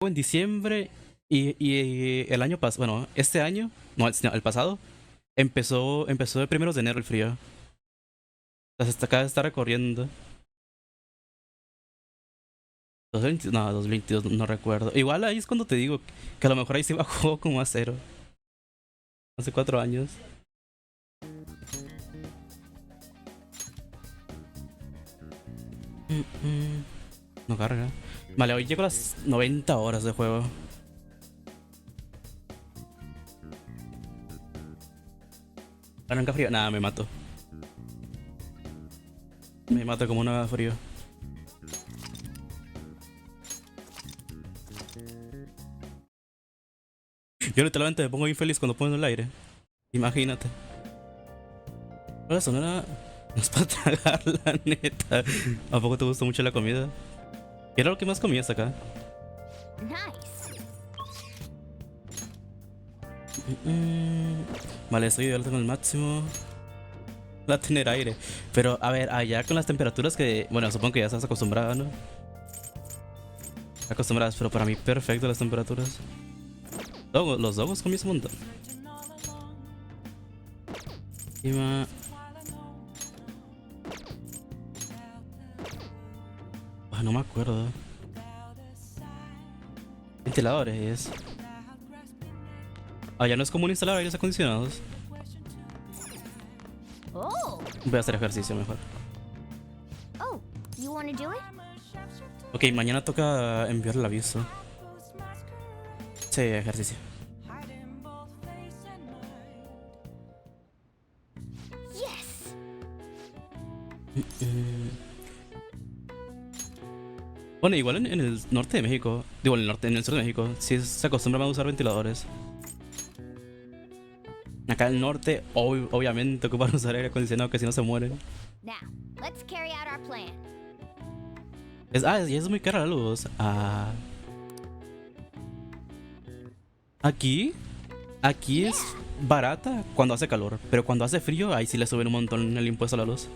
en diciembre y el año pasado, bueno, este año, no, el pasado, empezó de primeros de enero el frío. O sea, hasta acá está recorriendo. 2020, no, 2022 no recuerdo. Igual ahí es cuando te digo que a lo mejor ahí sí bajó como a cero. Hace 4 años. No carga. Vale, hoy llego a las 90 horas de juego. Arranca frío. Nada, me mato. Me mato como una frío. Yo literalmente me pongo bien feliz cuando pongo el aire. Imagínate. Ahora eso no era. No es para tragar, la neta. ¿A poco te gustó mucho la comida? ¿Qué era lo que más comías acá? Nice. Vale, estoy ideal en el máximo. La tener aire. Pero a ver, allá con las temperaturas que. Bueno, supongo que ya estás acostumbrada, ¿no? Acostumbradas, pero para mí perfecto las temperaturas. Los dogos comí un montón. Encima. No me acuerdo. Ventiladores. Ah, ya no es común instalar aires acondicionados. Oh. Voy a hacer ejercicio mejor. Oh, you want to do it? Ok, mañana toca enviar el aviso. Sí, ejercicio. Yes. Bueno, igual en el norte de México, digo en el sur de México, sí se acostumbra a usar ventiladores. Acá en el norte, obviamente ocupan usar aire acondicionado que si no se mueren. Now, let's carry out our plan. Y es muy cara la luz. Aquí, aquí es barata cuando hace calor, pero cuando hace frío, ahí sí le suben un montón el impuesto a la luz.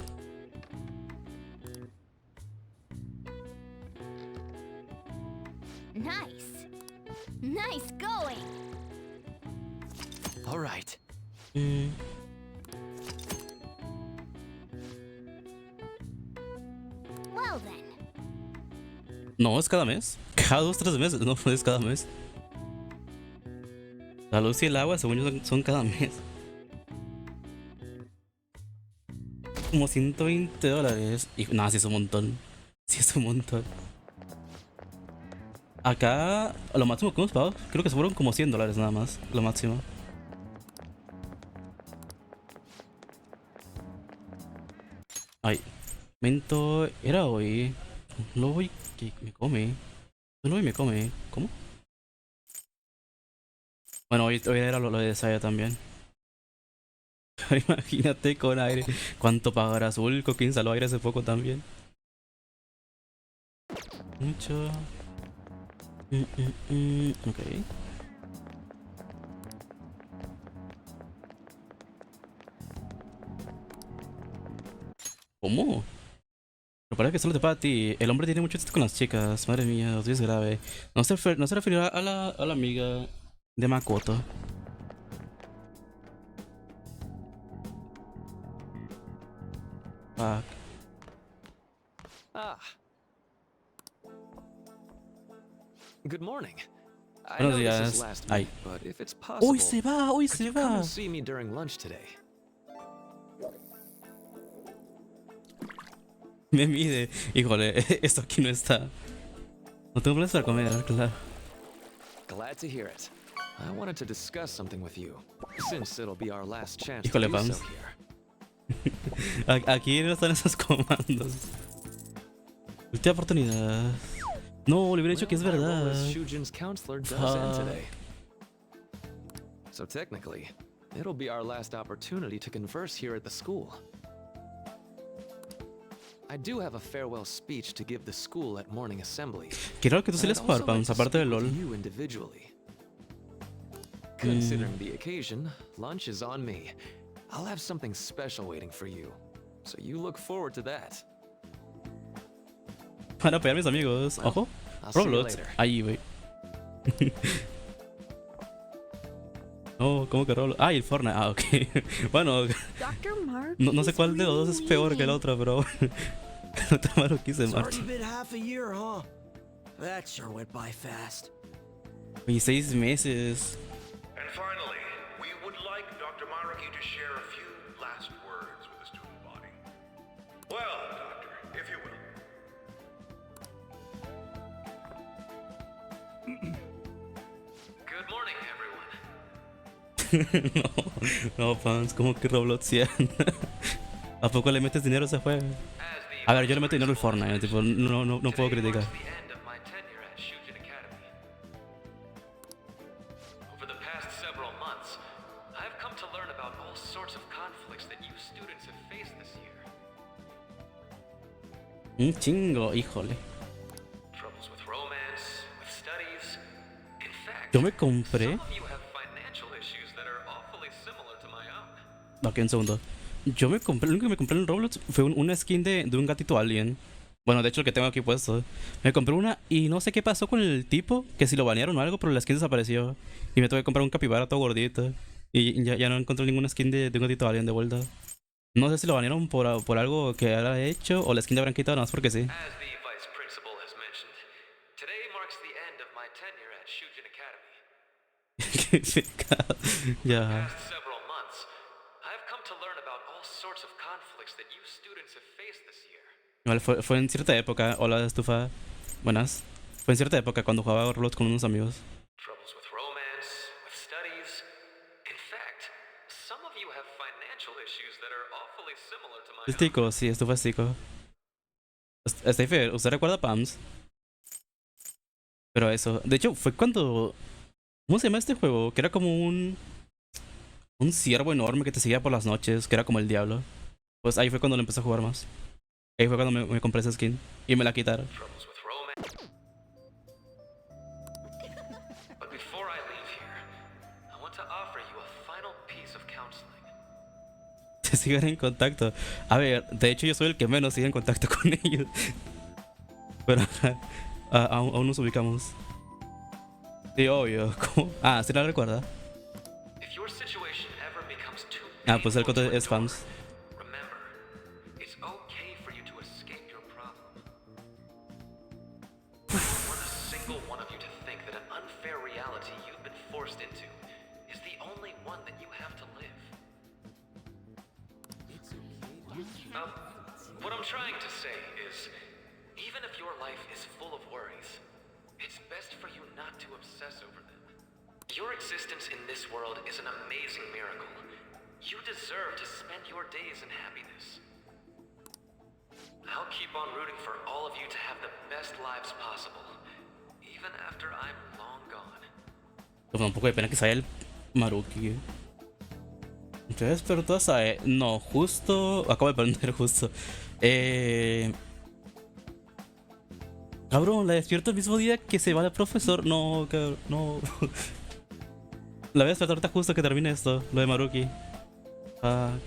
Nice. Nice going. All right. Well then. No, es cada mes. Cada 2, 3 meses, no es cada mes. La luz y el agua, según yo, son cada mes. Como $120. Y nada, sí es un montón. Sí es un montón. Acá, lo máximo que hemos pagado, creo que se fueron como $100 nada más. Lo máximo. Ay, mento, era hoy. Lo voy que me come. Lo voy me come. ¿Cómo? Bueno, hoy era lo de Saya también. Imagínate con aire. ¿Cuánto pagará Zulko que instaló aire hace poco también? Mucho. Ok. ¿Cómo? Pero parece que solo te para a ti. El hombre tiene mucho éxito con las chicas. Madre mía, Dios es grave. No se referirá a la amiga de Makoto. Fuck. Ah. Good morning. I Buenos know this is días. last Ay. minute, but if it's possible, ¡Uy, se va! ¡Uy, could se you come va! and see me during lunch today? Me mide. Híjole, esto aquí no está. No tengo planes para comer, claro. Glad to hear it. I wanted to discuss something with you, since it'll be our last chance to Híjole, do Pams. so here. Aquí no están esos comandos. Última oportunidad. No, le hubiera dicho que es Well, my role verdad. as Shujin's counselor does end today. So technically, it'll be our last opportunity to converse here at the school. I do have a farewell speech to give the school at morning assembly. Qué raro que tú but sí I'd les jugar, also like Pams, to aparte speak del with LOL. you individually. Considering the occasion, lunch is on me. I'll have something special waiting for you, so you look forward to that. Van a pegar mis amigos. Ojo. I'll see you Roblox. later. Ahí, güey. No, ¿cómo que Roblox? Ah, y el Fortnite. Ah, ok. Bueno, Dr. Mark. no sé he's cuál de los dos es really peor que el leaving. otro, pero no te Maruki se It's marcha. already been half a year, huh? That sure went by fast. Y 6 meses. And finally, we would like Dr. Maruki to share a few last words with the student body. Well, Doctor, if you will. Good morning, everyone. No, fans, como que Robloxian. ¿A poco le metes dinero a ese juego? As the A ver, yo le meto dinero al principal Fortnite, of tipo, no puedo today criticar. marks the end of my tenure at Shujin Academy. Over the past several months, I've come to learn about all sorts of conflicts that you students have faced this year. Un chingo, híjole. Troubles with romance, with studies. In fact, Yo me compré. some of you have financial issues that are awfully similar to my own. Ok, un segundo. Yo me compré, lo único que me compré en Roblox fue una skin de un gatito alien. Bueno, de hecho el que tengo aquí puesto. Me compré una y no sé qué pasó con el tipo, que si lo banearon o algo, pero la skin desapareció. Y me tuve que comprar un capibara todo gordito. Y ya no encontré ninguna skin de un gatito alien de vuelta. No sé si lo banearon por algo que haya hecho o la skin le habrán quitado nada más porque sí. As the vice principal has mentioned, today marks the end of my tenure at Shujin Academy. Qué pecado. Ya. Past several months, I've come to learn about all sorts of conflicts that you students have faced this year. Igual fue en cierta época. Hola, estufa. Buenas. Fue en cierta época cuando jugaba Roblox con unos amigos. Troubles with romance, with studies. In fact, some of you have financial issues that are awfully similar to my Es own. tico, sí, estufa es tico. Steve, ¿usted recuerda Pams? Pero eso. De hecho, fue cuando. ¿Cómo se llama este juego? Que era como un ciervo enorme que te seguía por las noches, que era como el diablo. Pues ahí fue cuando lo empecé a jugar más. Ahí fue cuando me compré esa skin. Y me la quitaron. Troubles with romance. But before I leave here, I want to offer you a final piece of counseling. Te siguen en contacto. A ver, de hecho yo soy el que menos sigue en contacto con ellos. Pero aún nos ubicamos. Sí, obvio. ¿Cómo? Ah, ¿sí la recuerda? If your situation ever becomes too Ah, pues el painful coto to es endure, Fams. remember, it's okay for you to escape your problem. I don't want a single one of you to think that an unfair reality you've been forced into is the only one that you have to live. What I'm trying to say is, even if your life is full of worries, it's best for you not to obsess over them. Your existence in this world is an amazing miracle. You deserve to spend your days in happiness. I'll keep on rooting for all of you to have the best lives possible, even after I'm long gone. Pues un poco de pena que sea el Maruki. Entonces, pero tú sabes. No, justo. Acabo de aprender justo. Cabrón, la despierto el mismo día que se va el profesor. No, cabrón, no. La voy a despertar ahorita justo que termine esto, lo de Maruki. Fuck.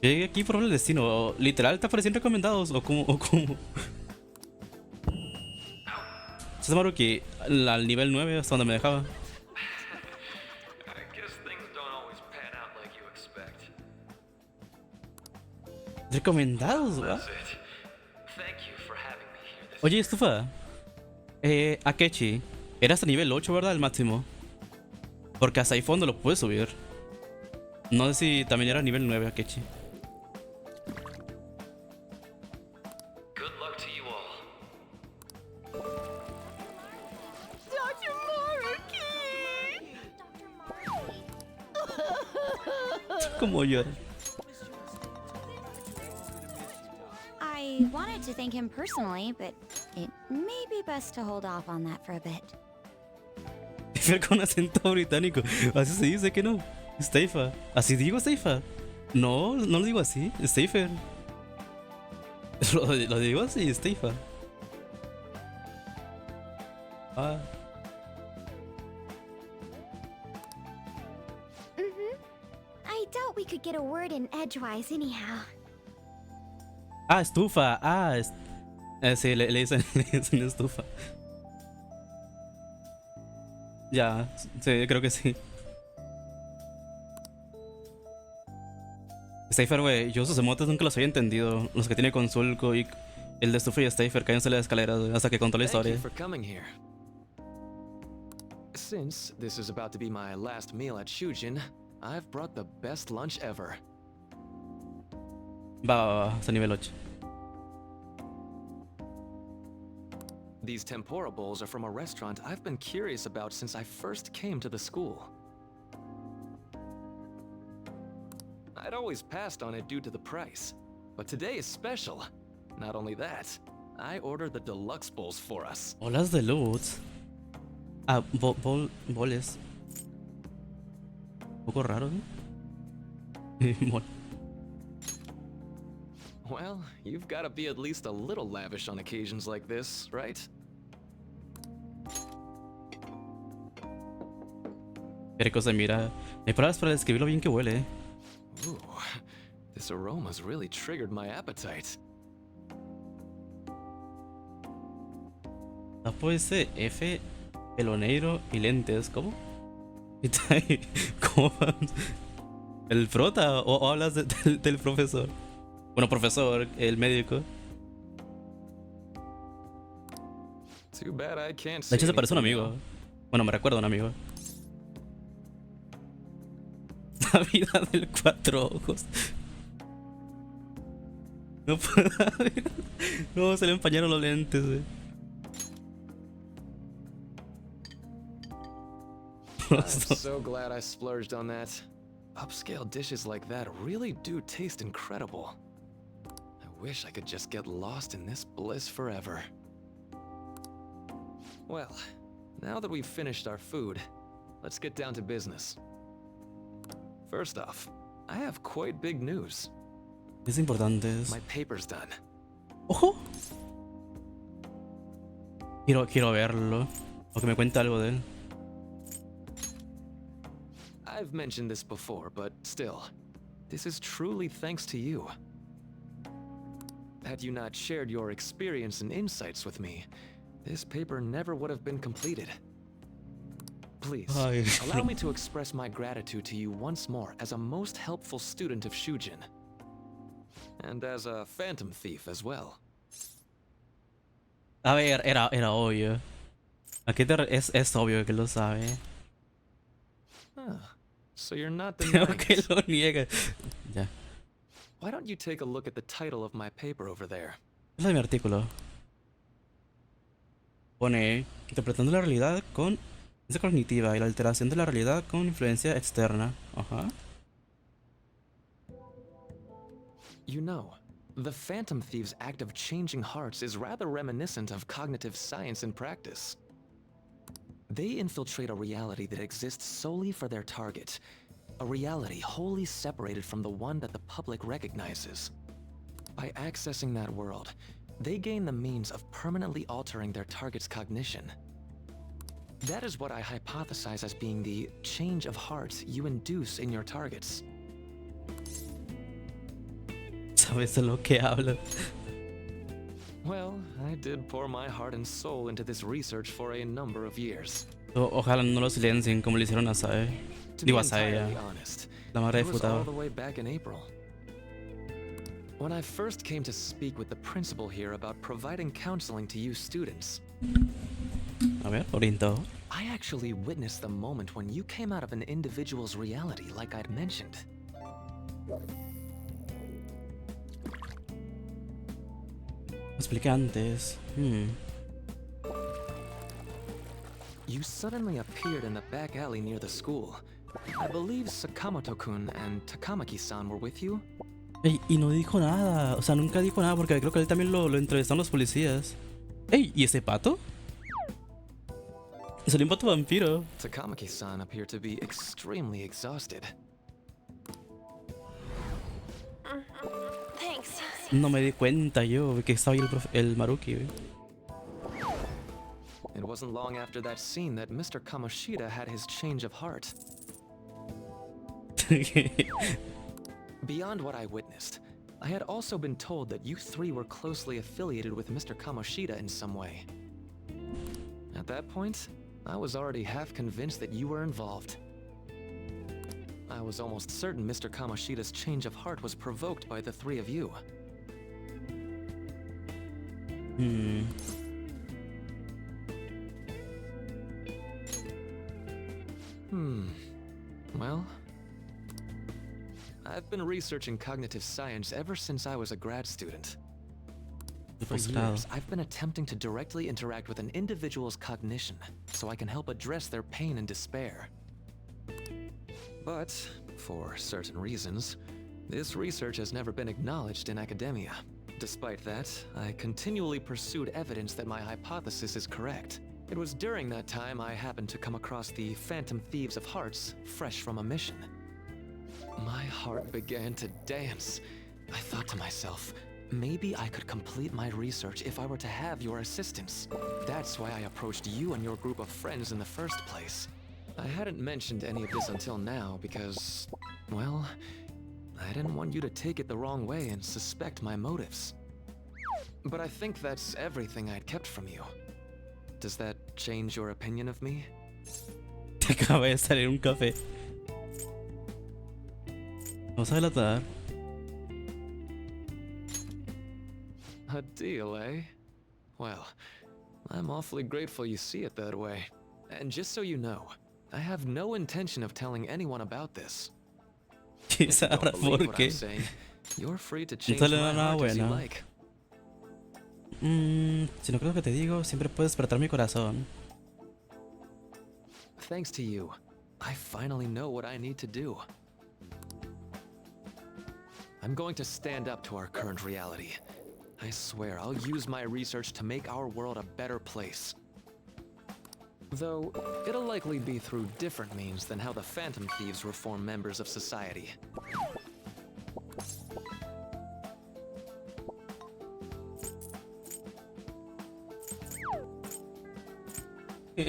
Llegué aquí por el destino. Literal, ¿te aparecían recomendados? ¿O cómo? Es Maruki al nivel 9 hasta donde me dejaba. I guess things don't always pan out like you expect. ¿Recomendados, ¿va? That's it. Thank you for having me here this Oye, estufa. Akechi, era hasta nivel 8, ¿verdad? El máximo. Porque hasta ahí fondo lo puedes subir. No sé si también era nivel 9 Akechi. Good luck to you all. Dr. Maruki! Como llora. I wanted to thank him personally, but it may be best to hold off on that for a bit. Con acento británico. Así se dice que no. Steifa. Así digo Steifa. No, no lo digo así. Steifer. Lo digo así, Steifa. Ah. I doubt we could get a word in edgewise anyhow. Ah, estufa. Ah, sí, le dicen estufa. Ya, sí, creo que sí. Stafer, güey, yo sus emotes nunca los había entendido. Los que tiene con Zulko y el de Stuffy y Stafer cayéndose las escaleras, güey, hasta que contó la Thank you historia. for coming here. Since this is about to be my last meal at Shujin, I've brought the best lunch ever. Va, hasta nivel 8. These tempura bowls are from a restaurant I've been curious about since I first came to the school. I'd always passed on it due to the price, but today is special. Not only that, I ordered the deluxe bowls for us. Bolas de luz. Ah, boles. Un poco raro, ¿eh? Mol. Well, you've got to be at least a little lavish on occasions like this, right? Qué cosa, mira. Hay palabras para describir lo bien que huele, ¿eh? Ooh, this aroma's really triggered my appetite. Tapo ese F, peloneiro y lentes, ¿cómo? Está ahí, ¿cómo? ¿El prota o hablas del profesor? Bueno, profesor, el médico. Too bad I can't De see hecho, se parece a un anything amigo. now. Bueno, me recuerda a un amigo. La vida del cuatro ojos. No puedo ver. No, se le empañaron los lentes, güey. I'm so glad I splurged on that. Upscale dishes like that really do taste incredible. I wish I could just get lost in this bliss forever. Well, now that we've finished our food, let's get down to business. First off, I have quite big news. Es importante. My paper's done. ¡Ojo! Quiero verlo. O que me cuente algo de él. I've mentioned this before, but still, this is truly thanks to you. Had you not shared your experience and insights with me, this paper never would have been completed. Please, Ay, allow me to express my gratitude to you once more as a most helpful student of Shujin. And as a phantom thief as well. A ver, era obvio. Aquí es obvio que lo sabe. Ah, so you're not Creo denying que it. lo niega. Ya. Why don't you take a look at the title of my paper over there? Es de mi artículo. Pone interpretando la realidad con influencia cognitiva y la alteración de la realidad con influencia externa. Ajá. You know, the Phantom Thieves' act of changing hearts is rather reminiscent of cognitive science in practice. They infiltrate a reality that exists solely for their target, a reality wholly separated from the one that the public recognizes. By accessing that world, they gain the means of permanently altering their target's cognition. That is what I hypothesize as being the change of heart you induce in your targets. Sabes de lo que habla. Well, I did pour my heart and soul into this research for a number of years. Ojalá no lo silencien como le hicieron a Sae. To be Digo a Sae, entirely ya. honest, La madre it de was all Futaba. the way back in April. When I first came to speak with the principal here about providing counseling to you students, A ver, orientado. I actually witnessed the moment when you came out of an individual's reality like I'd mentioned. Expliqué antes. You suddenly appeared in the back alley near the school. I believe Sakamoto-kun and Takamaki-san were with you? Ey, y no dijo nada. O sea, nunca dijo nada porque creo que él también lo entrevistaron los policías. Ey, ¿y ese pato? Es un pato vampiro. Takamaki-san appeared to be extremely exhausted. Thanks. No me di cuenta yo que estaba ahí el Maruki, güey. It wasn't long after that scene that Mr. Kamoshida had his change of heart. Beyond what I witnessed, I had also been told that you three were closely affiliated with Mr. Kamoshida in some way. At that point, I was already half convinced that you were involved. I was almost certain Mr. Kamoshida's change of heart was provoked by the three of you. Well, I've been researching cognitive science ever since I was a grad student. For years, I've been attempting to directly interact with an individual's cognition so I can help address their pain and despair. But, for certain reasons, this research has never been acknowledged in academia. Despite that, I continually pursued evidence that my hypothesis is correct. It was during that time I happened to come across the Phantom Thieves of Hearts, fresh from a mission. My heart began to dance. I thought to myself, maybe I could complete my research if I were to have your assistance. That's why I approached you and your group of friends in the first place. I hadn't mentioned any of this until now because, well, I didn't want you to take it the wrong way and suspect my motives. But I think that's everything I'd kept from you. Does that change your opinion of me? Te acaba de salir un café. Vamos a delatar. A deal, eh? Well, I'm awfully grateful you see it that way. And just so you know, I have no intention of telling anyone about this. If you don't Ahora, believe ¿por what I'm qué? saying, you're free to change sale my nada heart as you buena. like. Si no creo que te digo, siempre puedes despertar mi corazón. Thanks to you, I finally know what I need to do. I'm going to stand up to our current reality. I swear I'll use my research to make our world a better place. Though, it'll likely be through different means than how the Phantom Thieves reform members of society.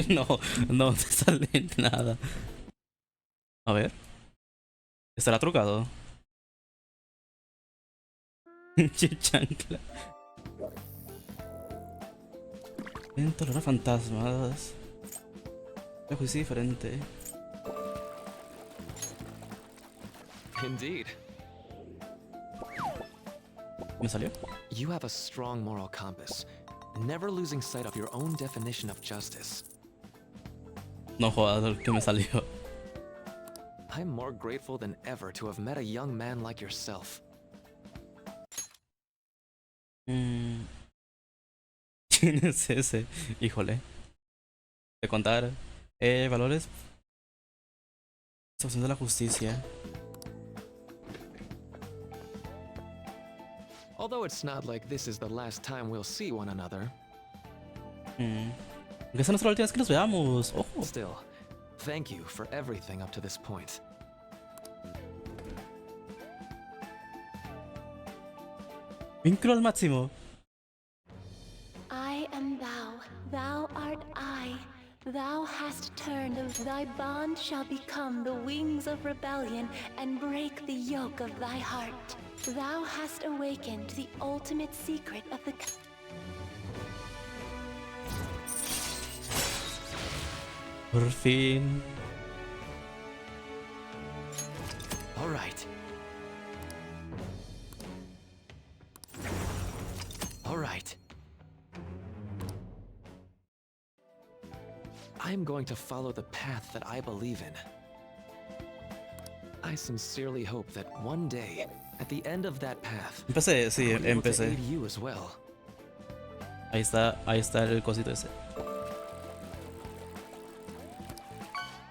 No, no te sale nada. A ver. ¿Estará trucado? Che chancla. Siento olor a fantasmas. Un juicio diferente. Indeed. ¿Me salió? You have a strong moral compass, never losing sight of your own definition of justice. No jodas lo que me salió. I'm more grateful than ever to have met a young man like yourself. ¿Quién es ese? Híjole. De contar. Valores. Opción de la justicia. Although it's not like this is the last time we'll see one another, Aunque esa no es la última vez que nos veamos. Ojo. still, thank you for everything up to this point. Vínculo al máximo. I am thou, thou art I. Thou hast turned, thy bond shall become the wings of rebellion and break the yoke of thy heart. Thou hast awakened the ultimate secret of the... Por fin. All right. All right. I'm going to follow the path that I believe in. I sincerely hope that one day, at the end of that path, Empecé, sí, I'll be able to empecé. aid you as well. Ahí está el cosito ese.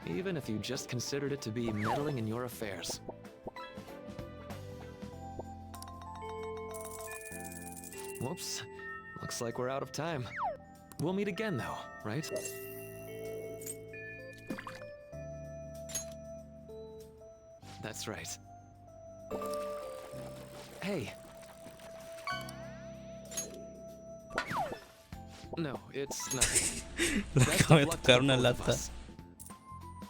Even if you just considered it to be meddling in your affairs. Whoops. Looks like we're out of time. We'll meet again though, right? That's right. Hey. No, it's nothing. Le Best acabo de of luck to tocar the una both of lata. us.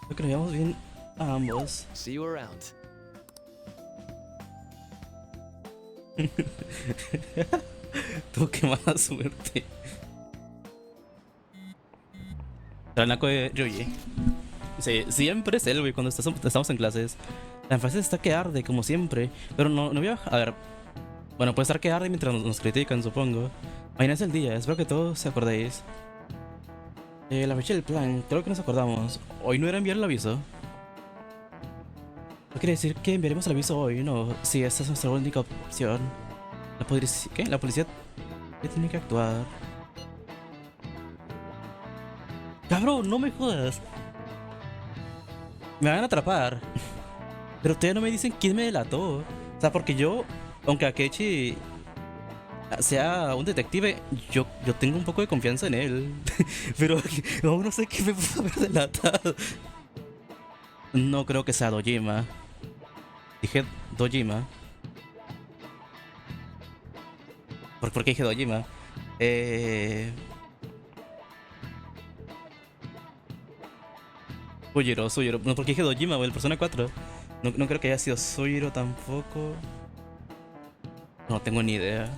Creo que nos llevamos bien a ambos. See you around. Tú qué mala suerte. El naco de Ryuji. Sí, siempre es él, güey, cuando estamos en clases. La énfasis está que arde, como siempre. Pero no voy a bajar. A ver. Bueno, puede estar que arde mientras nos critican, supongo. Mañana es el día, espero que todos se acordéis. La fecha del plan, creo que nos acordamos. Hoy no era enviar el aviso. No quiere decir que enviaremos el aviso hoy, no. Sí, esta es nuestra única opción. ¿Qué? La policía tiene que actuar. Cabrón, no me jodas. Me van a atrapar. Pero ustedes no me dicen quién me delató. O sea, porque yo, aunque Akechi sea un detective, yo tengo un poco de confianza en él. Pero aún no sé qué me pudo haber delatado. No creo que sea Dojima. Dije Dojima. ¿Por qué dije Dojima? Sujiro. No, porque dije Dojima, güey, el Persona 4. No creo que haya sido Sujiro tampoco. No tengo ni idea.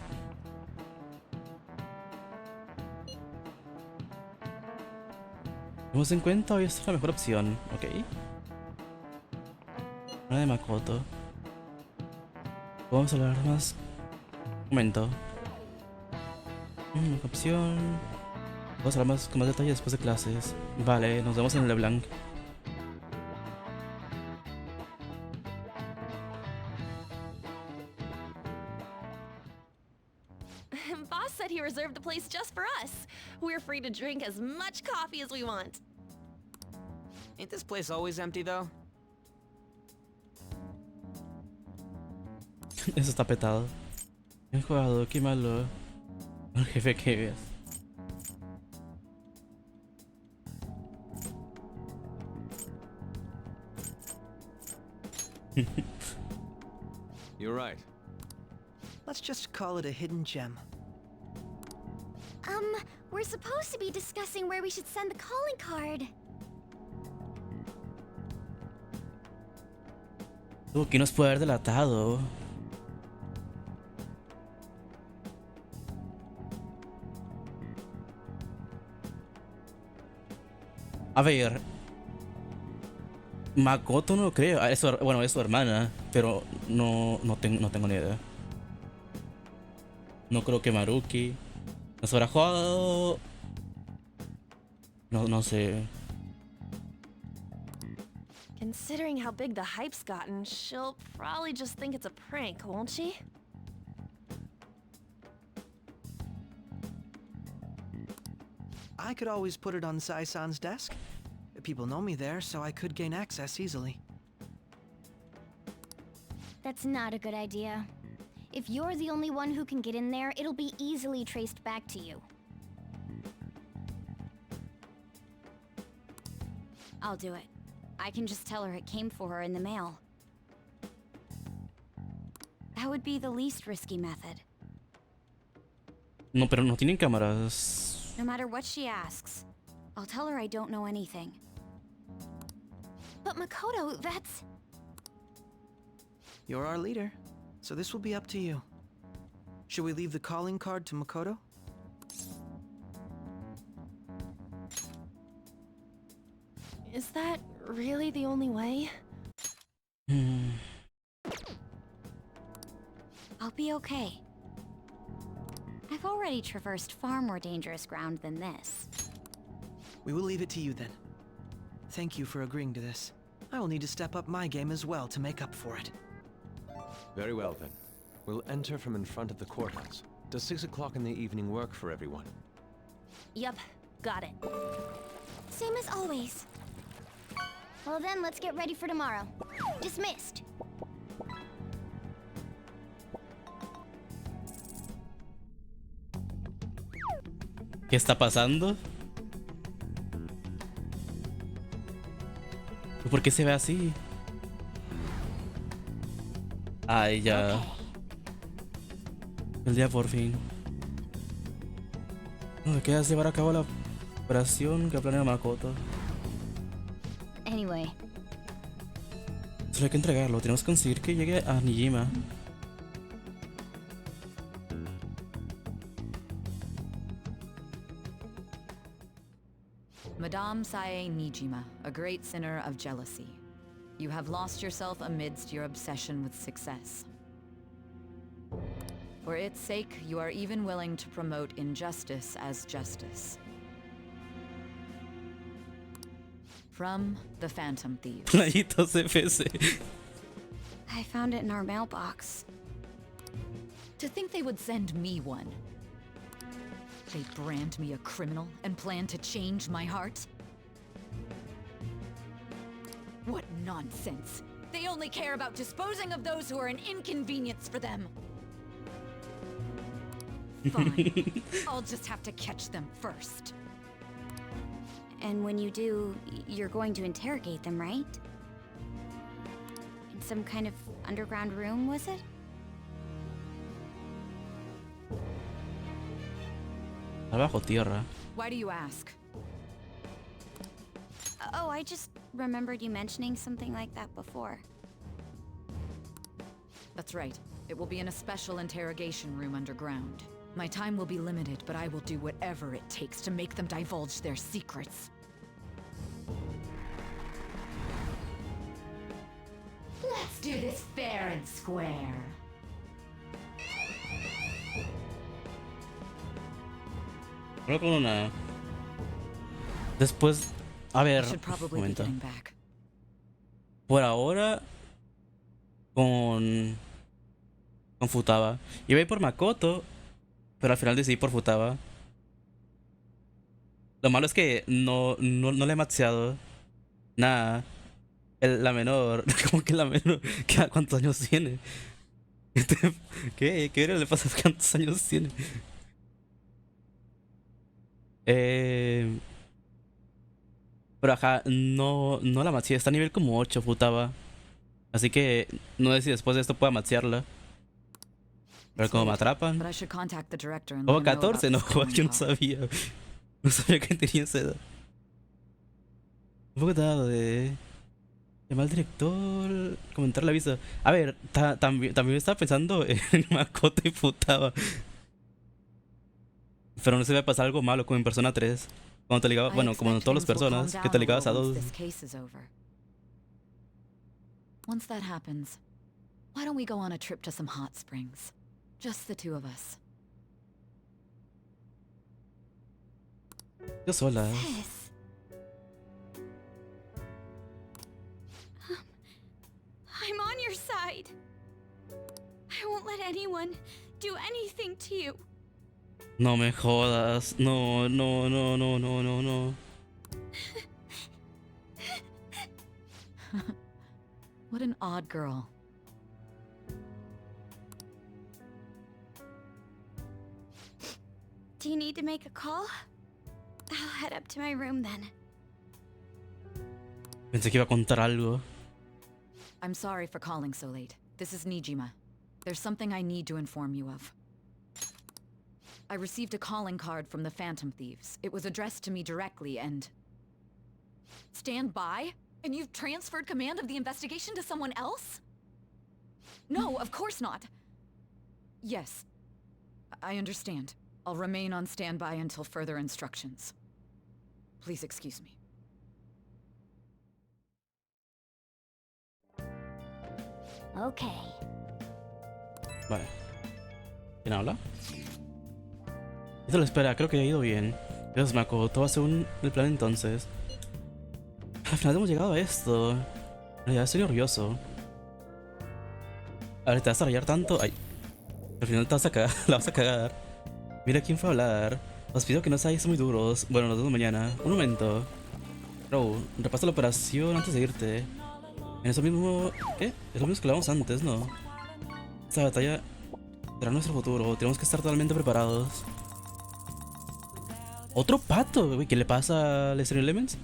Tenemos en cuenta, hoy es la mejor opción, ok. Una de Makoto. Vamos a hablar más. Un momento. Mejor opción. Vamos a hablar más, con más detalle después de clases. Vale, nos vemos en LeBlanc. Boss said he reserved the place just for us. We're free to drink as much coffee as we want. Ain't this place always empty, though? Eso está petado. Bien jugado, qué malo. El jefe que ves. You're right. Let's just call it a hidden gem. We're supposed to be discussing where we should send the calling card. ¿Quién nos puede haber delatado? A ver. Makoto no creo. Bueno, es su hermana. Pero no tengo ni idea. No creo que Maruki nos habrá jugado. No sé. Considering how big the hype's gotten, she'll probably just think it's a prank, won't she? I could always put it on Sai-san's desk. People know me there, so I could gain access easily. That's not a good idea. If you're the only one who can get in there, it'll be easily traced back to you. I'll do it. I can just tell her it came for her in the mail. That would be the least risky method. No, pero no tienen cámaras. No matter what she asks, I'll tell her I don't know anything. But Makoto, that's... You're our leader, so this will be up to you. Should we leave the calling card to Makoto? Is that really the only way? I'll be okay. I've already traversed far more dangerous ground than this. We will leave it to you then. Thank you for agreeing to this. I will need to step up my game as well to make up for it. Very well then. We'll enter from in front of the courthouse. Does 6 o'clock in the evening work for everyone? Yup, got it. Same as always. Well then, let's get ready for tomorrow. Dismissed. ¿Qué está pasando? ¿Por qué se ve así? Ay, ya. El día por fin. Me queda llevar a cabo la operación que planea Makoto. Anyway, Solo hay que entregarlo. Tenemos que conseguir que llegue a Nijima. Madame From Sae Nijima, a great sinner of jealousy. You have lost yourself amidst your obsession with success. For its sake, you are even willing to promote injustice as justice. From the Phantom Thieves. Playitos FC. I found it in our mailbox. To think they would send me one. They brand me a criminal and plan to change my heart? What nonsense! They only care about disposing of those who are an inconvenience for them! Fine. I'll just have to catch them first. And when you do, you're going to interrogate them, right? In some kind of underground room, was it? Abajo tierra. Why do you ask? Oh, I just remembered you mentioning something like that before. That's right. It will be in a special interrogation room underground. My time will be limited, but I will do whatever it takes to make them divulge their secrets. Let's do this fair and square. Creo con una. Después, a ver, I should probably be momento. getting back. Por ahora, con Futaba. Iba a ir por Makoto, pero al final decidí por Futaba. Lo malo es que no le he maxeado nada. La menor, como que la menor, ¿cuántos años tiene? ¿Qué le pasa? ¿Cuántos años tiene? Pero ajá, no la maxeé, está a nivel como 8, Futaba. Así que no sé si después de esto pueda maxearla. Pero como me atrapan. But I should contact the director and Oh, let him know about 14, no, this calling yo no card. sabía. No sabía que tenía esa edad. Un poco tarde. Llamar al director, comentar la visa. A ver, también estaba pensando en Makoto y Futaba. Pero no se va a pasar algo malo como en Persona 3. Cuando te ligabas, I bueno, como en expect todas las things will calm personas, que down te a ligabas a little dos. once this case is over. Once that happens, why don't we go on a trip to some hot springs? Just the two of us. Yo sola. Sis. I'm on your side. I won't let anyone do anything to you. No me jodas. No. What an odd girl. Do you need to make a call? I'll head up to my room then. Pensé que iba a contar algo. I'm sorry for calling so late. This is Nijima. There's something I need to inform you of. I received a calling card from the Phantom Thieves. It was addressed to me directly and... Stand by? And you've transferred command of the investigation to someone else? No, of course not. Yes, I understand. I'll remain on standby until further instructions. Please excuse me. Okay. Vale. ¿Quién habla? Eso lo espera, creo que ha ido bien. Dios, Makoto, va según el plan entonces. Al final hemos llegado a esto. En realidad estoy orgulloso. A ver, te vas a rayar tanto. Ay. Al final te vas a cagar, la vas a cagar. Mira quién fue a hablar. Os pido que no seáis muy duros. Bueno, nos vemos mañana. Un momento. Bro, repasa la operación antes de irte. En eso mismo... ¿Qué? Es lo mismo que hablábamos antes, ¿no? Esta batalla será nuestro futuro. Tenemos que estar totalmente preparados. ¿Otro pato? Güey, ¿qué le pasa a Extreme Elements?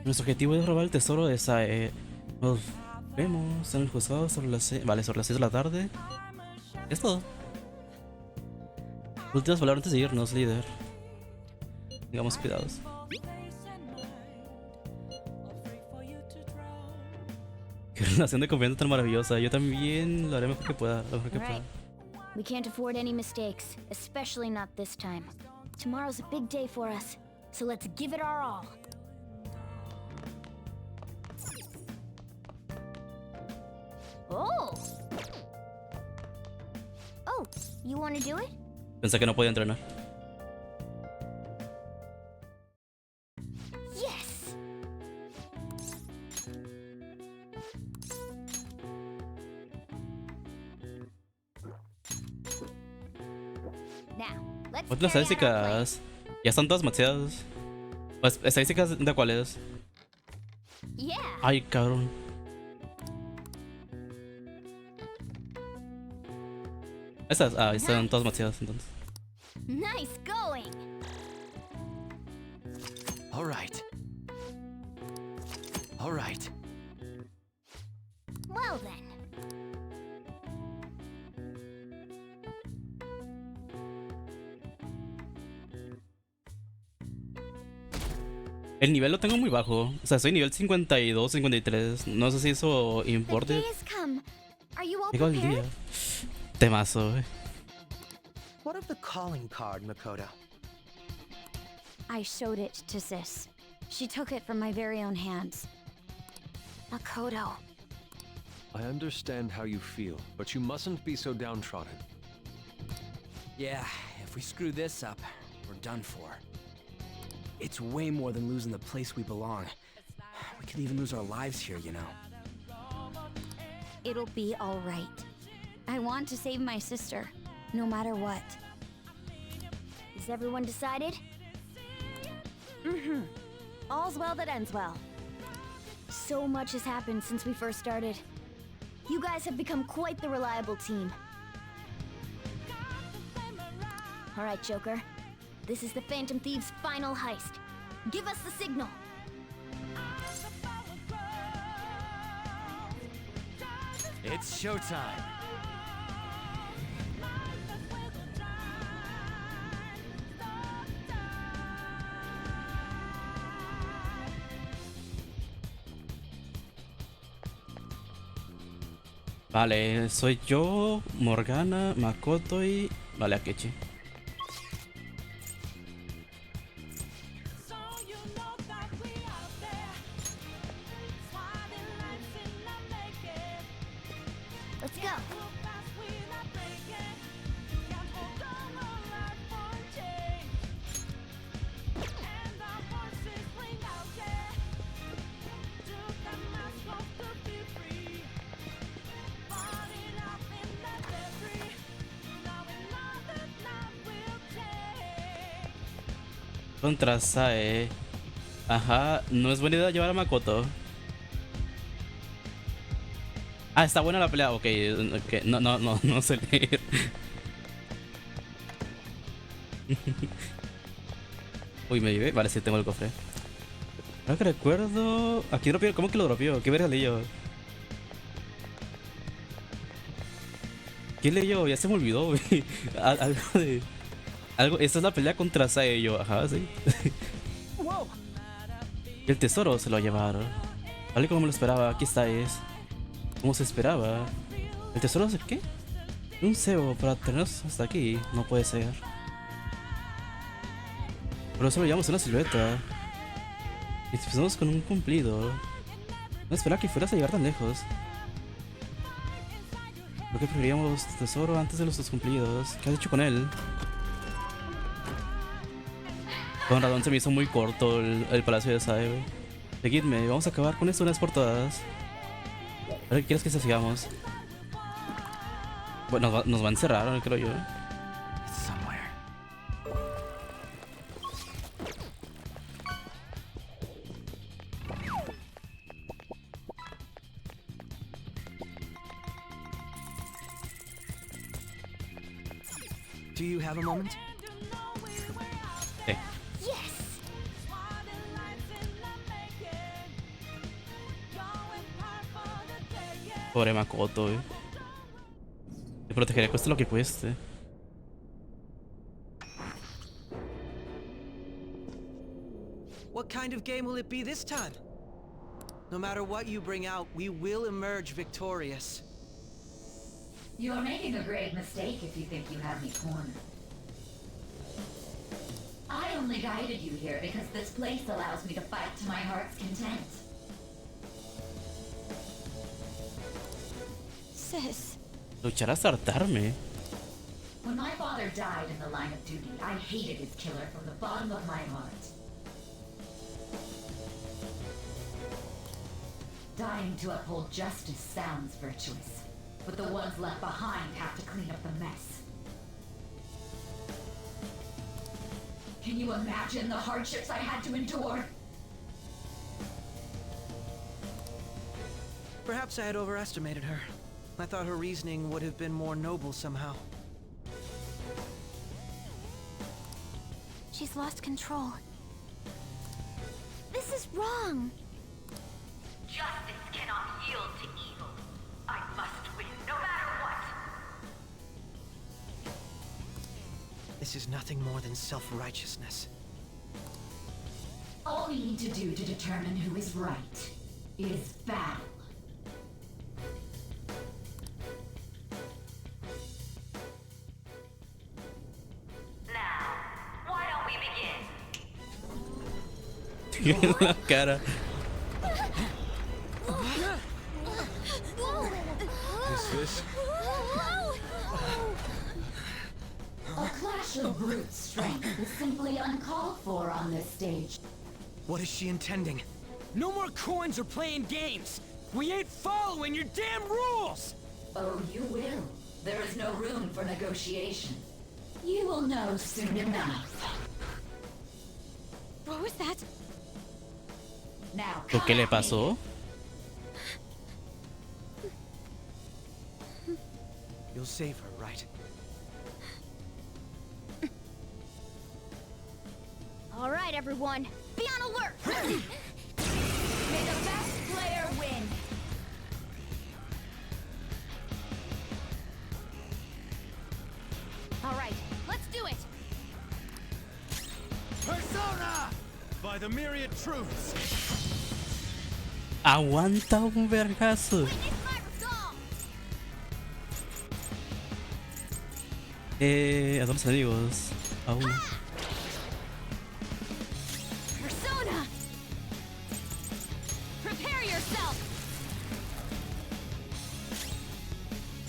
Nuestro objetivo es robar el tesoro de Sae. Nos vemos en el juzgado sobre las 6... Vale, sobre las 6 de la tarde. Es todo. Últimas palabras antes de irnos, líder. Tengamos cuidados. Qué relación de confianza tan maravillosa. Yo también lo haré mejor que pueda. Lo mejor que pueda. We can't afford any mistakes, especially not this time. Tomorrow's a big day for us, so let's give it our all. Oh! Oh, you want to do it? Pensé que no podía entrenar. Yes! Now, let's Otras carry out our plan. estadísticas. Ya están todas maxeadas. Pues, ¿estadísticas de cuáles? Yeah! Ay, cabrón. Estas, están todas maxeadas entonces. Nice going! All right. All right. Well then. El nivel lo tengo muy bajo. O sea, soy nivel 52, 53. No sé si eso The importe. day has come. Are you all Llegó el prepared? día. Temazo, What of the calling card, Makoto? I showed it to Sis. She took it from my very own hands. Makoto. I understand how you feel, but you mustn't be so downtrodden. Yeah, if we screw this up, we're done for. It's way more than losing the place we belong. We could even lose our lives here, you know. It'll be all right. I want to save my sister, no matter what. Is everyone decided? Mm-hmm. All's well that ends well. So much has happened since we first started. You guys have become quite the reliable team. All right, Joker. This is the Phantom Thieves' final heist. Give us the signal. It's showtime. Vale, soy yo, Morgana, Makoto y... Vale, Akechi. Let's go. Contra Sae. Ajá, no es buena idea llevar a Makoto. Ah, está buena la pelea. Ok, no sé leer. Uy, me llevé. Vale, sí, tengo el cofre. Ahora que recuerdo. Aquí dropeó. ¿Cómo que lo dropeó? ¿Qué verga leí yo? ¿Qué leí yo? Ya se me olvidó, güey. Algo de. Algo. Esta es la pelea contra Sae y yo. Ajá, sí. El tesoro se lo llevaron. Vale, como me lo esperaba. Aquí está, es. Como se esperaba. ¿El tesoro es el qué? Un cebo para tenernos hasta aquí. No puede ser. Pero solo llevamos una silueta. Y empezamos con un cumplido. No esperaba que fueras a llegar tan lejos. Creo que preferiríamos tesoro antes de los dos cumplidos. ¿Qué has hecho con él? Con razón se me hizo muy corto el palacio de Sae. Seguidme, vamos a acabar con esto una vez por todas. ¿Ahora qué quieres que se sigamos? Bueno, nos va a encerrar, creo yo. Somewhere. Do you have a moment? Sí. Yes! Pobre Makoto, Te protegeré cueste lo que cueste. What kind of game will it be this time? No matter what you bring out, we will emerge victorious. You're making a grave mistake if you think you have me cornered. only guided you here because this place allows me to fight to my heart's content. Sis. Luchar hasta hartarme. When my father died in the line of duty, I hated his killer from the bottom of my heart. Dying to uphold justice sounds virtuous, but the ones left behind have to clean up the mess. Can you imagine the hardships I had to endure? Perhaps I had overestimated her. I thought her reasoning would have been more noble somehow. She's lost control. This is wrong. Justice cannot yield to evil. I must win, no matter what. This is nothing more than self-righteousness. All we need to do to determine who is right is battle. Now, why don't we begin? La cara. Is this? A clash of brute strength is simply uncalled for on this stage. What is she intending? No more coins or playing games! We ain't following your damn rules! Oh, you will. There is no room for negotiation. You will know soon enough. What was that? Now, ¿Por qué le pasó? You'll save her, right? All right, everyone. Be on alert. May the best player win. All right, let's do it. Persona! By the myriad truths! Aguanta un vergazo. Witness my resolve. ¿A dónde están amigos? A uno. Persona. Prepare yourself.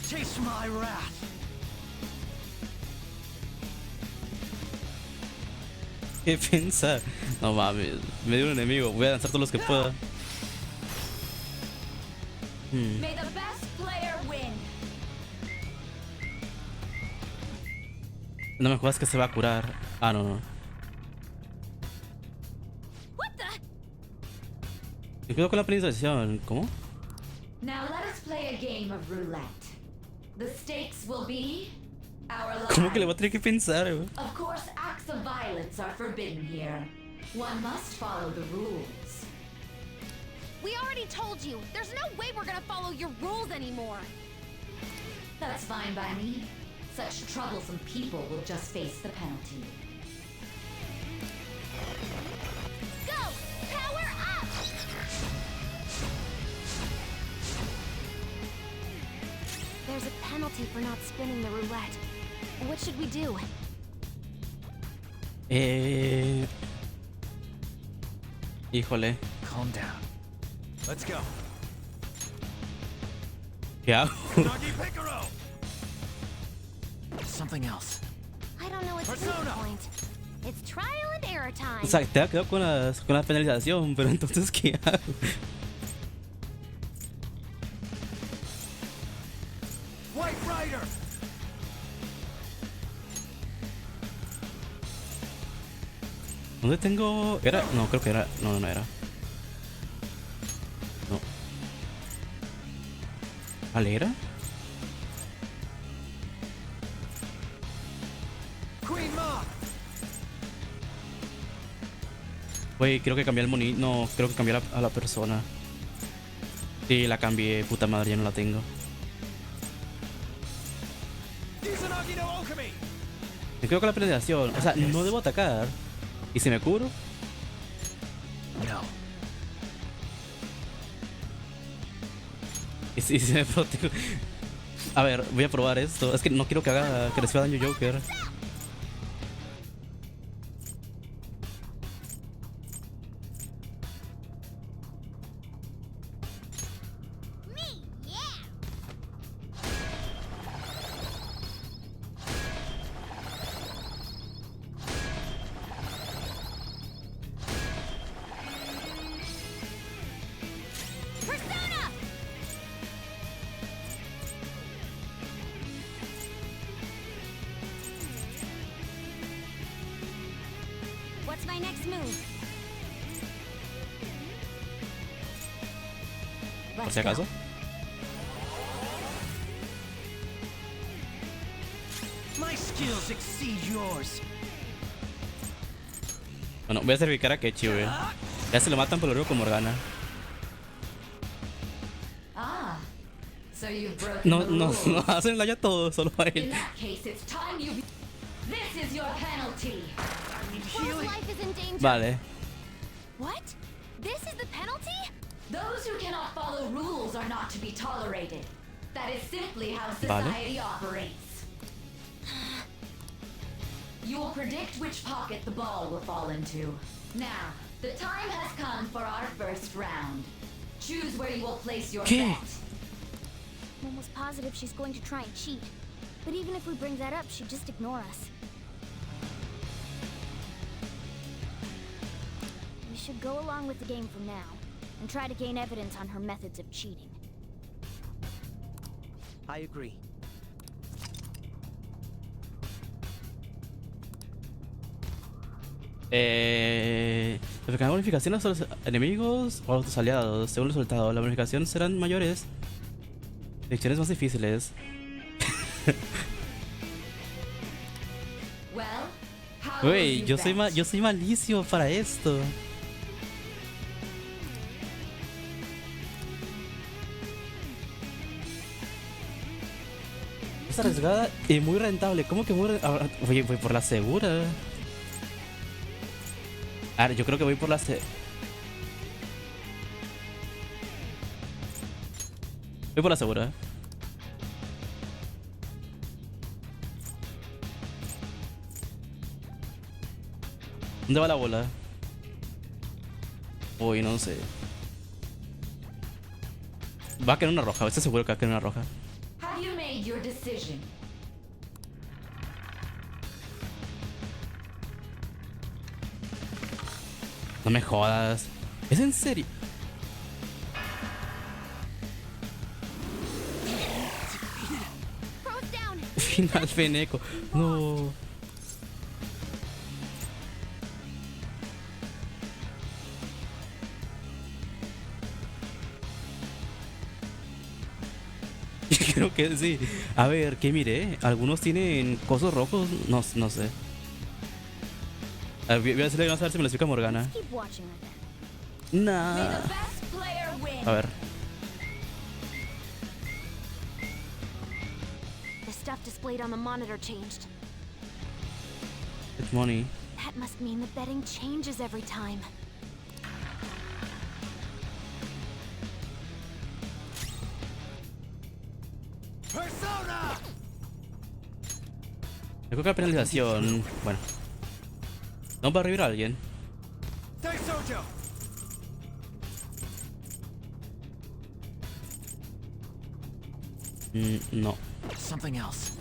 Chase my wrath! ¿Qué piensa? No mames, me dio un enemigo. Voy a lanzar todos los que pueda. May the best player win. No me jodas que se va a curar. Ah, no, no. What the? ¿Qué pedo con la penalización? ¿Cómo? Now let us play a game of roulette. The stakes will be our lives. ¿Cómo que le voy a tener que pensar, güey? Of course, acts of violence are forbidden here. One must follow the rules. We already told you. There's no way we're gonna follow your rules anymore. That's fine by me. Such troublesome people will just face the penalty. Go! Power up! There's a penalty for not spinning the roulette. What should we do? Híjole. Calm down. Let's go. ¿Qué hago? Nagi Picaro! Something else. I don't know its weak Persona! point. It's trial and error time. O sea, te ha quedado con la penalización, pero entonces, ¿qué hago? White Rider! ¿Dónde tengo? ¿Era? No, creo que era. No, no era. No. ¿Alegra? Queen Ma! Güey, creo que cambié el monito. No, creo que cambié a la persona. Sí, la cambié. Puta madre, ya no la tengo. Izanagi no Okami! Me quedo con la penalización. O sea, no debo atacar. ¿Y si me curo? No. ¿Y si me protego? A ver, voy a probar esto. Es que no quiero que reciba daño Joker. my next move? Por si acaso. My skills exceed yours. Bueno, voy a sacrificar a Kechi, güey. Ya se lo matan, pero luego con Morgana. Ah, so you've broken No, the no, rules. no hacen la ya todo, solo a In él. that case, it's time you. This is your penalty. Will's life is in danger. Vale. What? This is the penalty? Those who cannot follow rules are not to be tolerated. That is simply how Vale. society operates. You will predict which pocket the ball will fall into. Now, the time has come for our first round. Choose where you will place your ¿Qué? bet. I'm almost positive she's going to try and cheat. But even if we bring that up, she'd just ignore us. We should go along with the game for now, and try to gain evidence on her methods of cheating. I agree. Aplicar bonificaciones a los enemigos o a los aliados. Según el resultado, las bonificaciones serán mayores. Lecciones más difíciles. Well, how will Güey, you yo bet? soy malísimo para esto. Es arriesgada y muy rentable. ¿Cómo que muy rentable? Oye, voy por la segura. A ver, yo creo que voy por la Voy por la segura. ¿Dónde va la bola? Uy, no sé. Va a caer una roja, estoy seguro que va a caer una roja. Have you made your decision? No me jodas. ¿Es en serio? Pro's down! Final Feneco. No. Creo que sí. A ver, ¿qué miré? Algunos tienen cosos rojos. No, no sé. A ver, voy a decirle, vamos a ver si me lo explica Morgana. Keep watching her then. May Nah. the best player win. A ver. The stuff displayed on the monitor changed. It's money. That must mean the betting changes every time. Persona! Yo creo que la penalización. Bueno. No va a revivir a alguien. Daisojo! No. Something else.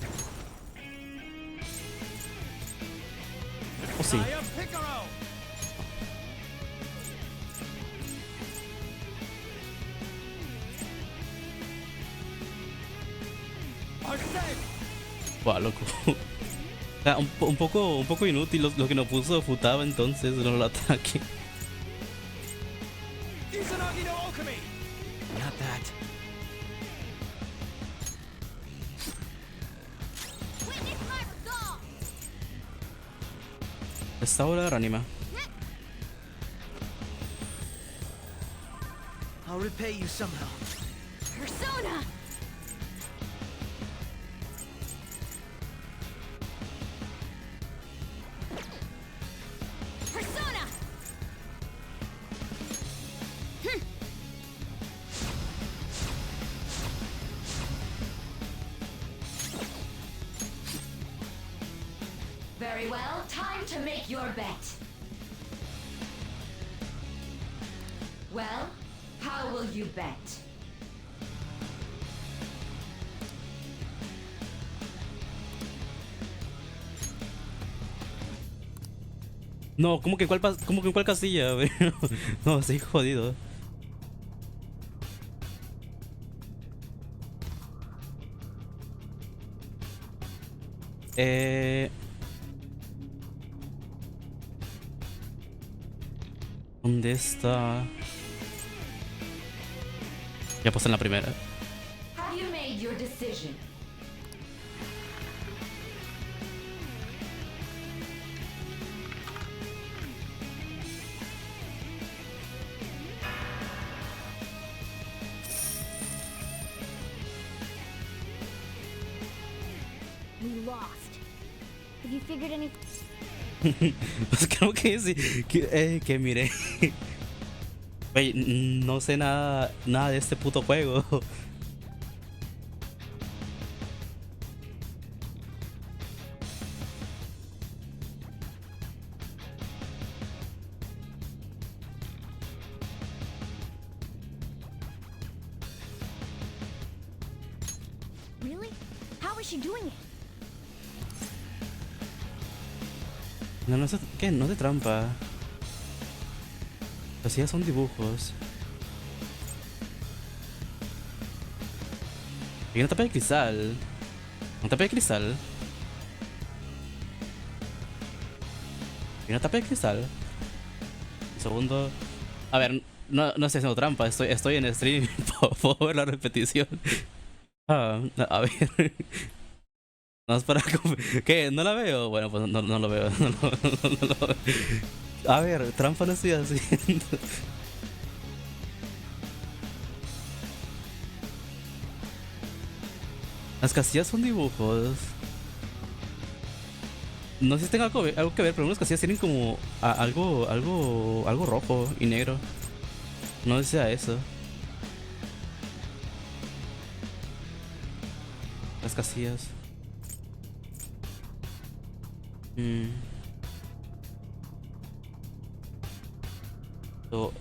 O sí. Piccolo! Buah, loco. O sea, un poco inútil lo que nos puso Futaba entonces, no lo ataque. Izanagi no Okami! Not that. Witness my resolve! Esta hora reanima. I'll repay you somehow. Persona! Persona! Very well, time to make your bet. Well, how will you bet? No, ¿cómo que en cuál casilla, güey? No, estoy jodido. ¿Dónde está? Ya puse en la primera. Have you made your decision? We lost. Have you figured any? Pues creo que sí. Que mire. Güey, no sé nada de este puto juego. Really? How is she doing it? No es, ¿qué? No es de trampa. Así ya son dibujos. Y una tapa de cristal. Una tapa de cristal. Y una tapa de cristal. Un segundo. A ver, no estoy haciendo trampa. Estoy en stream. Puedo ver la repetición. A ver. No es para... ¿Qué? ¿No la veo? Bueno, pues no lo veo. No lo veo. A ver, trampa no estoy haciendo. Las casillas son dibujos. No sé si tenga algo que ver, pero unas casillas tienen como algo rojo y negro. No sé si sea eso. Las casillas.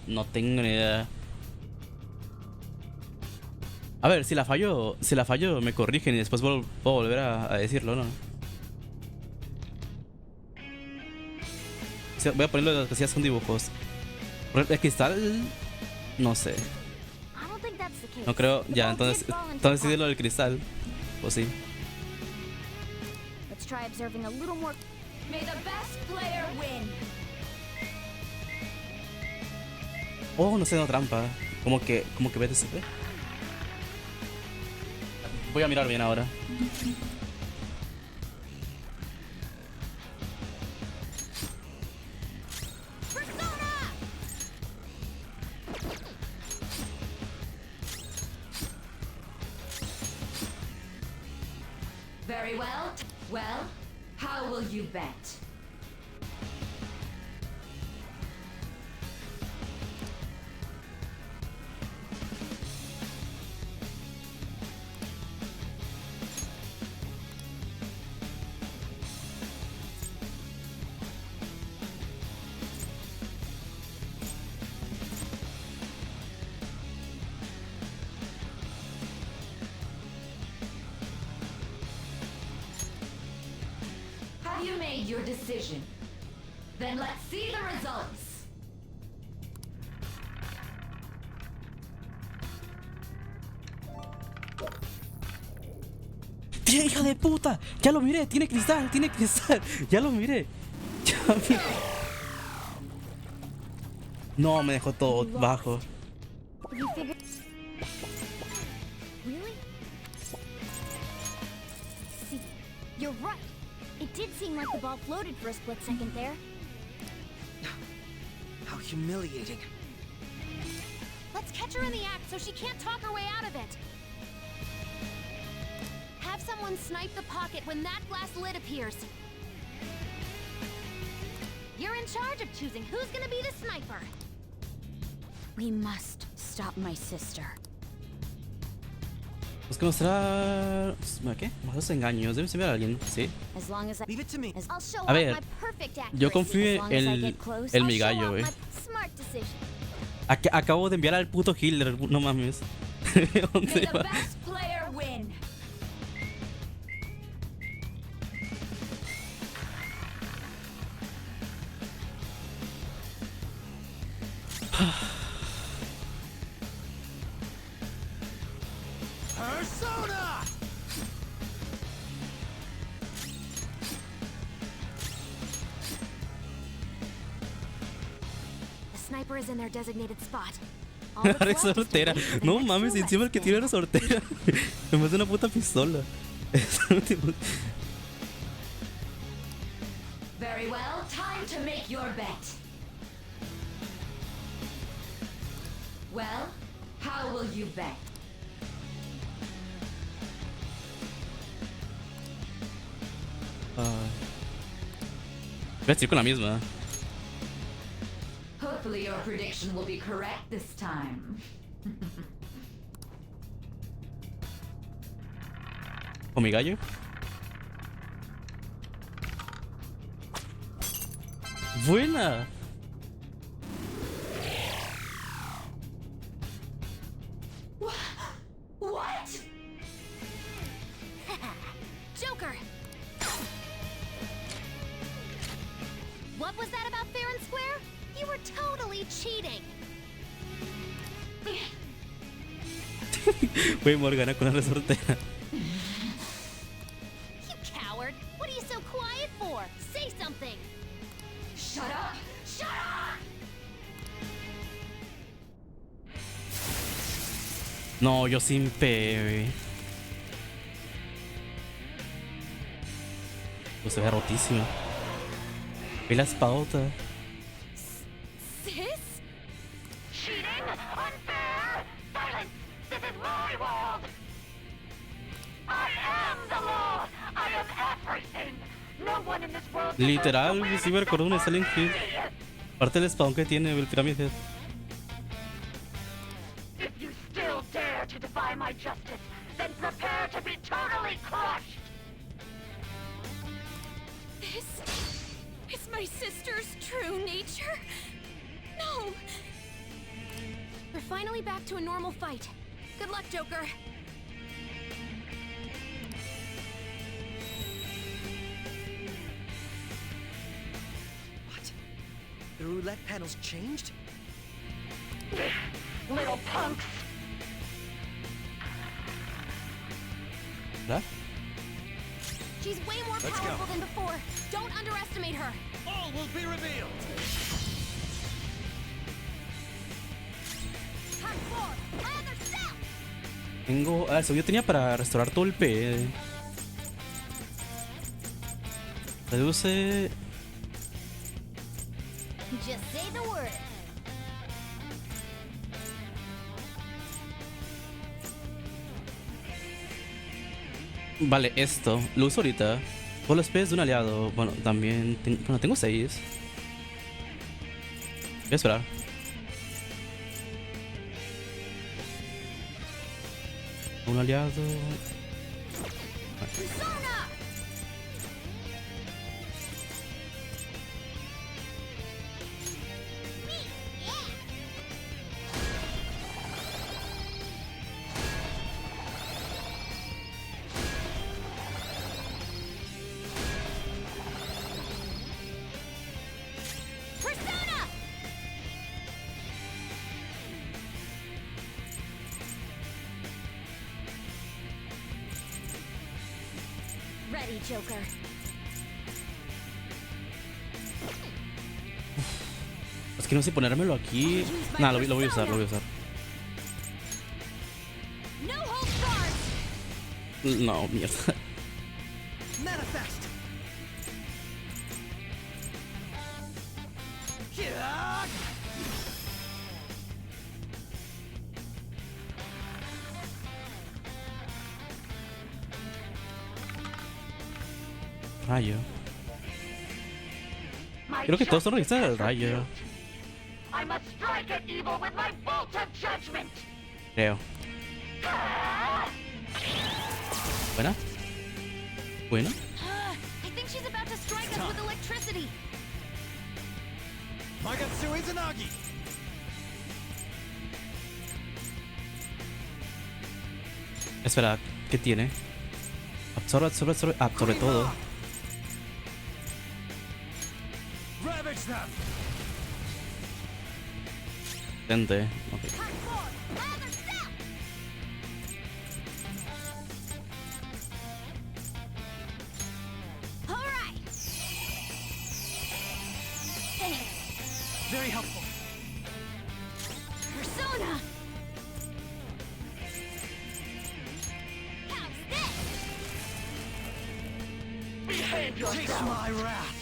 No tengo ni idea. A ver, si la fallo me corrigen y después puedo volver a decirlo, ¿no? O sea, voy a ponerlo de las casillas con dibujos. El cristal, no sé. I don't think that's the case. No creo, The ya, ball did entonces fall into the sí de lo del cristal. Pues sí. Let's try observing a little more. May the best player win. Oh, no sé, no trampa. Como que BTCP. Voy a mirar bien ahora. Very well. Well, how will you bet? Have you made your decision? Then let's see the results. ¡Hija de puta! ¡Ya lo miré! ¡Tiene cristal! ¡Tiene cristal! ¡Ya lo miré! ¡Ya miré! No, me dejó todo bajo. Have you figured? Really? See, you're right. It did seem like the ball floated for a split second there. How humiliating. Let's catch her in the act so she can't talk her way out of it. Have someone snipe the pocket when that glass lid appears. You're in charge of choosing who's gonna be the sniper. We must stop my sister. Es que mostrar... ¿Qué? Mostrar los engaños. Debe ser a alguien, ¿sí? As long as I Leave it to me. I'll show A ver, off my perfect accuracy. yo confío As long as I en get close, el I'll mi show gallo, off güey. my smart decision. Acabo de enviar al puto Hitler, no mames. May ¿Dónde the va? best player win. Persona! The sniper is in their designated spot. La resortera. No mames, y encima el que tiene resortera. En vez de una puta pistola. Very well, time to make your bet. Well, how will you bet? Voy a decir con la misma. Hopefully your prediction will be correct this time. ¿Con mi gallo? Buena. What? Joker! What was that about fair and square? You were totally cheating. Güey, Morgana con la resortera. You coward! What are you so quiet for? Say something! Shut up! Shut up! No, yo sin P. Pues se ve rotísima. Ve la espadota. Sis? Cheating? Unfair? Silence! This is my world! I am the law! I am everything! No one in this world... Literal, sí me recordó un Silent Hill. Aparte del espadón que tiene el Pyramid Head. If you still dare to defy my justice, then prepare to be totally crushed! This is my sister's true nature? No! We're finally back to a normal fight. Good luck, Joker. What? The roulette panel's changed? Little punks! ¿Verdad? She's way more Let's powerful go. than before. Don't underestimate her. All will be revealed! Turn forward. Either south. Tengo. Ah, eso yo tenía para restaurar todo el P. Reduce. Just say the word. Vale, esto lo uso ahorita. Todos los P's de un aliado. Bueno, también. Bueno, tengo 6. Voy a esperar. Un aliado. Persona! Persona! Ready, Joker. Es que no sé ponérmelo aquí. Nah, lo voy a usar, lo voy a usar. No holds barred. No, mierda. Manifest! Rayo. My Creo que todos son justice realistas del has rayo. revealed. I must strike at evil with my bolt of judgment! Creo. Buena. Buena. I think she's about to strike us with electricity. Magatsu Izanagi! Espera, ¿qué tiene? Absorbe, absorbe, absorbe. Absorbe todo. Ravage them! Gente. Ok. Turn forward. Either south. All right. Very helpful. Persona! How's this? Behave Taste yourself. my wrath.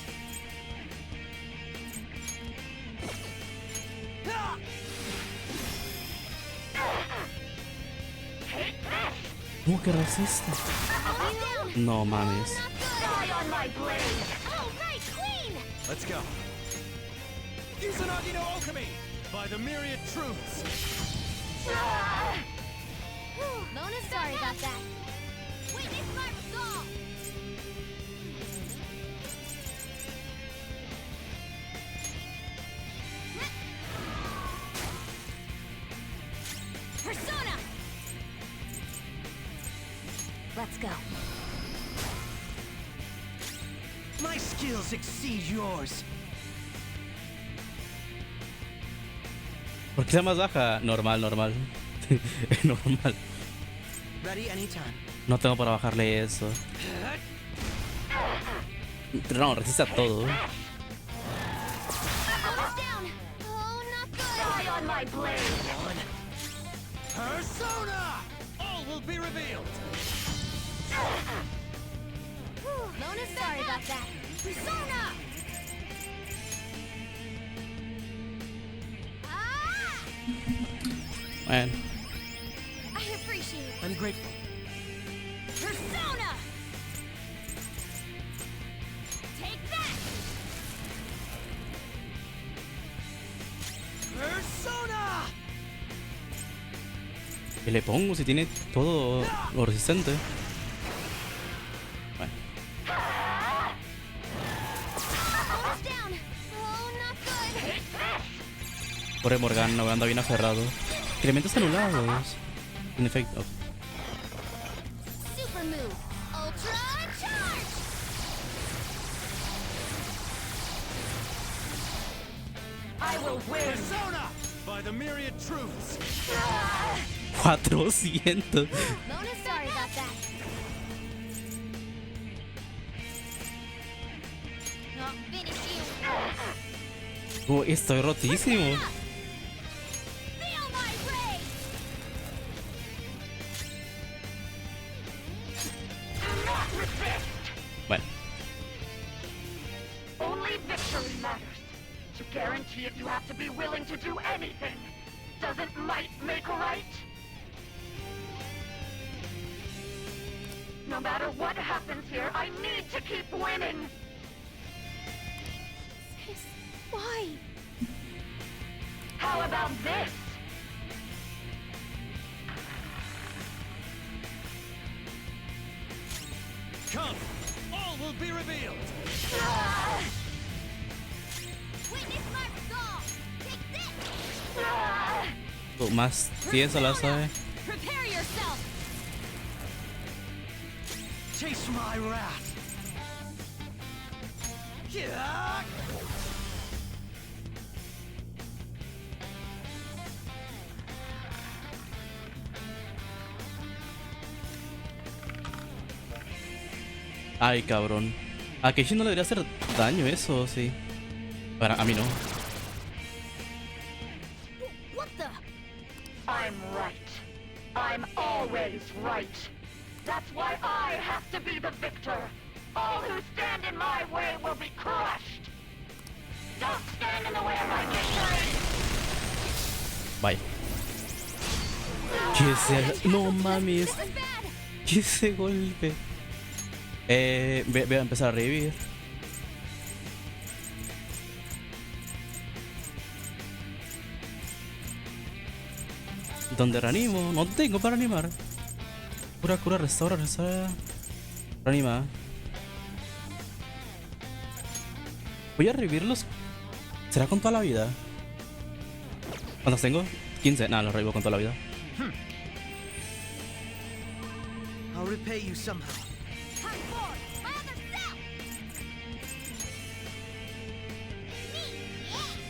Take this. ¿Cómo que resiste? No mames. Die on my blade. Oh, right, Queen! Let's go. Izanagi no Okami by the myriad truths. Mona's sorry about that. Witness my resolve! Persona! Let's go. My skills exceed yours. ¿Por qué la más baja? Normal, normal. Normal. Ready anytime. No tengo para bajarle eso. No, resiste a todo. Mona's down. Oh, not good. Die on my blade. Persona! All will be revealed. Mona's sorry about that. Persona! Bueno. I appreciate it. I'm grateful. Persona! Take that! Persona! ¿Qué le pongo si tiene todo lo resistente? Bueno. Mona's down. Oh, not good. Pobre Morgana, anda bien aferrado. Elementos anulados. En efecto. Super move. Ultra charge. I will win. Persona by the myriad truths. 400. Mona's sorry about that. Not finish you. Oh, estoy rotísimo. Feel my rage! Do not resist. Bueno. Only victory matters. To guarantee it, you have to be willing to do anything. Doesn't might make right? No matter what happens here, I need to keep winning. Why? How about this? Come, all will be revealed. Witness my resolve! Take this! Oh, más 10 a la sabe. Prepare yourself! Taste my wrath. Yeah. Ay, cabrón. A Keishi no le debería hacer daño eso, sí. Para a mí no. What the? I'm right. I'm always right. That's why I have to be the victor. All who stand in my way will be crushed. Don't stand in the way of my victory. Vaya. ¿Qué es no mames. ¿Qué es ese golpe? Voy a empezar a revivir. ¿Dónde reanimo? No tengo para animar. Cura, cura, restaura, restaura. Reanima. Voy a revivirlos. ¿Será con toda la vida? ¿Cuántos tengo? 15. Nada, los revivo con toda la vida. I'll repay you somehow. Come forward! My other self!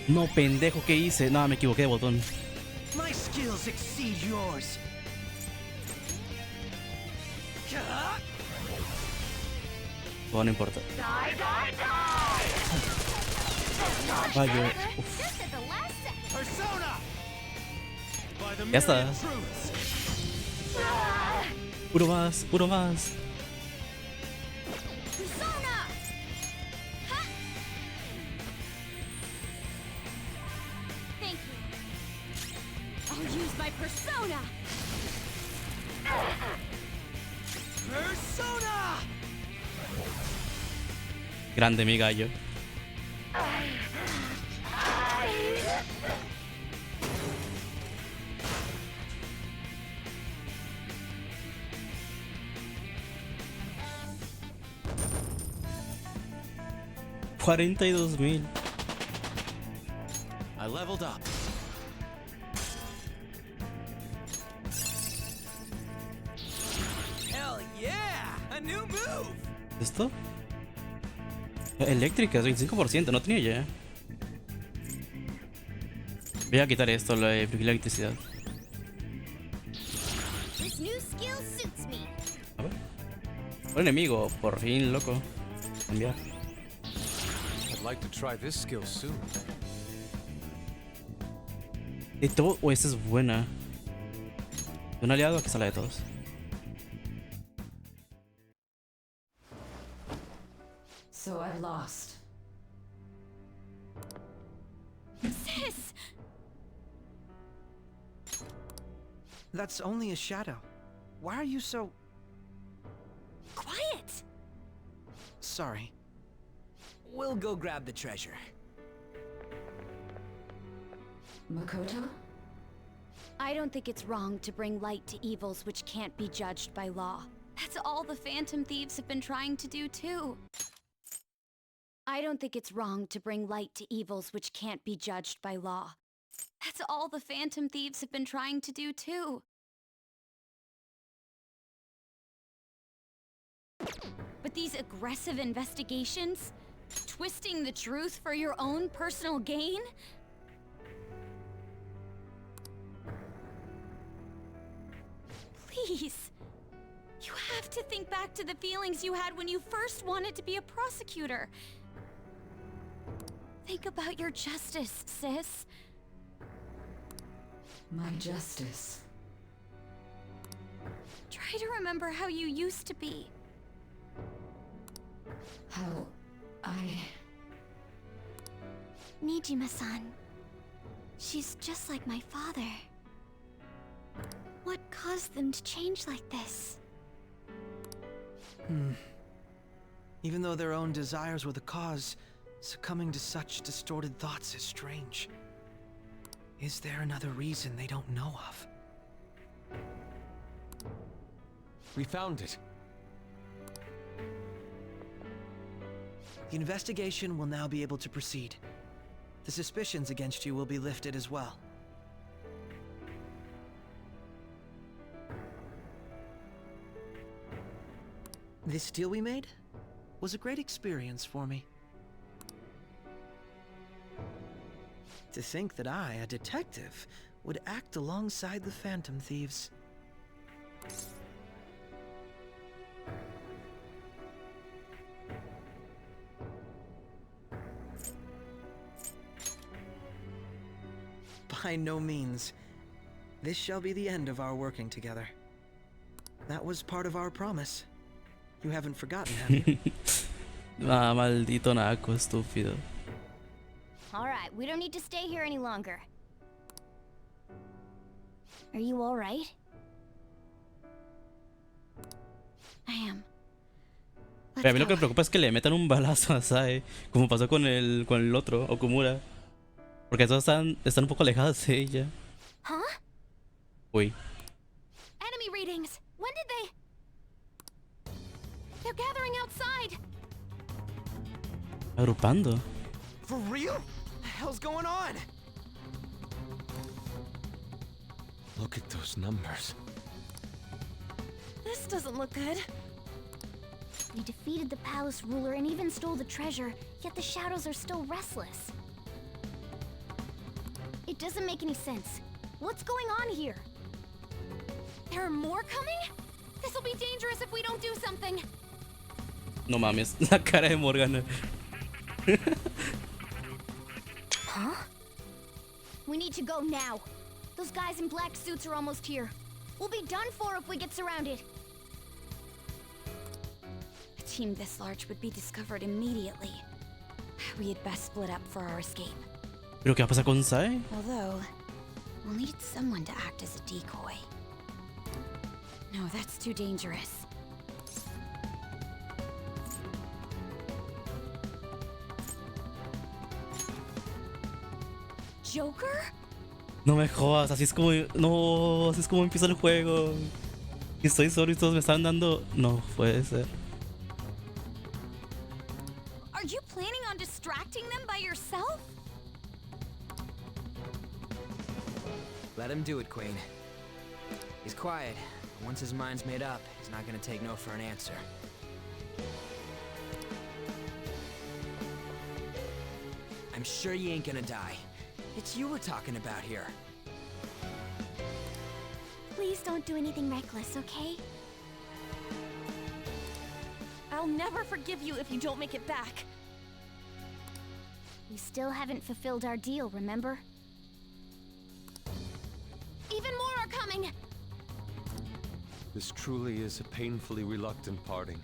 No, pendejo, ¿qué hice? No, me equivoqué de botón. My skills exceed yours. Oh, no importa. Die, die, die! Vaya. Just at the last second! Persona! Ya está. Puro más, puro más. Persona! Ha! Thank you. I'll use my persona! Persona! Grande mi gallo. $42,000. I leveled up. Hell yeah! A new move! ¿Esto? Eléctrica, 25%, no tenía ya. Voy a quitar esto, la electricidad. This new skill suits me. A ver. Un enemigo, por fin, loco. Cambiar. I'd like to try this skill soon. De todo, o esta es buena. De un aliado que sale de todos. So I've lost. Sis! That's only a shadow. Why are you so... Quiet! Sorry. We'll go grab the treasure. Makoto? I don't think it's wrong to bring light to evils which can't be judged by law. That's all the Phantom Thieves have been trying to do too. I don't think it's wrong to bring light to evils which can't be judged by law. That's all the Phantom Thieves have been trying to do too. But these aggressive investigations? Twisting the truth for your own personal gain? Please. You have to think back to the feelings you had when you first wanted to be a prosecutor. Think about your justice, sis. My justice. Try to remember how you used to be. How I... Nijima-san. She's just like my father. What caused them to change like this? Even though their own desires were the cause, succumbing to such distorted thoughts is strange. Is there another reason they don't know of? We found it. The investigation will now be able to proceed. The suspicions against you will be lifted as well. This deal we made was a great experience for me. To think that I, a detective, would act alongside the Phantom Thieves. By no means. This shall be the end of our working together. That was part of our promise. You haven't forgotten, have you? Ah, maldito naco, estúpido. Alright, we don't need to stay here any longer. Are you alright? I am. Pero a mí lo que me preocupa es que le metan un balazo a Sae, como pasó con el otro, Okumura. Porque todos están un poco alejados de ella. Huh? Uy. Enemy readings. When did they? They're gathering outside. Agrupando. For real? What the hell's going on? Look at those numbers. This doesn't look good. We defeated the palace ruler and even stole the treasure, yet the shadows are still restless. It doesn't make any sense. What's going on here? There are more coming? This'll be dangerous if we don't do something. No mames, la cara de Morgana. Huh? We need to go now. Those guys in black suits are almost here. We'll be done for if we get surrounded. A team this large would be discovered immediately. We had best split up for our escape. ¿Pero qué va a pasar con Sae? Although, we'll need someone to act as a decoy. No, that's too dangerous. Joker? No me jodas, así es como... No, así es como empieza el juego. Y estoy solo y todos me están dando... No, puede ser. Are you planning on distracting them by yourself? Let him do it, Queen. He's quiet. Once his mind's made up, he's not gonna take no for an answer. I'm sure you ain't gonna die. It's you we're talking about here. Please don't do anything reckless, okay? I'll never forgive you if you don't make it back. We still haven't fulfilled our deal, remember? Even more are coming! This truly is a painfully reluctant parting.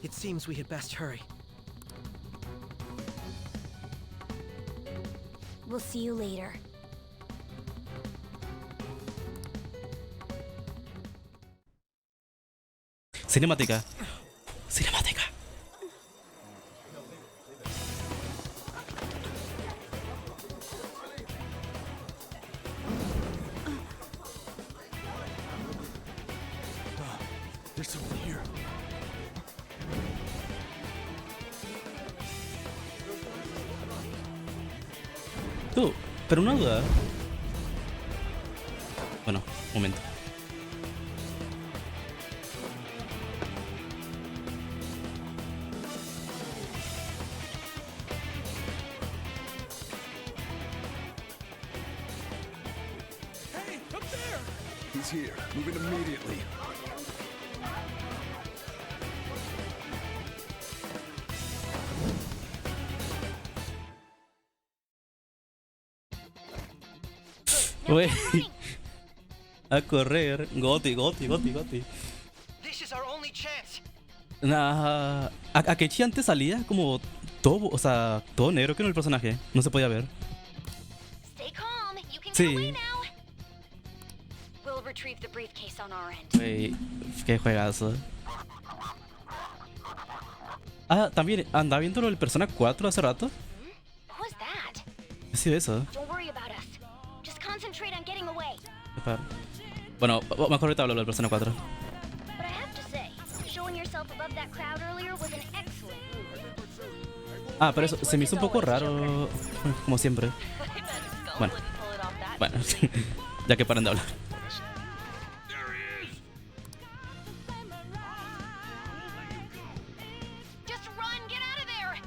It seems we had best hurry. We'll see you later. Cinemática. Cinemática. There's someone here. Tú, pero una duda. Bueno, un momento. Hey, up there! He's here. Moving immediately. Güey. A correr. Goti. This is our only chance. Nah, Akechi antes salía como todo, o sea, todo negro que no el personaje. No se podía ver. Stay calm. You can Sí. get away now. We'll retrieve the briefcase on our end. Güey, qué juegazo. Ah, también andaba viendo lo del Persona 4 hace rato. What was that? ¿Qué ha sido eso? Don't worry about us. Just concentrate on getting away. Espera. Bueno, mejor ahorita hablo del Persona 4. But I have to say, showing yourself above that crowd earlier was an excellent move. Ah, pero eso se me hizo un poco raro, como siempre. Bueno, ya que paran de hablar. Just run, get out of there!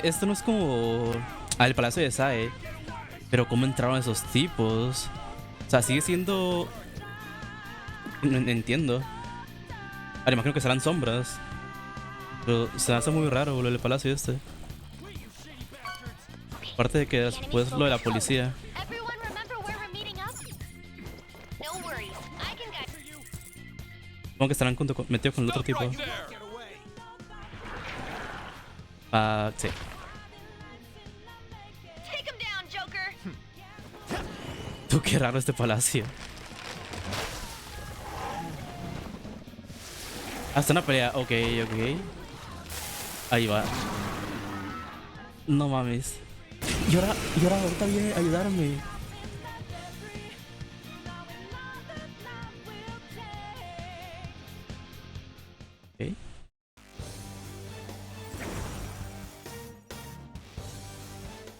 Esto no es como el Palacio de Sae, pero cómo entraron esos tipos. O sea, sigue siendo... No entiendo. Ahora imagino que serán sombras, pero se hace muy raro lo del palacio este. Aparte de que después lo de la policía. Everyone remember where we're meeting up? No worries. I can guide. Supongo que estarán metidos con el otro tipo. Ah, sí. Take him down, Joker! Tú, qué raro este palacio. Hasta una pelea, ok. Ahí va. No mames. Y ahora ahorita viene a ayudarme. Ok.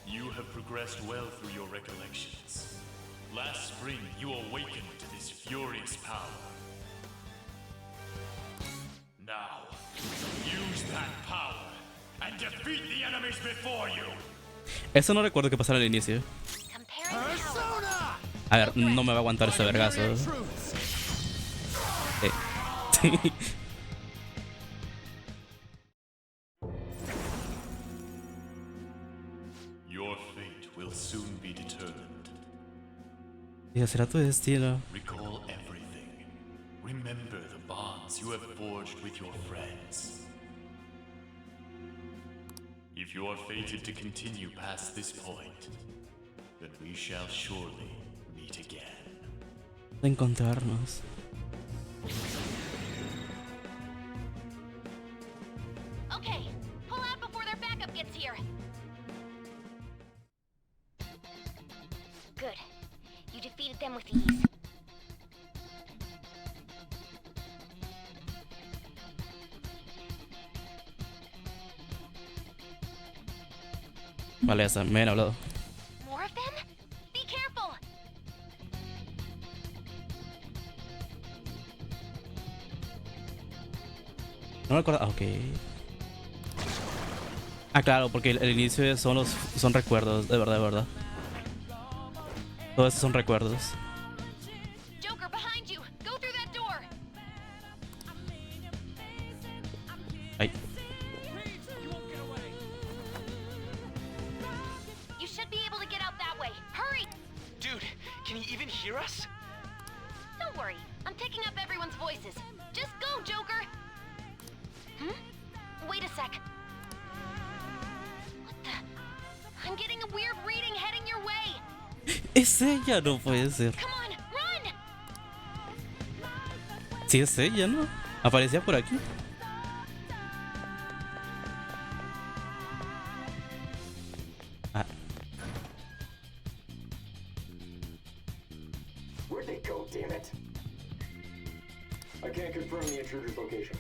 You have progressed well through your recollections. Last spring, you awakened to this furious power. Now, use that power and defeat the enemies before you. Eso no recuerdo que pasara al inicio. A ver, no me va a aguantar ese vergazo. soon be determined. Y será tu destino. Recall everything. Remember the bonds you have forged with your friends. If you are fated to continue past this point, then we shall surely meet again. De encontrarnos. Okay, pull out before their backup gets here. Good. You defeated them with ease. Vale, ya está, me han hablado. More of them? Be careful! No me acuerdo. Ah, ok. Ah, claro, porque el inicio son recuerdos, de verdad, de verdad. Todos estos son recuerdos. Joker, behind you! Go through that door! Ay. You should be able to get out that way. Hurry! Dude, can he even hear us? Don't worry, I'm picking up everyone's voices. Just go, Joker! Wait a sec. What the? I'm getting a weird reading heading your way. Es ella, no puede ser. Come on, run! Sí, es ella, ¿no? Aparecía por aquí. Ah. Where'd they go, damn it? I can't confirm the intruder's location.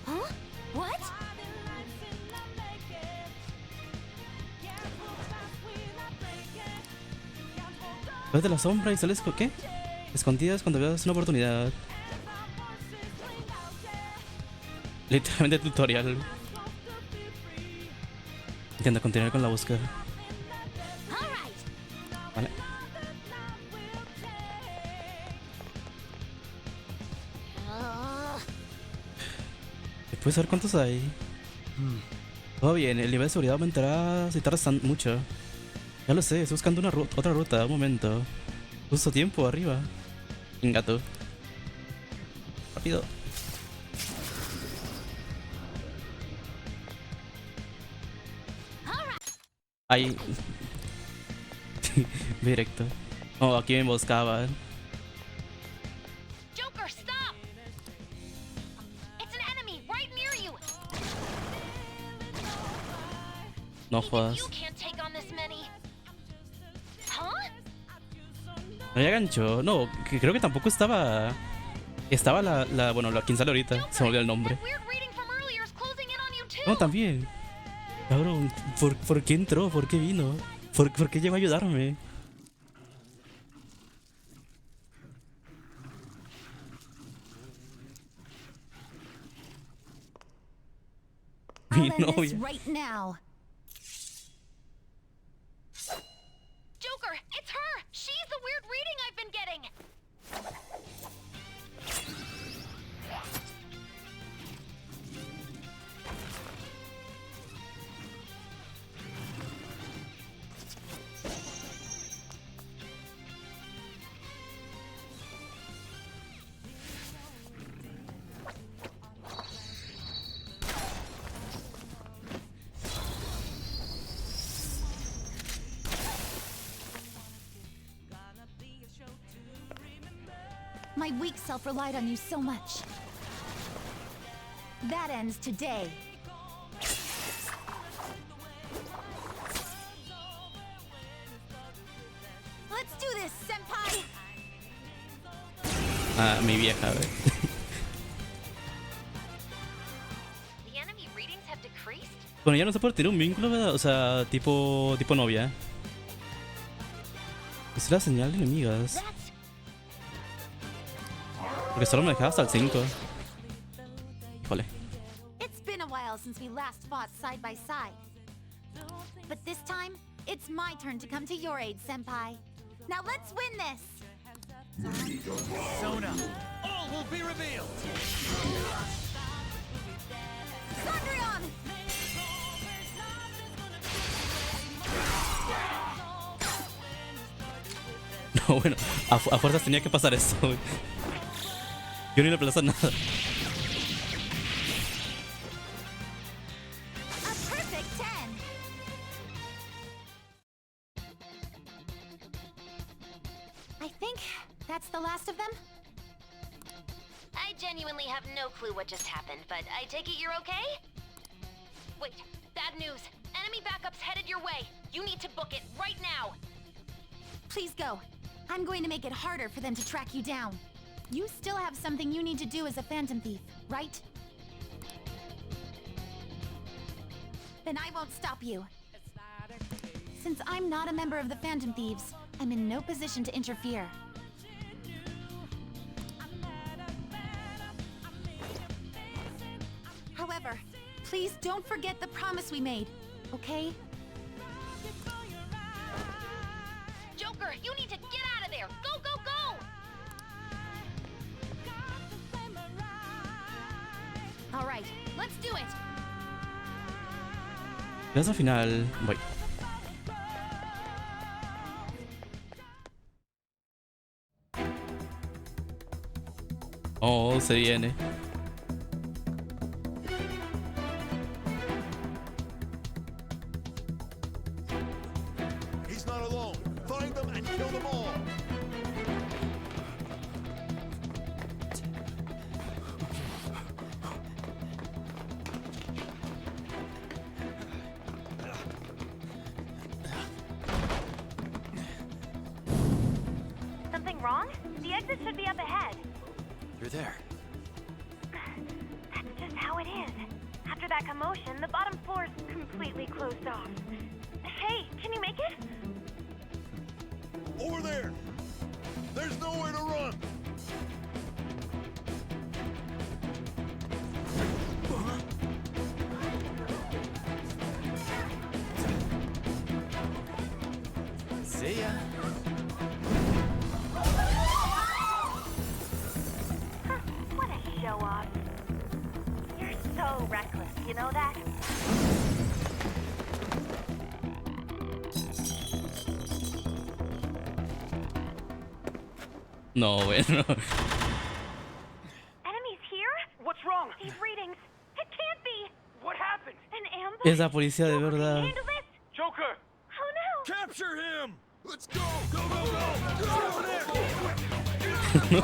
Huh? What? Ves de la sombra y sales con qué? Escondidas cuando veas una oportunidad. Literalmente tutorial. Intenta continuar con la búsqueda. Vale. ¿Puedes saber cuántos hay? Todo bien, el nivel de seguridad aumentará si tardas mucho. Ya lo sé, estoy buscando una otra ruta, un momento. Justo tiempo arriba. Venga tú. Rápido. Ahí. Directo. Oh, aquí me emboscaban. Joker, stop! It's an enemy right near you. No jodas. You can't take on this many. Huh? No había gancho. No, que creo que tampoco estaba. Estaba bueno, la quien sale ahorita. Se me olvidó el nombre. No, también. Cabrón, ¿por qué entró? ¿Por qué vino? ¿Por qué llegó a ayudarme? Mi novia. Right now. Joker, it's her! She's the weird reading I've been getting! My weak self relied on you so much. That ends today. Let's do this, senpai! Ah, mi vieja, a ver. The enemy readings have decreased? Bueno, ya no se puede tener un vínculo, ¿verdad? O sea, tipo novia. Es la señal de enemigas. Porque solo me dejaba hasta el 5. Híjole. It's been a while since we last fought side by side. But this time, it's my turn to come to your aid, senpai. Now let's win this! Sona, all will be revealed! Cendrillon! on! No, bueno, a fuerzas tenía que pasar eso, güey. Yo ni le aplazo nada. A perfect 10! I think that's the last of them? I genuinely have no clue what just happened, but I take it you're okay? Wait, bad news. Enemy backup's headed your way. You need to book it right now. Please go. I'm going to make it harder for them to track you down. You still have something you need to do as a Phantom Thief, right? Then I won't stop you. Since I'm not a member of the Phantom Thieves, I'm in no position to interfere. However, please don't forget the promise we made, okay? Joker, you need to get out of there! Go, go, go! All right, let's do it. Plaza final. Voy. Oh, se viene. He's not alone. Find them and kill them all. Something wrong? The exit should be up ahead. You're there. That's just how it is. After that commotion, the bottom floor's completely closed off. Hey, can you make it? Over there. There's nowhere to run. See ya. What a show off. You're so reckless, you know that? No, bueno. Enemies here? What's wrong? These readings. It can't be. What happened? An ambush? Es la policía de verdad. Handle this? Joker! Oh no! Capture him! Let's go! Go, go, go! Get over there! No.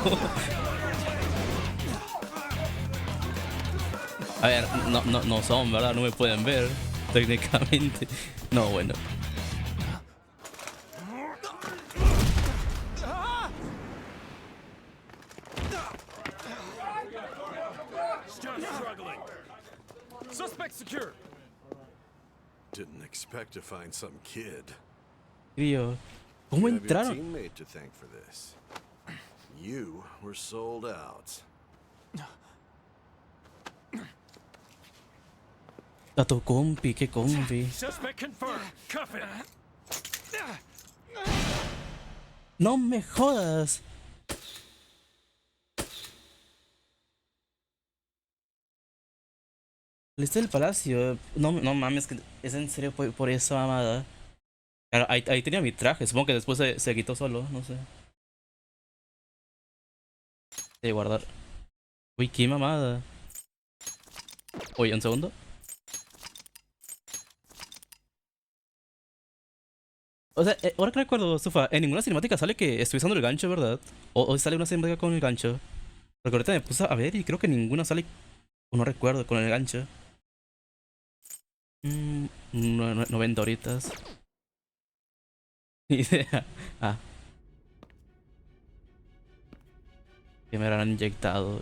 A ver, no son, ¿verdad? No me pueden ver técnicamente. No, bueno. Still struggling. Suspect secure. Didn't expect to find some kid. Tío, ¿cómo You have your entraron? teammate to thank for this. You were sold out. A tu compi, qué compi. Suspect confirmed. Cuff it. No me jodas. Lista del palacio. No mames, que es en serio por esa mamada. Claro, ahí tenía mi traje. Supongo que después se quitó solo, no sé. De guardar. Uy, qué mamada. Oye, un segundo. O sea, ahora que recuerdo, Sufa, en ninguna cinemática sale que estoy usando el gancho, ¿verdad? O sale una cinemática con el gancho. Porque ahorita me puse a ver y creo que ninguna sale, o no recuerdo, con el gancho. 90 horitas. Ni idea. Ah. Que me habrán inyectado.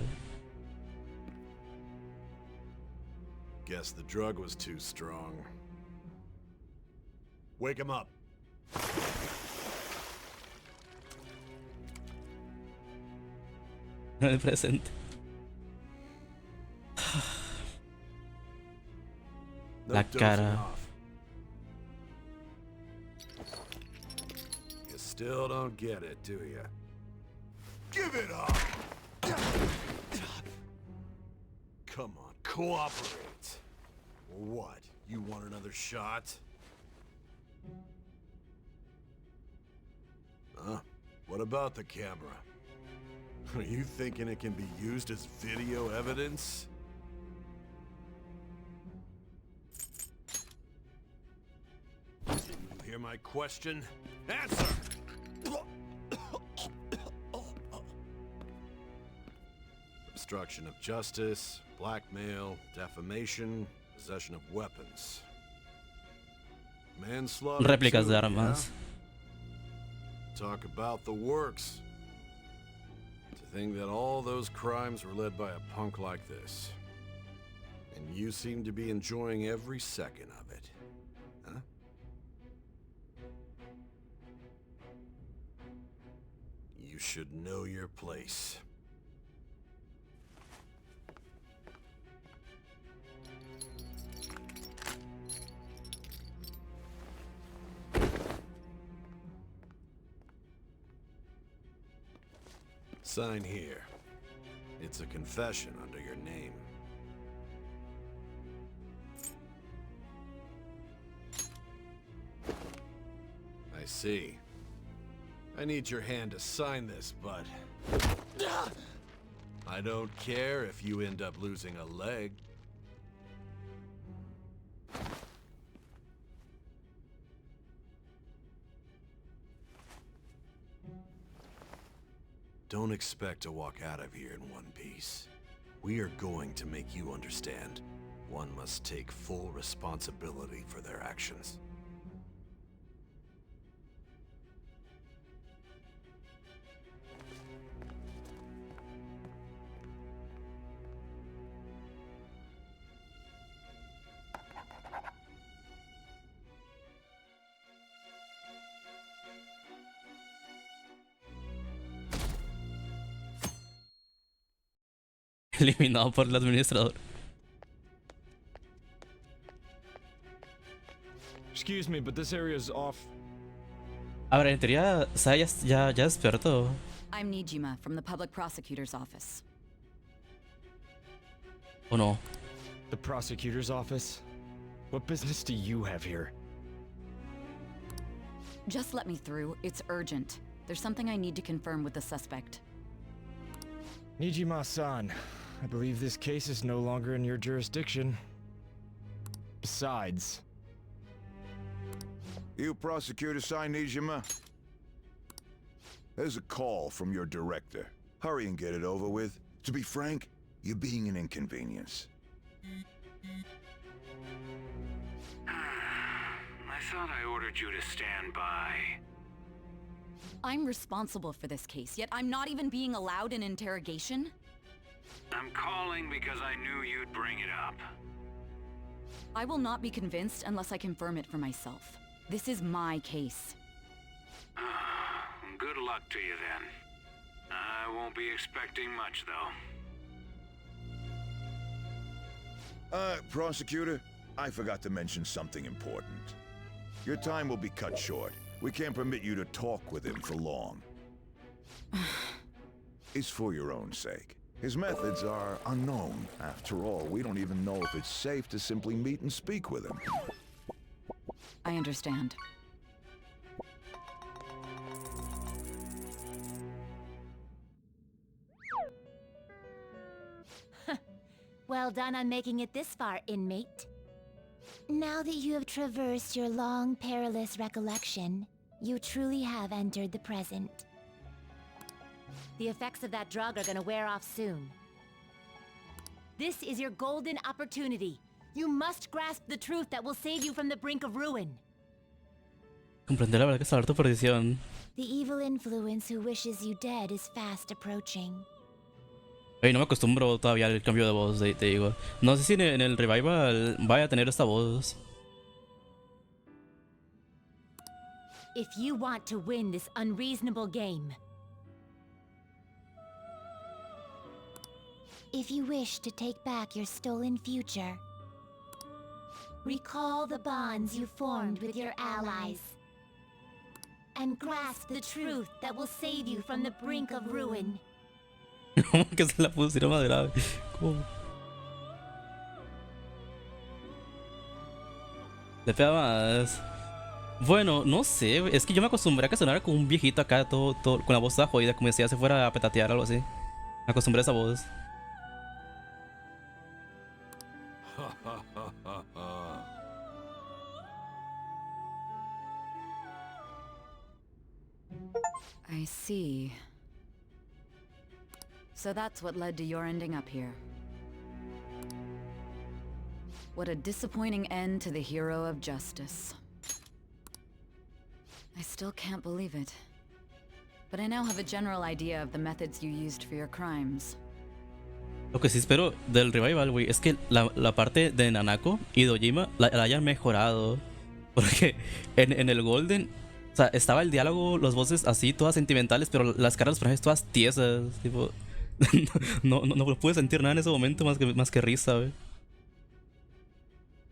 Guess the drug was too strong. Wake him up. No el presente. No La dozing cara. off. You still don't get it, do you? Give it up! Come on, cooperate. What? You want another shot? Huh? What about the camera? Are you thinking it can be used as video evidence? Did you hear my question? Answer! Obstruction of justice, blackmail, defamation, possession of weapons. Manslaughter. Réplicas too, de armas. yeah? Talk about the works. To think that all those crimes were led by a punk like this. And you seem to be enjoying every second of it. Huh? You should know your place. Sign here. It's a confession under your name. I see. I need your hand to sign this, but I don't care if you end up losing a leg. Don't expect to walk out of here in one piece. We are going to make you understand. One must take full responsibility for their actions. Eliminado por el administrador. Excuse me, but this area is off. A ver, en teoría, Sai ya despertó. I'm Nijima from the public prosecutor's office. ¿O no? The prosecutor's office? What business do you have here? Just let me through. It's urgent. There's something I need to confirm with the suspect. Nijima-san, I believe this case is no longer in your jurisdiction. Besides... You prosecutor sign Nijima? There's a call from your director. Hurry and get it over with. To be frank, you're being an inconvenience. I thought I ordered you to stand by. I'm responsible for this case, yet I'm not even being allowed an interrogation? I'm calling because I knew you'd bring it up. I will not be convinced unless I confirm it for myself. This is my case. Good luck to you then. I won't be expecting much, though. Prosecutor, I forgot to mention something important. Your time will be cut short. We can't permit you to talk with him for long. It's for your own sake. His methods are unknown. After all, we don't even know if it's safe to simply meet and speak with him. I understand. Well done on making it this far, inmate. Now that you have traversed your long, perilous recollection, you truly have entered the present. The effects of that drug are gonna wear off soon. This is your golden opportunity. You must grasp the truth that will save you from the brink of ruin. Comprender la verdad que saber tu perdición. The evil influence who wishes you dead is fast approaching. Ey, no me acostumbro todavía al cambio de voz, te digo. No sé si en el revival vaya a tener esta voz. If you want to win this unreasonable game, if you wish to take back your stolen future, recall the bonds you formed with your allies, and grasp the truth that will save you from the brink of ruin. Que se la pusieron más grave. ¿Cómo? Le pega más. Bueno, no sé, güey, es que yo me acostumbré a que sonara como un viejito acá, todo con la voz toda jodida, como si ya se fuera a petatear o algo así. Me acostumbré a esa voz. I see. So that's what led to your ending up here. What a disappointing end to the hero of justice. I still can't believe it. But I now have a general idea of the methods you used for your crimes. Lo que sí espero del revival, güey, es que la parte de Nanako y Dojima la hayan mejorado. Porque en el Golden, o sea, estaba el diálogo, los voces así, todas sentimentales, pero las caras de los personajes todas tiesas. Tipo, no pude sentir nada en ese momento más que risa, güey.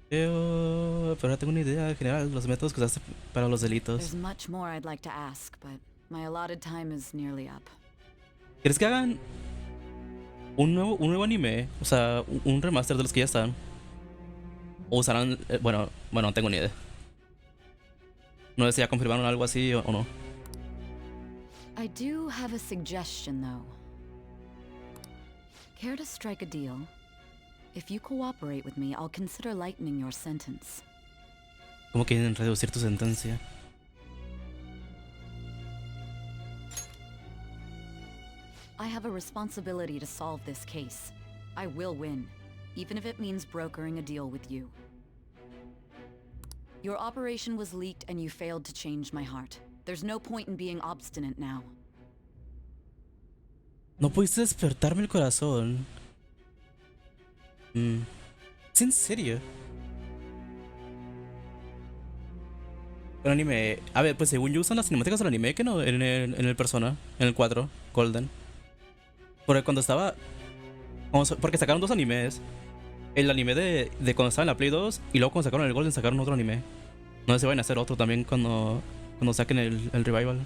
Pero ahora tengo una idea general de los métodos que usaste para los delitos. There's much more I'd like to ask, but my allotted time is nearly up. ¿Quieres que hagan un nuevo anime? O sea, un remaster de los que ya están. O usarán... bueno, no tengo ni idea. No sé si ya confirmaron algo así o no. I do have a suggestion, though. Care to strike a deal? If you cooperate with me, I'll consider lightening your sentence. ¿Cómo quieren reducir tu sentencia? I have a responsibility to solve this case. I will win, even if it means brokering a deal with you. Your operation was leaked and you failed to change my heart. There's no point in being obstinate now. No pudiste despertarme el corazón. ¿Es en serio? El anime... A ver, pues según yo usan las cinemáticas del anime que no en el Persona, en el 4, Golden. Porque cuando estaba... Porque sacaron dos animes. El anime de cuando estaba en la Play 2 y luego cuando sacaron el Golden sacaron otro anime. No sé si van a hacer otro también cuando saquen el revival.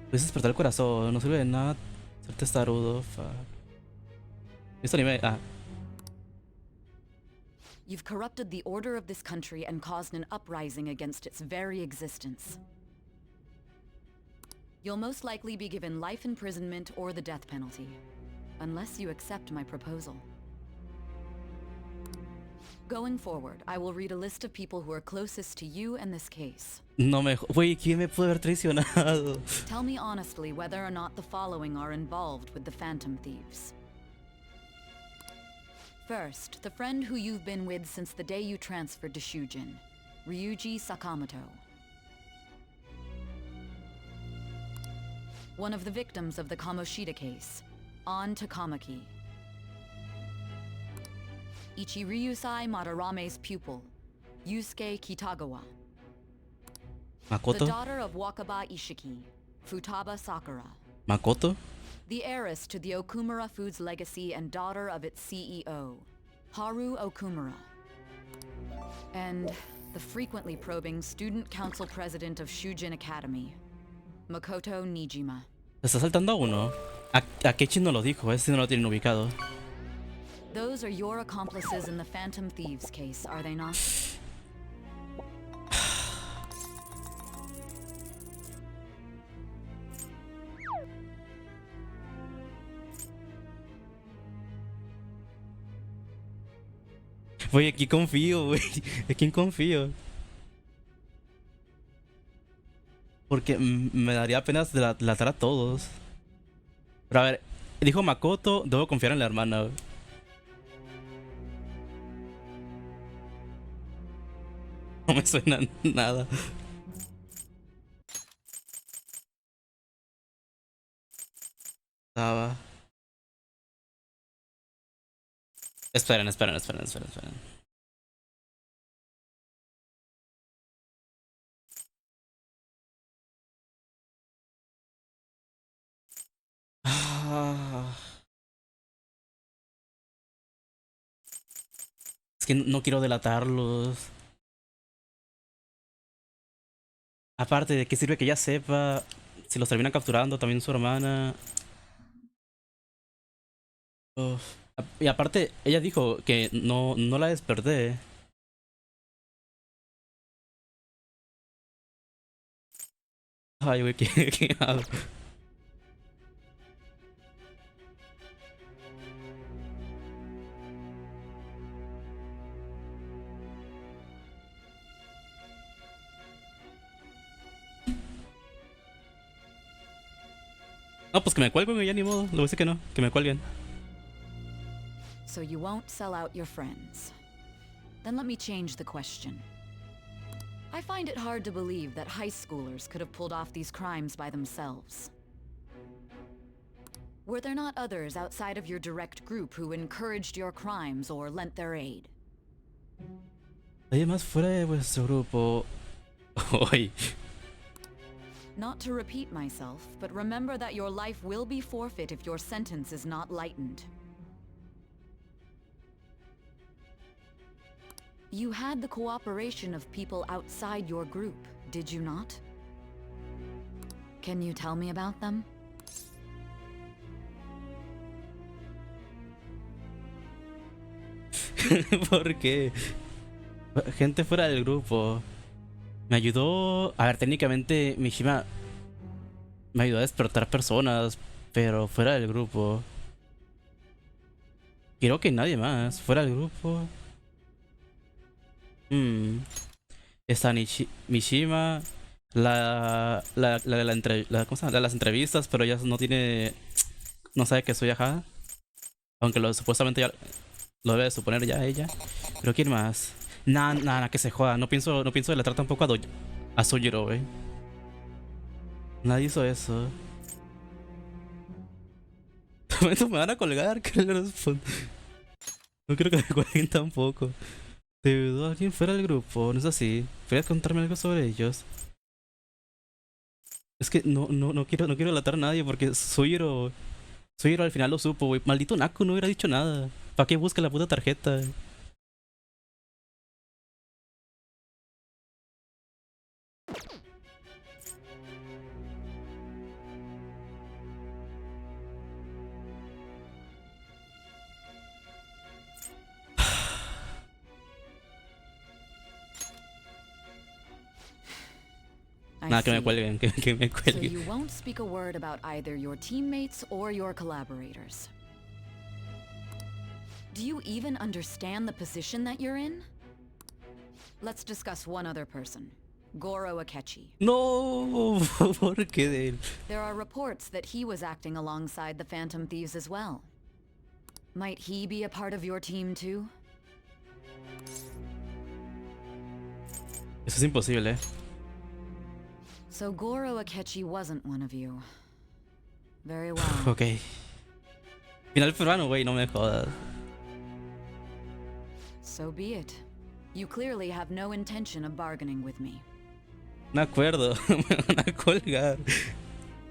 Puedes despertar el corazón, no sirve de nada ser testarudo. Este anime... You've corrupted the order of this country and caused an uprising against its very existence. You'll most likely be given life imprisonment or the death penalty, unless you accept my proposal. Going forward, I will read a list of people who are closest to you in this case. No me... Güey, ¿quién me puede haber traicionado? Tell me honestly whether or not the following are involved with the Phantom Thieves. First, the friend who you've been with since the day you transferred to Shujin, Ryuji Sakamoto. One of the victims of the Kamoshida case, An Takamaki. Ichiryusai Madarame's pupil, Yusuke Kitagawa. Makoto? The daughter of Wakaba Ishiki, Futaba Sakura. Makoto? The heiress to the Okumura Foods legacy and daughter of its CEO, Haru Okumura. And the frequently probing student council president of Shujin Academy, Makoto Nijima. ¿Se está saltando uno? ¿A Kechi no lo dijo? Ese no lo tienen ubicado. Those are your accomplices in the Phantom Thieves case, are they not? Güey, aquí confío, güey. Aquí confío. Porque me daría pena delatar a todos. Pero a ver, dijo Makoto, debo confiar en la hermana, güey. No me suena nada. Estaba... Esperen. Es que no quiero delatarlos. Aparte, ¿de qué sirve que ella sepa? Si los terminan capturando, también su hermana. Uf. Y aparte, ella dijo que no la desperté. Ay, güey, ¿qué hago? No, pues que me cuelguen, ya ni modo. Le voy a decir que no, que me cuelguen. So you won't sell out your friends. Then let me change the question. I find it hard to believe that high schoolers could have pulled off these crimes by themselves. Were there not others outside of your direct group who encouraged your crimes or lent their aid? ¿Hay más fuera de vuestro grupo? Hoy. Not to repeat myself, but remember that your life will be forfeit if your sentence is not lightened. You had the cooperation of people outside your group, did you not? Can you tell me about them? ¿Por qué? Gente fuera del grupo. Me ayudó... A ver, técnicamente Mishima me ayudó a despertar personas, pero fuera del grupo. Creo que nadie más. Fuera del grupo. Está Mishima, ¿cómo se llama? De las entrevistas, pero ella no tiene... No sabe que soy ajá. Aunque supuestamente ya lo debe de suponer ya ella. Pero ¿quién más? Nada, que se joda. No pienso deletrar tampoco a Sojiro, wey. Nadie hizo eso. Me van a colgar, que le respondo. No quiero que me cuelguen tampoco. ¿Te ayudó alguien fuera del grupo? No es así. ¿Podrías contarme algo sobre ellos? Es que no quiero delatar a nadie porque Sojiro al final lo supo, wey. Maldito Naku, no hubiera dicho nada. ¿Para qué busca la puta tarjeta? Nada, que me cuelguen, que me So cuelguen. you won't speak a word about either your teammates or your collaborators. Do you even understand the position that you're in? Let's discuss one other person, Goro Akechi. No, ¿por qué de él? There are reports that he was acting alongside the Phantom Thieves as well. Might he be a part of your team too? Eso es imposible. So Goro Akechi wasn't one of you. Very well. Ok. Final peruano, güey, no me jodas. So be it. You clearly have no intention of bargaining with me. Me acuerdo, me van a colgar.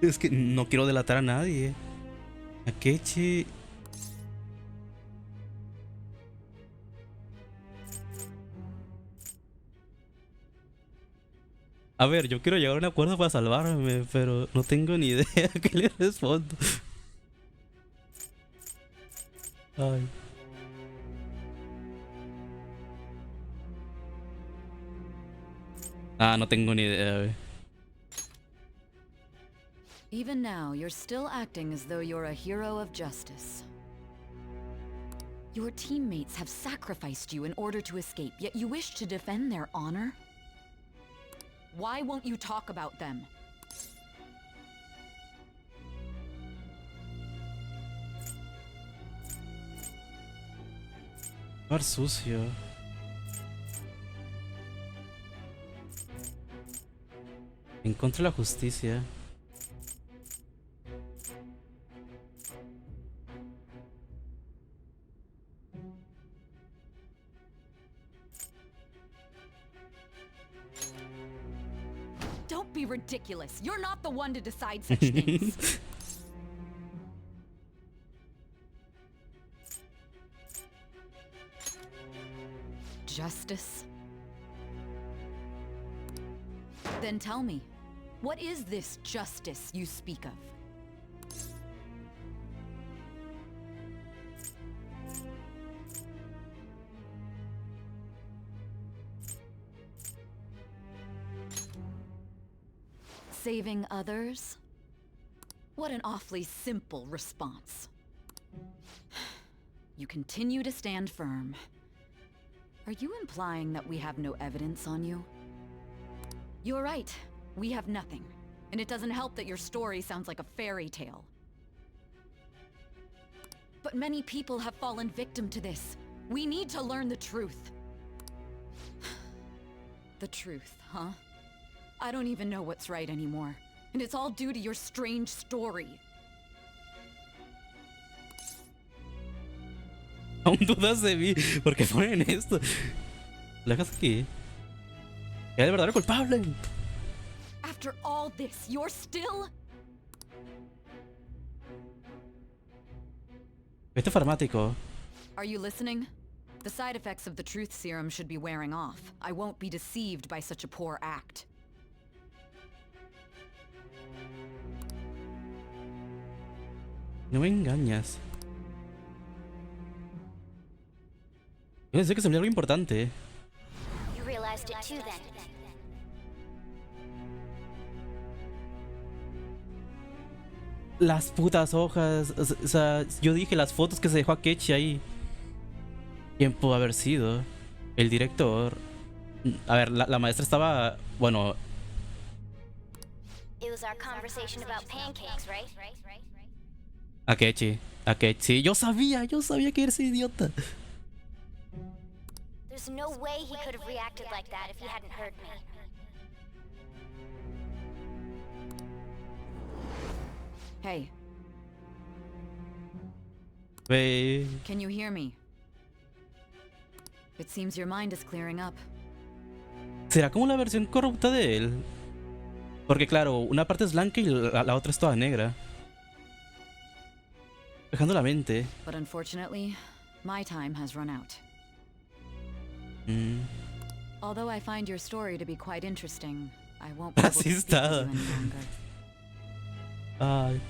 Es que no quiero delatar a nadie. Akechi. A ver, yo quiero llegar a un acuerdo para salvarme, pero no tengo ni idea qué le respondo. Ay. No tengo ni idea, güey. Even now, you're still acting as though you're a hero of justice. Your teammates have sacrificed you in order to escape, yet you wish to defend their honor? Why won't you talk about them? Mar sucio. En contra de la justicia. Don't be ridiculous. You're not the one to decide such things. Justice? Then tell me, what is this justice you speak of? Saving others? What an awfully simple response. You continue to stand firm. Are you implying that we have no evidence on you? You're right. We have nothing. And it doesn't help that your story sounds like a fairy tale. But many people have fallen victim to this. We need to learn the truth. The truth, huh? I don't even know what's right anymore. And it's all due to your strange story. Aún dudas de mí. ¿Por qué ponen esto? ¿Lo dejas aquí? ¿Era el verdadero culpable? After all this, you're still... Este farmático. Are you listening? The side effects of the truth serum should be wearing off. I won't be deceived by such a poor act. No me engañas. Yo pensé que se me algo importante. You realized it too then. Las putas hojas. O sea, yo dije las fotos que se dejó Akechi ahí. ¿Quién pudo haber sido? El director. A ver, la maestra estaba... Bueno... It was our conversation about pancakes, right? Akechi. Sí, yo sabía que eres idiota. There's no way he could have reacted like that if he hadn't heard me. Hey. Wey. Can you hear me? It seems your mind is clearing up. ¿Será como la versión corrupta de él? Porque claro, una parte es blanca y la otra es toda negra. Dejando la mente. But unfortunately, my time has run out. Although I find your story to be quite interesting, I won't be able to speak with you any longer. Ay.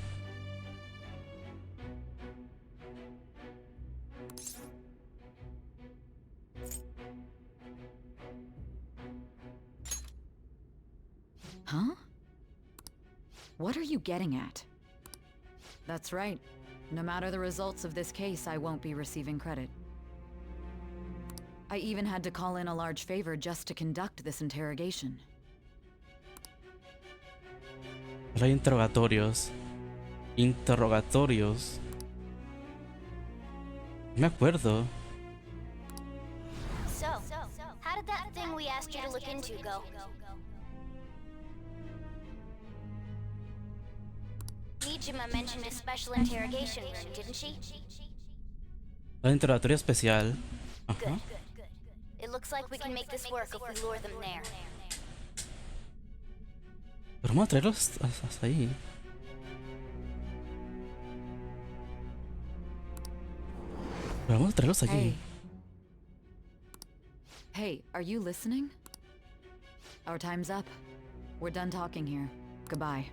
Huh? What are you getting at? That's right. No matter the results of this case, I won't be receiving credit. I even had to call in a large favor just to conduct this interrogation. Hay interrogatorios. Interrogatorios. Me acuerdo. So, how did that thing we asked you to look into go? Nijima mentioned a special interrogation room, didn't she? El interrogatorio especial. Ajá. It looks like we can make this work if we lure them there. Pero vamos a traerlos hasta ahí. Pero vamos a traerlos allí. Hey, are you listening? Our time's up. We're done talking here. Goodbye.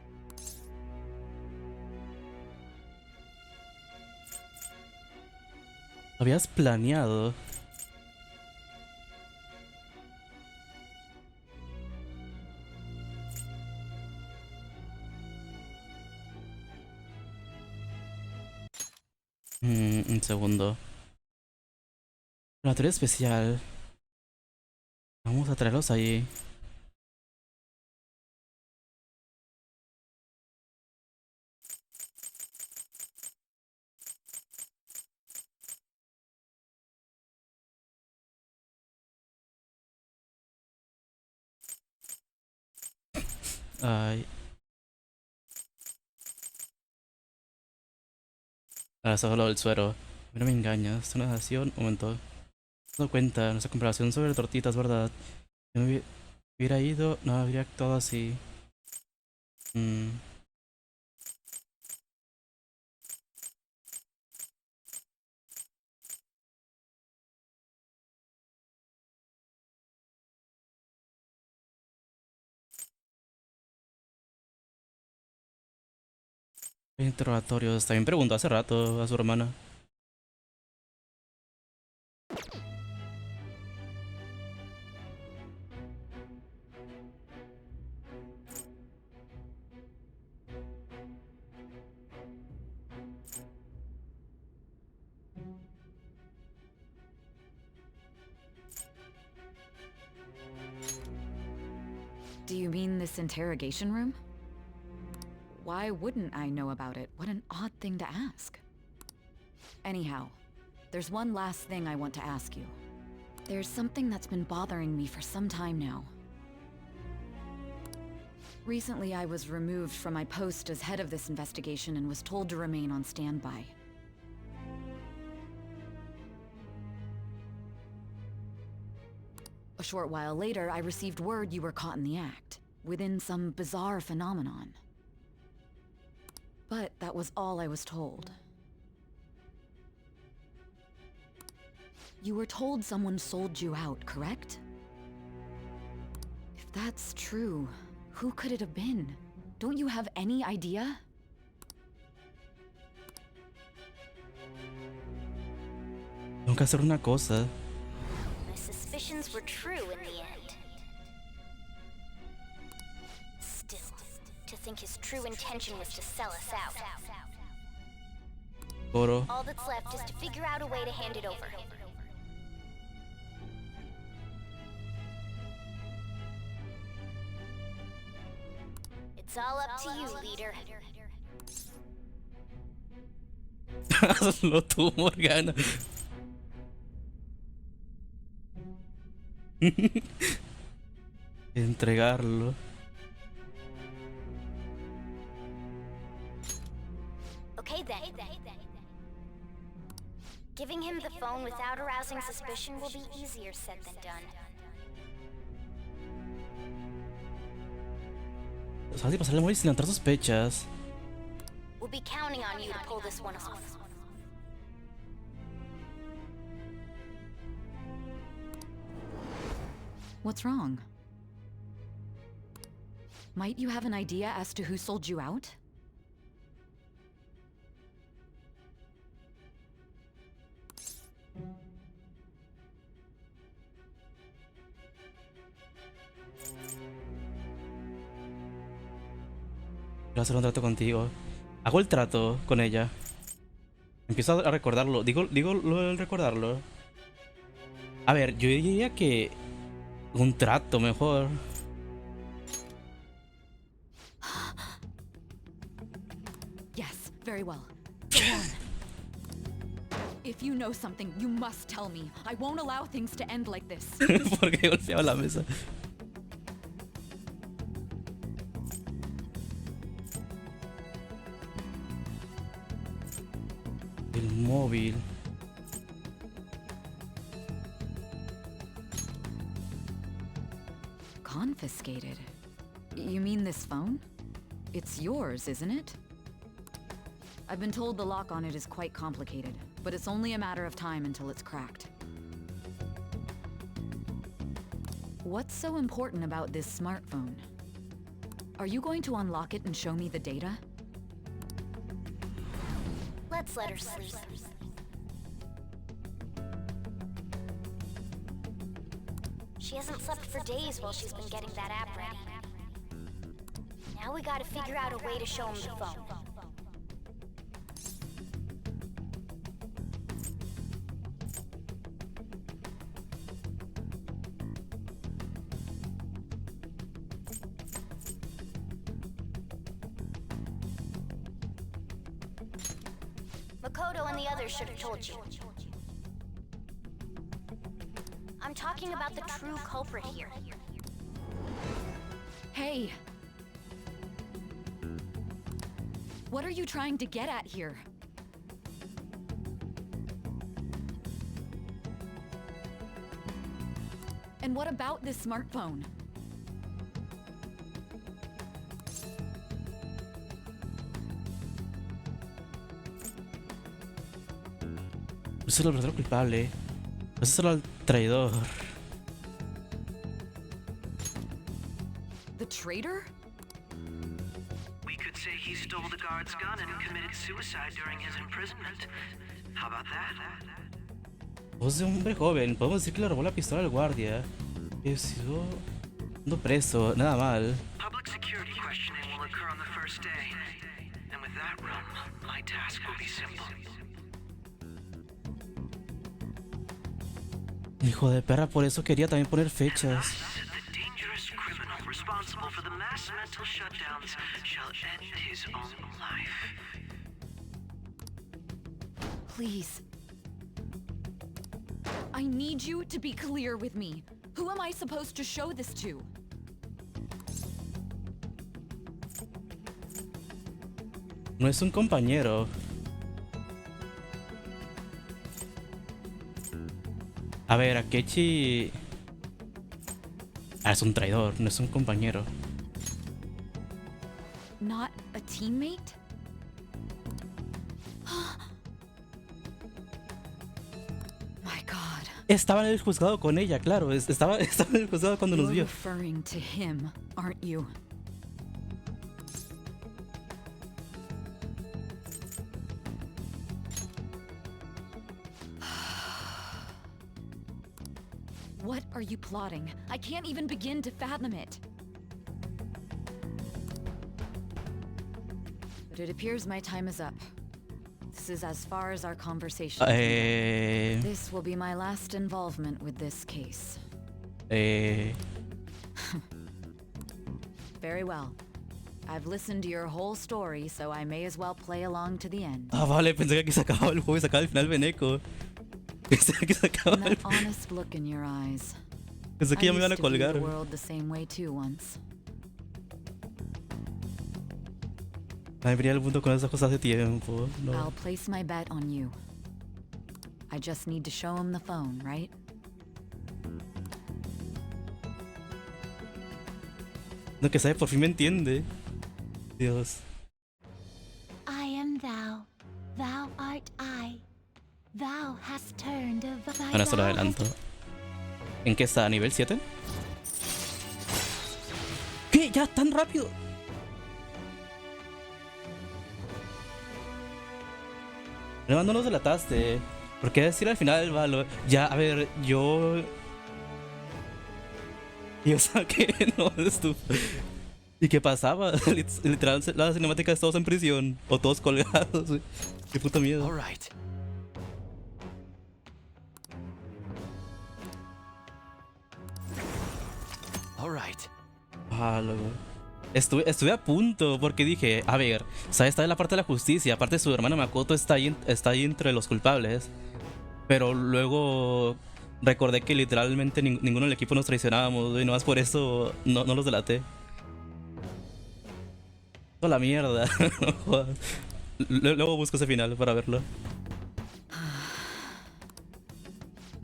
Habías planeado. Un segundo. Laboratorio especial. Vamos a traerlos ahí. Ay. Ahora solo el suero. No me engañas. Una nación. Un momento. No cuenta. Nuestra comparación sobre tortitas, ¿verdad? Si no hubiera ido, no habría actuado así. Interrogatorios. También preguntó hace rato a su hermana. Do you mean this interrogation room? Why wouldn't I know about it? What an odd thing to ask. Anyhow, there's one last thing I want to ask you. There's something that's been bothering me for some time now. Recently, I was removed from my post as head of this investigation and was told to remain on standby. A short while later, I received word you were caught in the act, within some bizarre phenomenon. But that was all I was told. You were told someone sold you out, correct? If that's true, who could it have been? Don't you have any idea? Tengo que hacer una cosa. My suspicions were true in the end. Still, to think his true intention was to sell us out. Oro. All that's left is to figure out a way to hand it over. It's all up to you, leader. Hazlo tú, Morgana. Entregarlo. Okay then. Giving him the phone without arousing suspicion will be easier said than done. Es fácil pasarle muy sin levantar sospechas. We'll be counting on you to pull this one off. What's wrong? Might you have an idea as to who sold you out? Quiero hacer un trato contigo. Hago el trato con ella. Empiezo a recordarlo. Digo lo del recordarlo. A ver, yo diría que un trato mejor. Yes, very well. Go on. If you know something, you must tell me. I won't allow things to end like this. Porque golpeaba la mesa. El móvil. Confiscated? You mean this phone? It's yours, isn't it? I've been told the lock on it is quite complicated, but it's only a matter of time until it's cracked. What's so important about this smartphone? Are you going to unlock it and show me the data? Let's let her sleep. She hasn't slept for days while she's been getting that app ready. Now we gotta figure out a way to show him the phone. Makoto and the others should have told you. I'm talking about the true culprit here. Hey! What are you trying to get at here? And what about this smartphone? Ese es el verdadero culpable. Ese es el traidor. The traitor? We could say he stole the guard's gun and committed suicide during his imprisonment. How about that? Voz de hombre joven. Podemos decir que le robó la pistola al guardia. Sigo preso. Nada mal. Public security questioning will occur on the first day. And with that room, my task will be simple. Hijo de perra, por eso quería también poner fechas. The dangerous criminal responsible Please. I need you to be clear with me. Who am I supposed to show this to? No es un compañero. A ver, Akechi... Ah, es un traidor, no es un compañero. Not a teammate? My God. Estaba en el juzgado con ella, claro. Estaba en el juzgado cuando nos You're vio. referring to him, aren't you? What are you plotting? I can't even begin to fathom it. But it appears my time is up. This is as far as our conversation. This will be my last involvement with this case. Very well. I've listened to your whole story, so I may as well play along to the end. Ah, vale, pensé que aquí se acababa el juego y se acaba el final Beneco. Pensé que se acababa And el... that honest look in your eyes. Pensé que ya me iban a I used to view colgar. the world the same way too once. Ay, venía al punto con esas cosas hace tiempo. No. I'll place my bet on you. I just need to show him the phone, right? No, que sabe, por fin me entiende. Dios. I am thou, thou art I. Thou hast turned of thy Ahora se lo thou adelanto. ¿En qué está? ¿A nivel 7? ¿Qué? ¿Ya tan rápido? No, no nos delataste. ¿Por qué decir al final el valor? Ya, a ver, yo saqué, no, estúpido. ¿Y qué pasaba? Literal, la cinemática es todos en prisión. O todos colgados, güey. Qué puto miedo. Alright. Alright. Ah, loco. Estuve a punto porque dije, a ver, ¿sabes? Está en la parte de la justicia. Aparte, su hermana Makoto está ahí entre los culpables. Pero luego recordé que literalmente ninguno del equipo nos traicionábamos. Y nomás por eso no los delaté. Toda la mierda. No jodas. Luego busco ese final para verlo.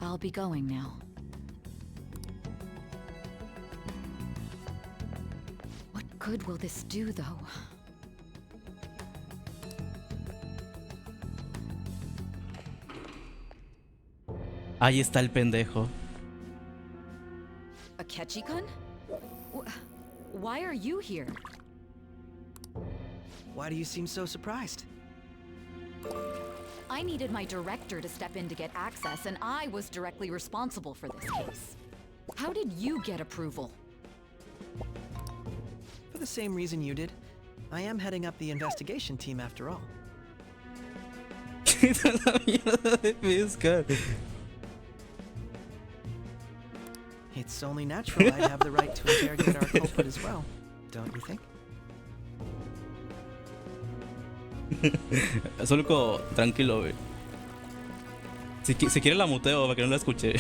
I'll be going now. What good will this do, though? Ahí está el pendejo. Akechi-kun? Why are you here? Why do you seem so surprised? I needed my director to step in to get access, and I was directly responsible for this case. How did you get approval? For the same reason you did. I am heading up the investigation team after all. La mierda de pesca. It's only natural I'd have the right to interrogate our culprit as well, don't you think? Solo tranquilo, güey. Si quiere la muteo para que no la escuche.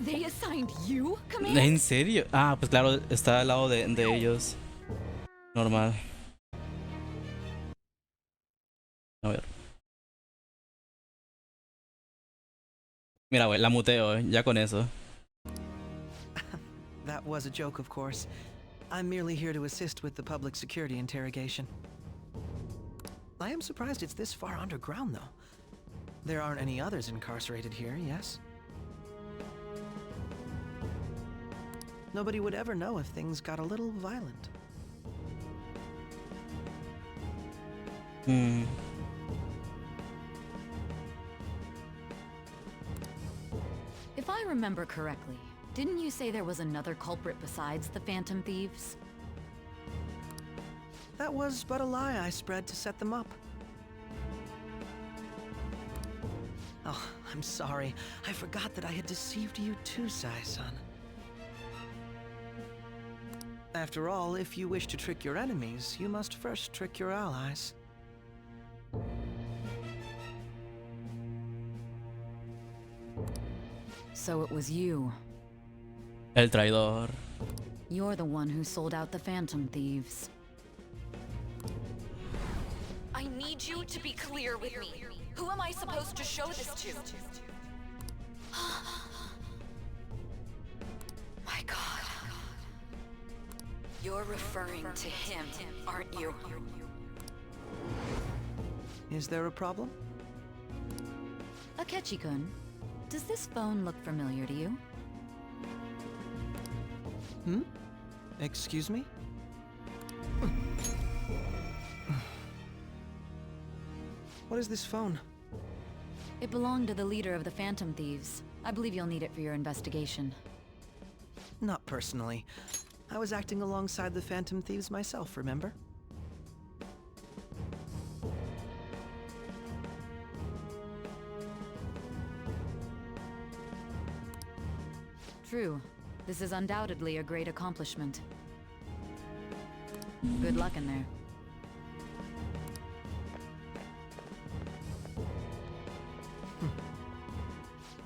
They assigned you, Commander? ¿En serio? Ah, pues claro, está al lado de ellos. Normal. A ver. Mira, güey, la muteo, ya con eso. That was a joke, of course. I'm merely here to assist with the public security interrogation. I am surprised it's this far underground, though. There aren't any others incarcerated here, yes? Nobody would ever know if things got a little violent. If I remember correctly, didn't you say there was another culprit besides the Phantom Thieves? That was but a lie I spread to set them up. Oh, I'm sorry. I forgot that I had deceived you too, Sai-san. After all, if you wish to trick your enemies, you must first trick your allies. So it was you. El traidor. You're the one who sold out the Phantom Thieves. I need you to be clear with me. Who am I supposed to show this to? My God. You're referring to him, aren't you? Is there a problem? Akechi-kun, does this phone look familiar to you? Hmm? Excuse me? What is this phone? It belonged to the leader of the Phantom Thieves. I believe you'll need it for your investigation. Not personally. I was acting alongside the Phantom Thieves myself, remember? True. This is undoubtedly a great accomplishment. Good luck in there.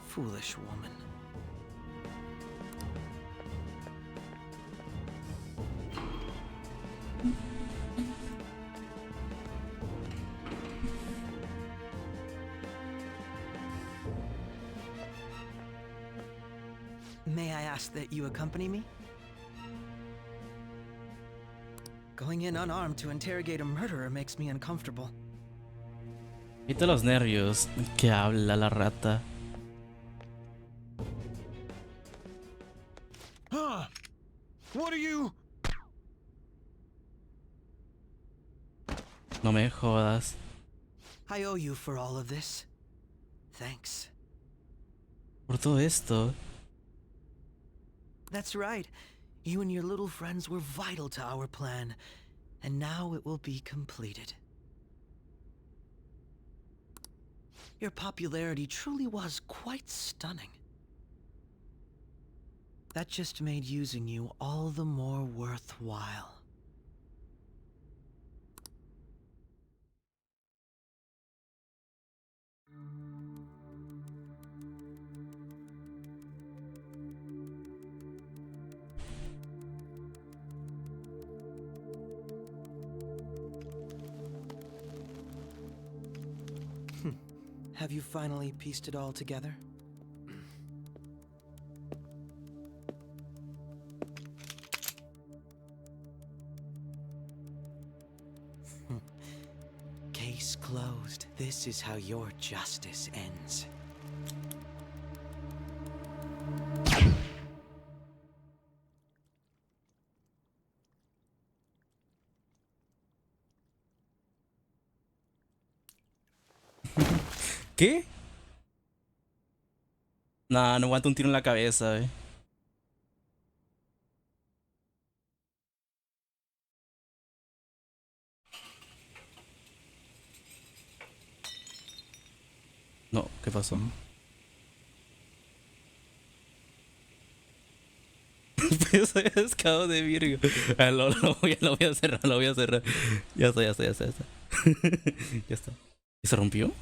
Foolish woman. May I ask that you accompany me? Going in unarmed to interrogate a murderer makes me uncomfortable. Quita los nervios. Que habla la rata. Huh? What are you? No me jodas. I owe you for all of this. Thanks. Por todo esto. That's right. You and your little friends were vital to our plan, and now it will be completed. Your popularity truly was quite stunning. That just made using you all the more worthwhile. Have you finally pieced it all together? Case closed. This is how your justice ends. ¿Qué? Nah, no aguanto un tiro en la cabeza, No, ¿qué pasó? Soy pescado de Virgo. Ah, lo voy a cerrar, lo voy a cerrar. Ya está. Ya está. ¿Y se rompió?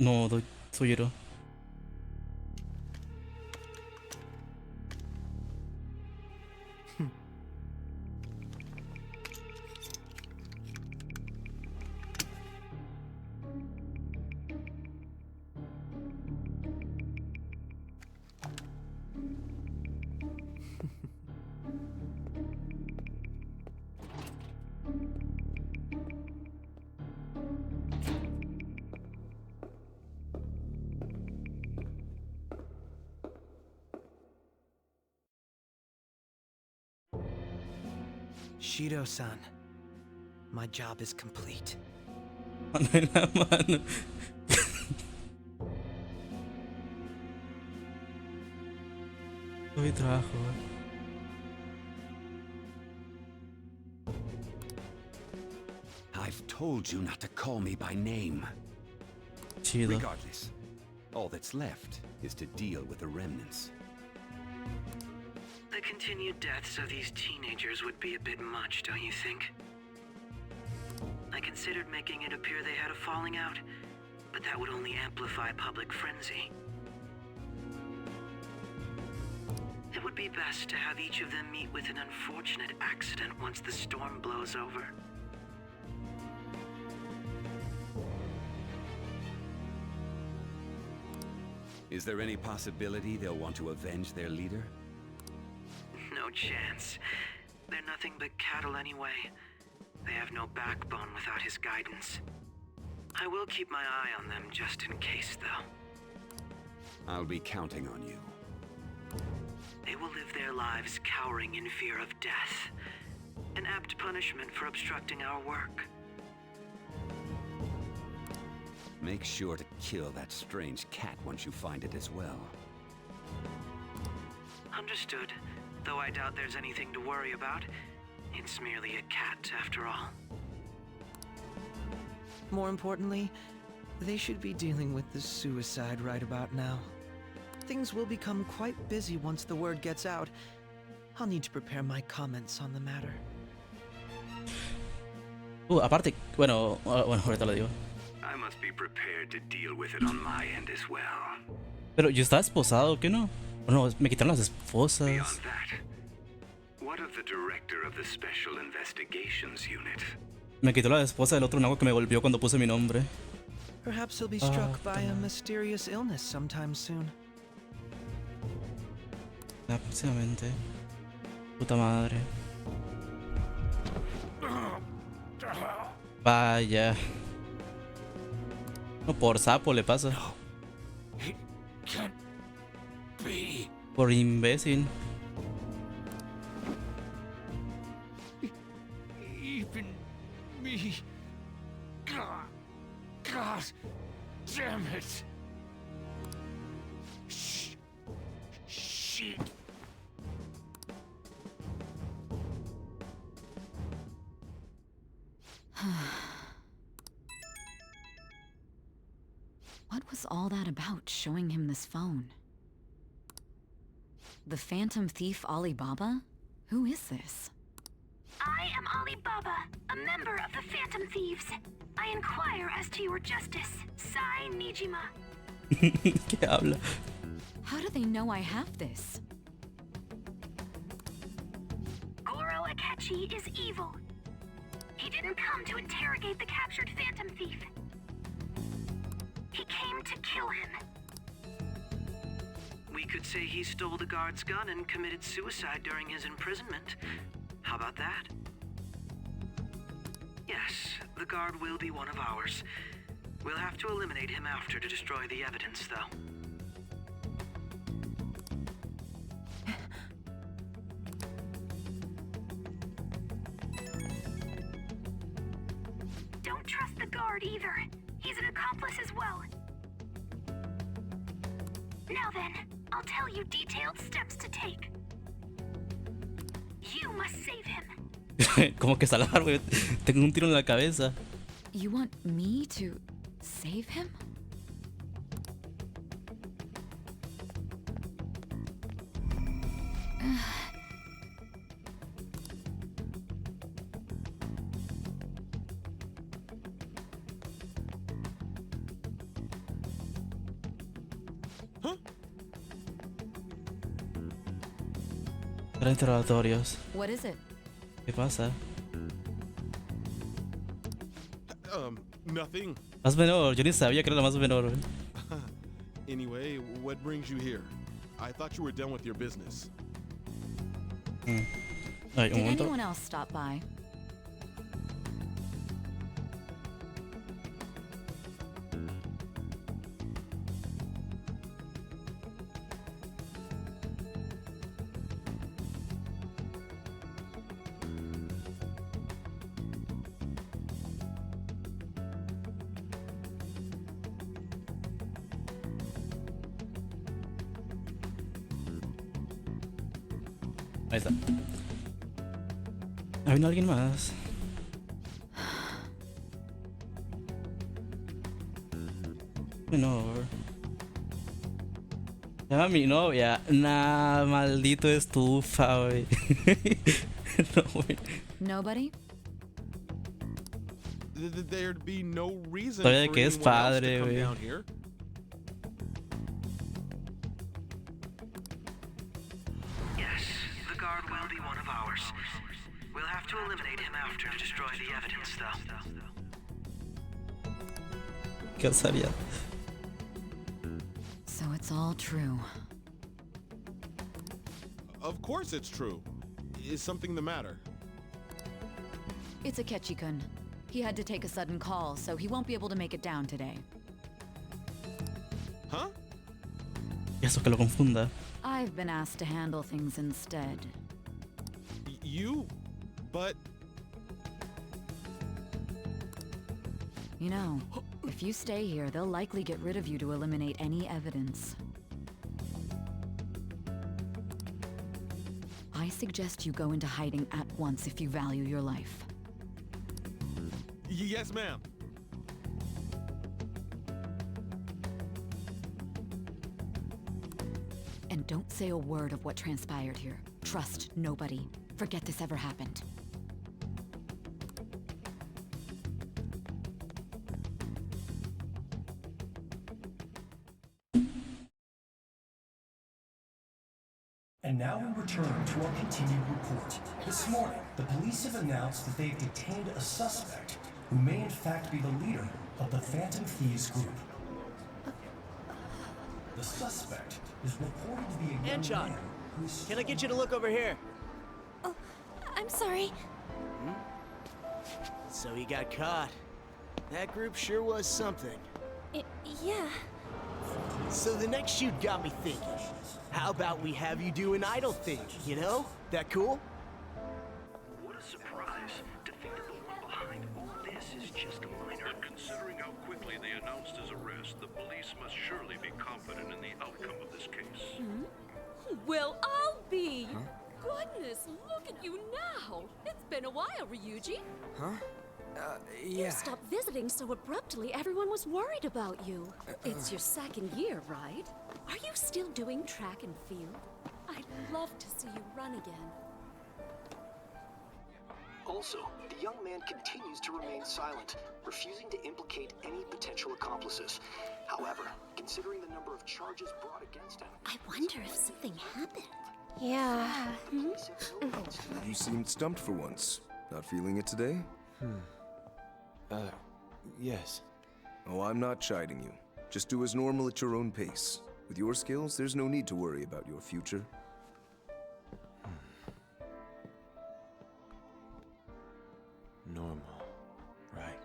No, soy yo. Shido-san, my job is complete. Mano en la mano. Hoy trabajo. I've told you not to call me by name. Chido. Regardless, all that's left is to deal with the remnants. The continued deaths of these teenagers would be a bit much, don't you think? I considered making it appear they had a falling out, but that would only amplify public frenzy. It would be best to have each of them meet with an unfortunate accident once the storm blows over. Is there any possibility they'll want to avenge their leader? No chance. They're nothing but cattle anyway. They have no backbone without his guidance. I will keep my eye on them just in case, though. I'll be counting on you. They will live their lives cowering in fear of death. An apt punishment for obstructing our work. Make sure to kill that strange cat once you find it as well. Understood. Though I doubt there's anything to worry about. It's merely a cat, after all. More importantly, they should be dealing with the suicide right about now. Things will become quite busy once the word gets out. I'll need to prepare my comments on the matter. Aparte, bueno, ahorita lo digo. I must be prepared to deal with it on my end as well. Pero yo estaba esposado, ¿qué no? O no, me quitaron las esposas. Beyond that, what of the director of the Special Investigations Unit? Me quitó la esposa del otro nago que me golpeó cuando puse mi nombre. Perhaps he'll be struck by a mysterious illness sometime soon. Próximamente. Puta madre. Vaya. No, por sapo le pasa. It can't be. Por imbécil. Even me. God damn it. Shit. What was all that about, showing him this phone? The Phantom Thief Alibaba? Who is this? I am Alibaba, a member of the Phantom Thieves. I inquire as to your justice, Sai Nijima. ¿Qué habla? How do they know I have this? Goro Akechi is evil. He didn't come to interrogate the captured Phantom Thief. He came to kill him. We could say he stole the guard's gun and committed suicide during his imprisonment. How about that? Yes, the guard will be one of ours. We'll have to eliminate him after to destroy the evidence, though. Don't trust the guard either. He's an accomplice as well. Now then, I'll tell you detailed steps to take. You must save him. Como que salvar, güey. Tengo un tiro en la cabeza. You want me to save him? Para interrogatorios. What is it? ¿Qué pasa? Nothing. Más menor, yo ni sabía que era la más menor, güey. Anyway, what brings you here? I thought you were done with your business. Ay, Did un momento. anyone else stop by? Ahí está. ¿Ha venido alguien más? Menor. Llama a mi novia. Nah, maldito estufa, güey. No, güey. Nobody? there'd be no reason Todavía for que es anyone else to padre, come güey. down here. Yes, the guard will be one of ours. We'll have to eliminate him after to destroy the evidence, though. ¿Qué haría? So it's all true. Of course it's true. Is something the matter? It's Akechi-kun. He had to take a sudden call, so he won't be able to make it down today. Huh? Y eso que lo confunda. I've been asked to handle things instead. You? But... You know, if you stay here, they'll likely get rid of you to eliminate any evidence. I suggest you go into hiding at once if you value your life. Yes, ma'am. And don't say a word of what transpired here. Trust nobody. Forget this ever happened. And now we return to our continued report. This morning, the police have announced that they've detained a suspect who may in fact be the leader of the Phantom Thieves group. The suspect is reported to be a young Anchon, man who's... can I get you to look over here? Oh, I'm sorry. So he got caught. That group sure was something. Yeah. So the next shoot got me thinking. How about we have you do an idle thing, you know? That cool? What a surprise to think that the one behind all this is just a minor. But considering how quickly they announced his arrest, the police must surely be confident in the outcome of this case. Well, I'll be. Goodness, look at you now. It's been a while, Ryuji. Huh? You Yeah. stopped visiting so abruptly, everyone was worried about you. It's your second year, right? Are you still doing track and field? I'd love to see you run again. Also, the young man continues to remain silent, refusing to implicate any potential accomplices. However, considering the number of charges brought against him... I wonder if something happened. Yeah. You seemed stumped for once. Not feeling it today? Yes. Oh, I'm not chiding you. Just do as normal at your own pace. With your skills, there's no need to worry about your future. Normal. Right.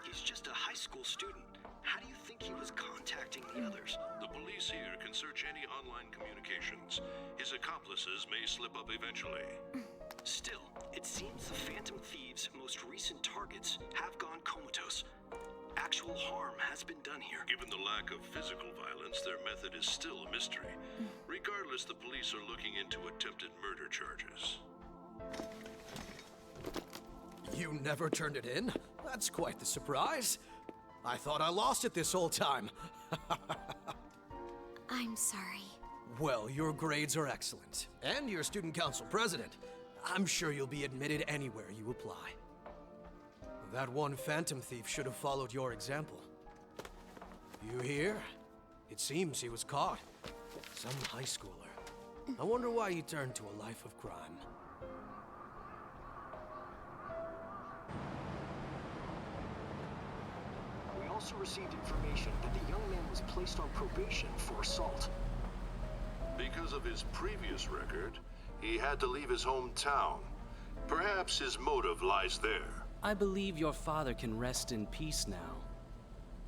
He's just a high school student. How do you think he was contacting the others? The police here can search any online communications. His accomplices may slip up eventually. Still, it seems the Phantom Thieves' most recent targets have gone comatose. Actual harm has been done here. Given the lack of physical violence, their method is still a mystery. Regardless, the police are looking into attempted murder charges. You never turned it in? That's quite the surprise. I thought I lost it this whole time. I'm sorry. Well, your grades are excellent. And you're student council president. I'm sure you'll be admitted anywhere you apply. That one Phantom Thief should have followed your example. You hear? It seems he was caught. Some high schooler. I wonder why he turned to a life of crime. We also received information that the young man was placed on probation for assault. Because of his previous record, he had to leave his hometown. Perhaps his motive lies there. I believe your father can rest in peace now.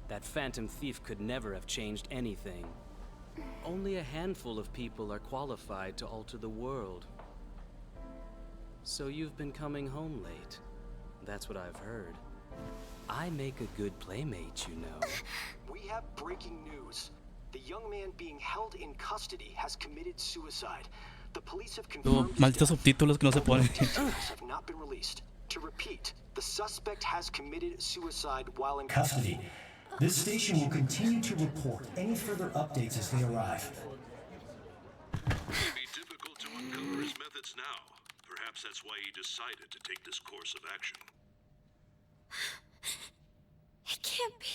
That Phantom Thief could never have changed anything. Only a handful of people are qualified to alter the world. So you've been coming home late. That's what I've heard. I make a good playmate, you know. We have breaking news. The young man being held in custody has committed suicide. The police have confirmed Malditos subtítulos que no se ponen. have not been released. To repeat, the suspect has committed suicide while in Custody. This station will continue to report any further updates as they arrive. It would be difficult to uncover his methods now. Perhaps that's why he decided to take this course of action. can't be.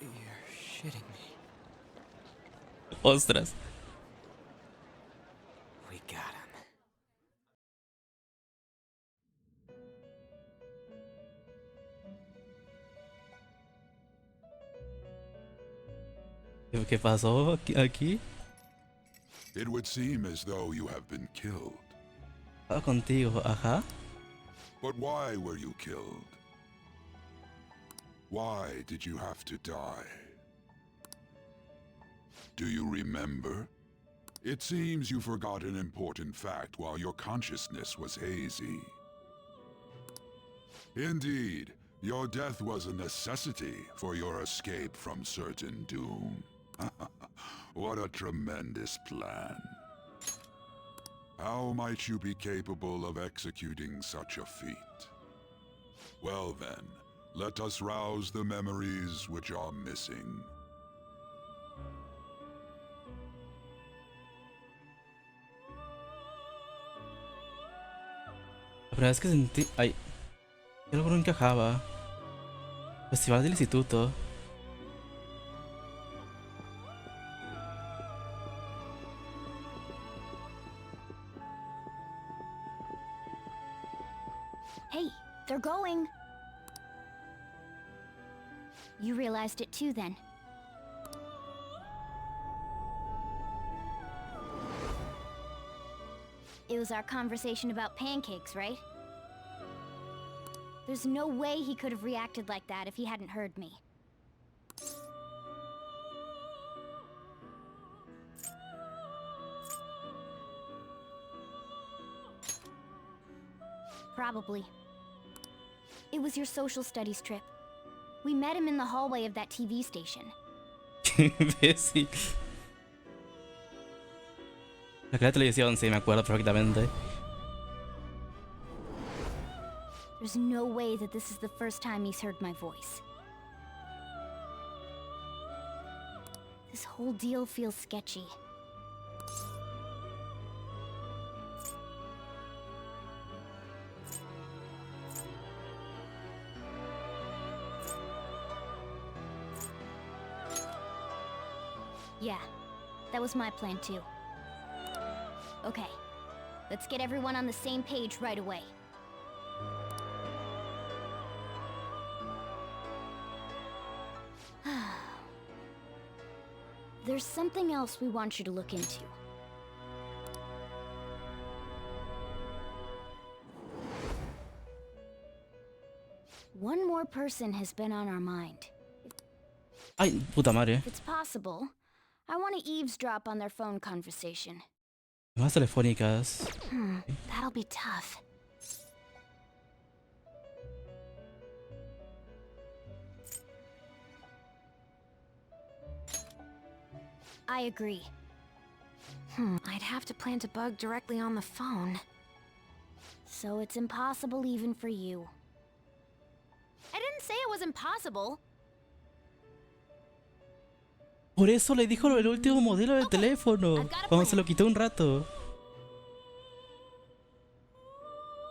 You're shitting me. Ostras. We got him. ¿Qué pasó aquí? It would seem as though you have been killed. Ah, contigo, ajá. But why were you killed? Why did you have to die? Do you remember? It seems you forgot an important fact while your consciousness was hazy. Indeed, your death was a necessity for your escape from certain doom. What a tremendous plan. How might you be capable of executing such a feat? Well then, let us rouse the memories which are missing. La verdad es que sentí... Ay, yo algo no encajaba. Festival del instituto. Hey, they're going. You realized it too, then. It was our conversation about pancakes, right? There's no way he could have reacted like that if he hadn't heard me. Probably. It was your social studies trip. We met him in the hallway of that TV station. Imbécil. La de televisión, sí, me acuerdo perfectamente. There's no way that this is the first time he's heard my voice. This whole deal feels sketchy. Yeah, that was my plan too. Okay, let's get everyone on the same page right away. There's something else we want you to look into. One more person has been on our mind. Ay, puta madre. If it's possible, I want to eavesdrop on their phone conversation. Más telefónicas. That'll be tough. I agree. I'd have to plant a bug directly on the phone. So it's impossible even for you. I didn't say it was impossible. Por eso le dijo el último modelo del teléfono. Cuando se lo quitó un rato.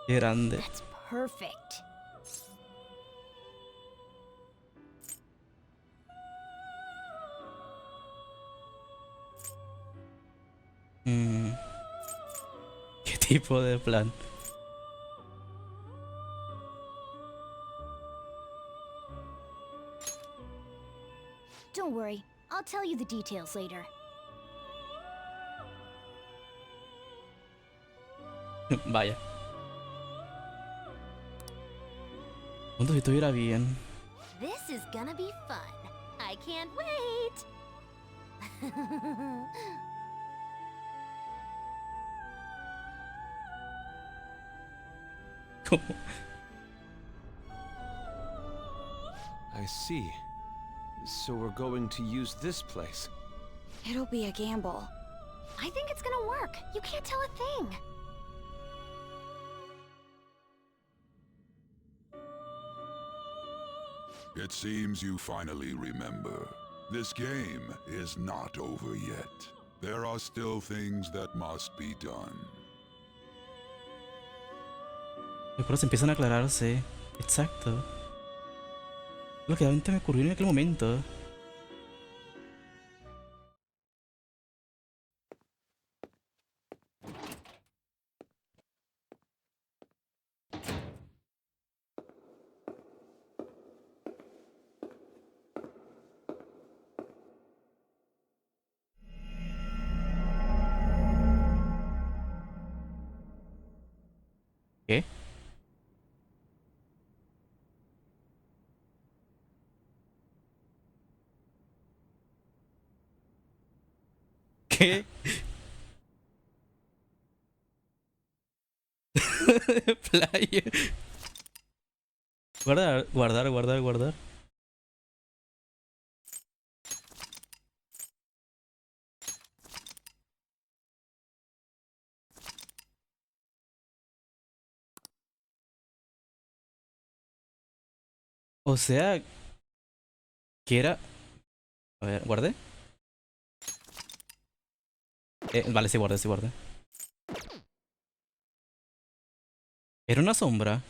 Qué grande. That's perfect. ¿Qué tipo de plan? Don't worry, I'll tell you the details later. Vaya. Cuando si estuviera bien. This is gonna be fun. I can't wait. ¿Cómo? I see. So we're going to use this place. It'll be a gamble. I think it's gonna work. You can't tell a thing. It seems you finally remember. This game is not over yet. There are still things that must be done. Las cosas empiezan a aclararse. Exacto. Lo que realmente me ocurrió en aquel momento. ¿Qué? ¿Qué? Playa. Guardar, guardar, guardar, guardar. O sea, que era... A ver, ¿guardé? Vale, sí guardé, sí guardé. Era una sombra.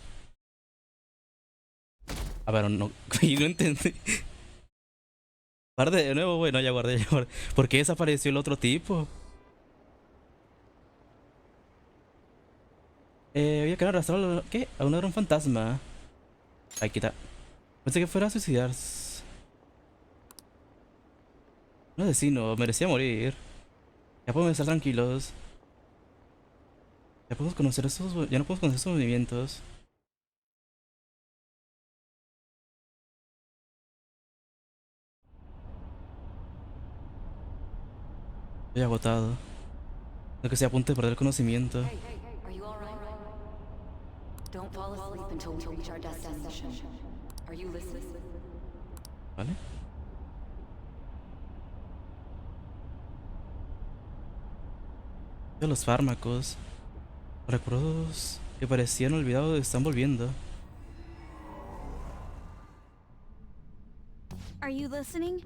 A ver, no, yo no entendí. Guardé de nuevo, bueno, ya guardé, ya guardé. ¿Por qué desapareció el otro tipo? Había que arrastrar ¿qué? A un ladrón fantasma. Ay, quita. Pensé que fuera a suicidarse. Un asesino, merecía morir. Ya podemos estar tranquilos. Ya podemos conocer esos. Ya no podemos conocer sus movimientos. Estoy agotado. No que sea a punto de perder el conocimiento. Are you alright? Don't fall asleep until we reach our destination. Are you listening? ¿Vale? De los fármacos. Recuerdos que parecían olvidados están volviendo. Are you listening?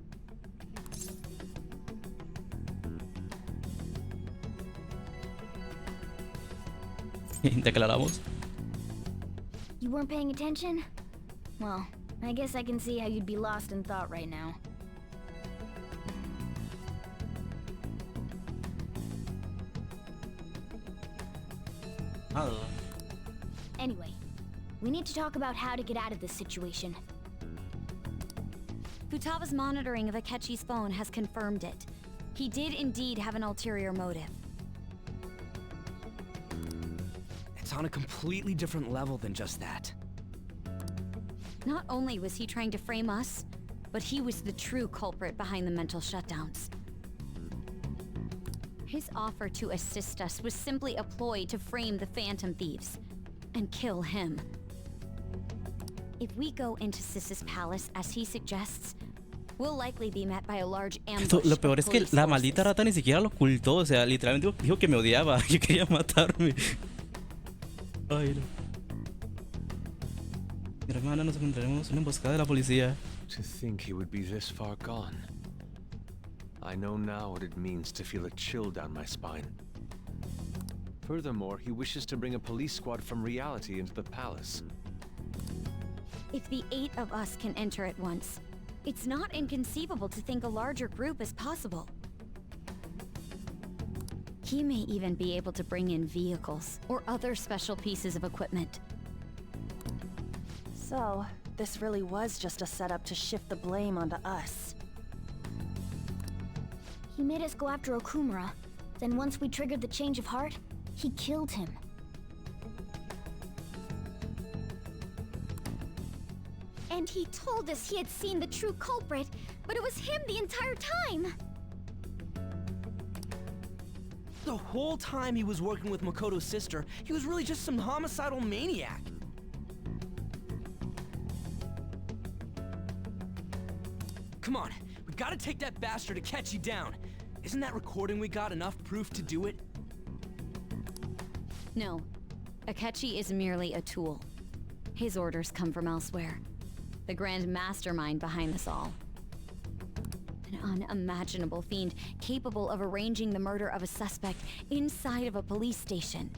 Declaramos. You weren't paying attention? Well, I guess I can see how you'd be lost in thought right now. Nada. Anyway, we need to talk about how to get out of this situation. Futaga's monitoring of Akechi's phone has confirmed it. He did indeed have an ulterior motive. It's on a completely different level than just that. Not only was he trying to frame us, but he was the true culprit behind the mental shutdowns. His offer to assist us was simply a ploy to frame the Phantom Thieves and kill him. If we go into Sis's palace as he suggests, we'll likely be met by a large ambush. Lo peor of es que police la forces. maldita rata ni siquiera lo ocultó. O sea, literalmente dijo que me odiaba, que quería matarme. Ay, no. Mi hermana, nos encontraremos en una emboscada de la policía. To think he would be this far gone. I know now what it means to feel a chill down my spine. Furthermore, he wishes to bring a police squad from reality into the palace. If the 8 of us can enter at once, it's not inconceivable to think a larger group is possible. He may even be able to bring in vehicles or other special pieces of equipment. So, this really was just a setup to shift the blame onto us. He made us go after Okumura. Then once we triggered the change of heart, he killed him. And he told us he had seen the true culprit, but it was him the entire time! The whole time he was working with Makoto's sister, he was really just some homicidal maniac. Come on, we gotta take that bastard Akechi down. Isn't that recording we got enough proof to do it? No, Akechi is merely a tool. His orders come from elsewhere. The grand mastermind behind this all. unimaginable fiend capable of arranging the murder of a suspect inside of a police station.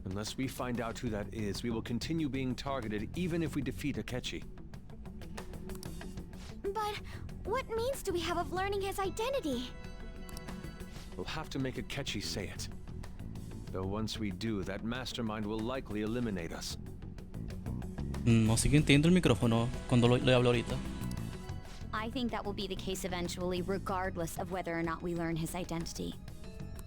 Unless we find out who that is, we will continue being targeted even if we defeat Akechi. But what means do we have of learning his identity? We'll have to make Akechi say it. Though once we do, that mastermind will likely eliminate us. No sé que entiendo el micrófono cuando le hablo ahorita. I think that will be the case eventually, regardless of whether or not we learn his identity.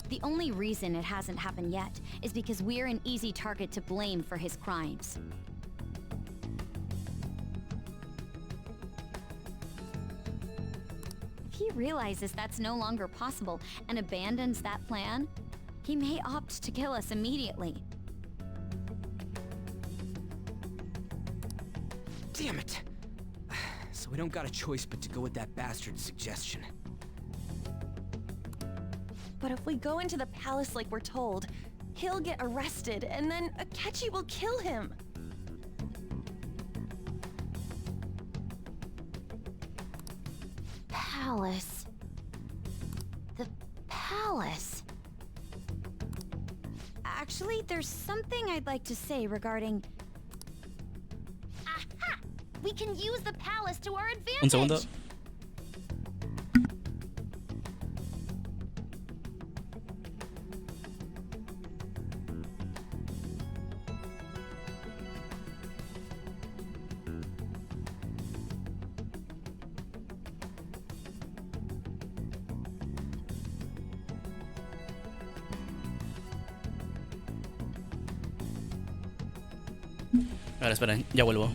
The only reason it hasn't happened yet is because we're an easy target to blame for his crimes. If he realizes that's no longer possible and abandons that plan, he may opt to kill us immediately. Damn it! So we don't got a choice but to go with that bastard's suggestion. But if we go into the palace like we're told, he'll get arrested and then Akechi will kill him. Palace. The palace. Actually, there's something I'd like to say regarding... Aha! We can use the palace to our Un segundo. advantage! Ahora esperen, ya vuelvo.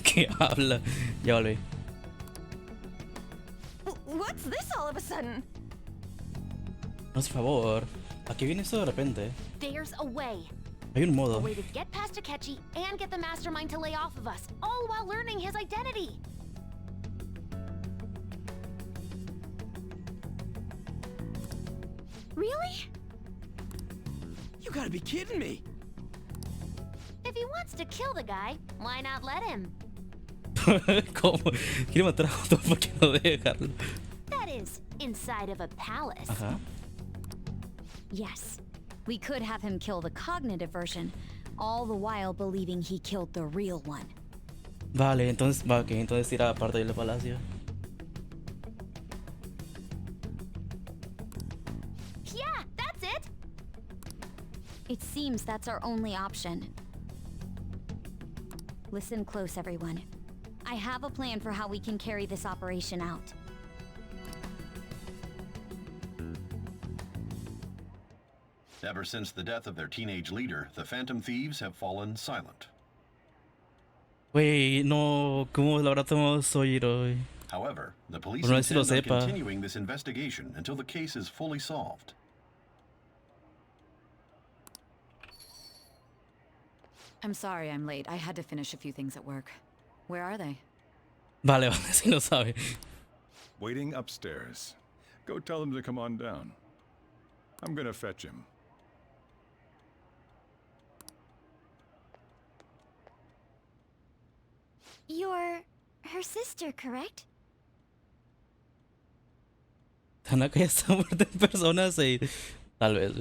¿Qué habla? Ya volví. What's this all of a sudden? No, por favor. ¿A qué viene esto de repente? There's a way. Hay un A modo. way to get past Akechi and get the mastermind to lay off of us, all while learning his identity. Really? You gotta be kidding me! If he wants to kill the guy, why not let him? ¿Cómo? Quiere matar a otro porque no dejarlo. That is, inside of a palace. Ajá. Yes, we could have him kill the cognitive version, all the while believing he killed the real one. Vale, entonces, va, que entonces ir a parte del palacio. Yeah, that's it! It seems that's our only option. Listen close, everyone. I have a plan for how we can carry this operation out. Ever since the death of their teenage leader, the Phantom Thieves have fallen silent. Wey, no, ¿cómo lo habrá tomado Sojiro? However, the police Por no ver si lo intend on sepa. continuing this investigation until the case is fully solved. I'm sorry I'm late. I had to finish a few things at work. Where are they? Vale, vale, si lo sabe. Waiting upstairs. Go tell him to come on down. I'm gonna fetch him. You're her sister, correct? Tanaka ya está muerta en persona, sí. Tal vez.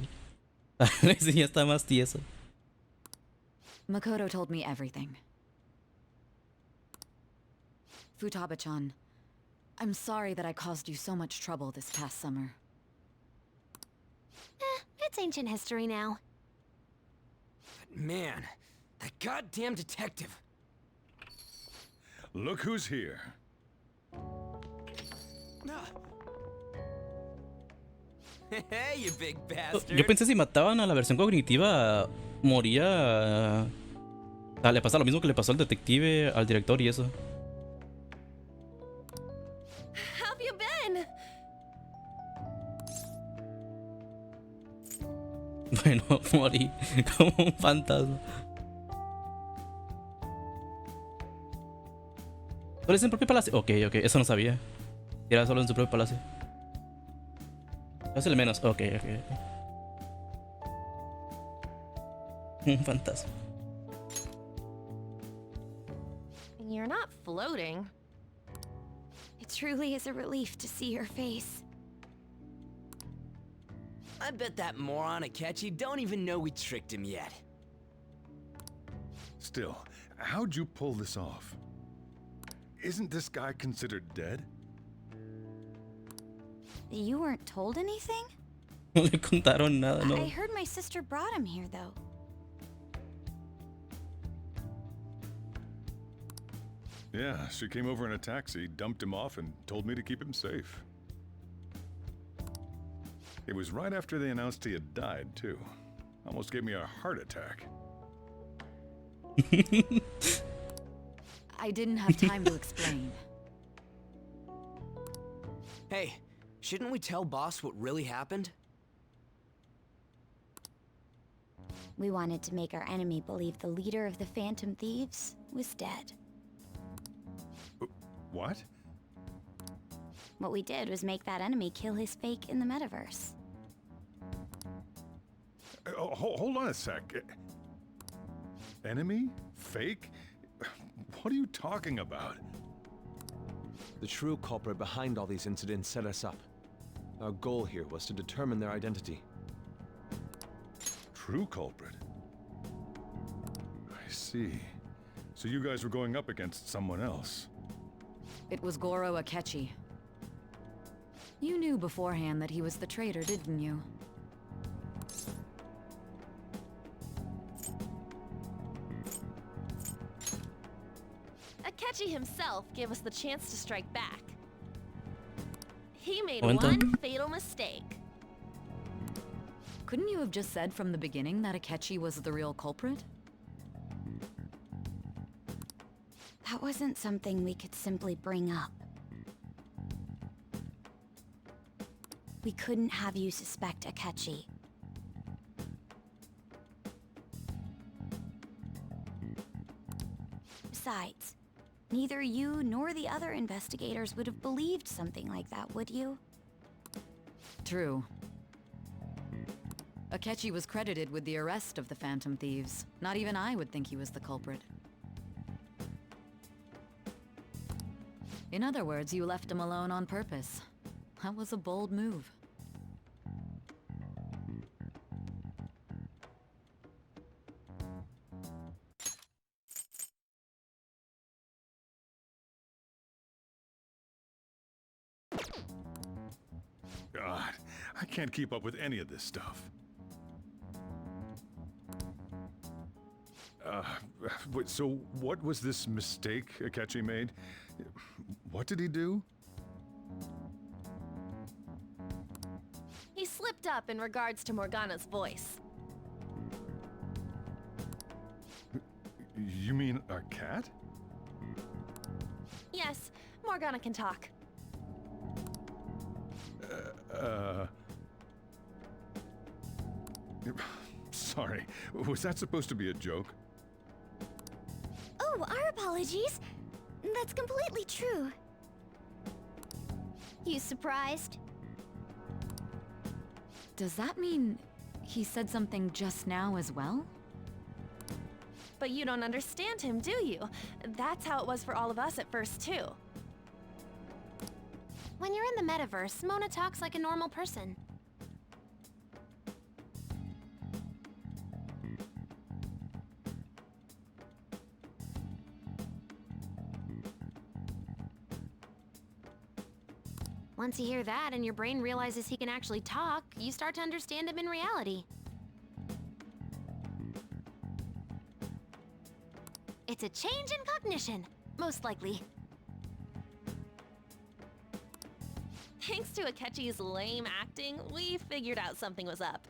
Tal vez sí ya está más tiesa. Makoto told me everything. Futaba-chan, I'm sorry that I caused you so much trouble this past summer. It's ancient history now. Man, that goddamn detective. Look who's here. Hey, you big bastard. Yo pensé si mataban a la versión cognitiva, moría. Le pasa lo mismo que le pasó al detective, al director y eso. How have you been? Bueno, morí como un fantasma. ¿Solo es en el propio palacio? Ok, eso no sabía. Era solo en su propio palacio. Es el menos. Ok. Un fantasma. You're not floating. It truly is a relief to see your face. I bet that moron Akechi don't even know we tricked him yet. Still, how'd you pull this off? Isn't this guy considered dead? You weren't told anything? No le contaron nada, no. I heard my sister brought him here, though. Yeah, she came over in a taxi, dumped him off, and told me to keep him safe. It was right after they announced he had died, too. Almost gave me a heart attack. I didn't have time to explain. Hey, shouldn't we tell Boss what really happened? We wanted to make our enemy believe the leader of the Phantom Thieves was dead. What? What we did was make that enemy kill his fake in the metaverse. Hold on a sec. Enemy? Fake? What are you talking about? The true culprit behind all these incidents set us up. Our goal here was to determine their identity. True culprit? I see. So you guys were going up against someone else. It was Goro Akechi. You knew beforehand that he was the traitor, didn't you? Akechi himself gave us the chance to strike back. He made Momento. one fatal mistake. Couldn't you have just said from the beginning that Akechi was the real culprit? That wasn't something we could simply bring up. We couldn't have you suspect Akechi. Besides, neither you nor the other investigators would have believed something like that, would you? True. Akechi was credited with the arrest of the Phantom Thieves. Not even I would think he was the culprit. In other words, you left him alone on purpose. That was a bold move. God, I can't keep up with any of this stuff. So what was this mistake Akechi made? What did he do? He slipped up in regards to Morgana's voice. You mean our cat? Yes, Morgana can talk. Sorry, was that supposed to be a joke? Oh, our apologies. That's completely true. You surprised? Does that mean he said something just now as well? but you don't understand him, do you? That's how it was for all of us at first, too. When you're in the metaverse, Mona talks like a normal person. Once you hear that and your brain realizes he can actually talk, you start to understand him in reality. It's a change in cognition, most likely. Thanks to Akechi's lame acting, we figured out something was up.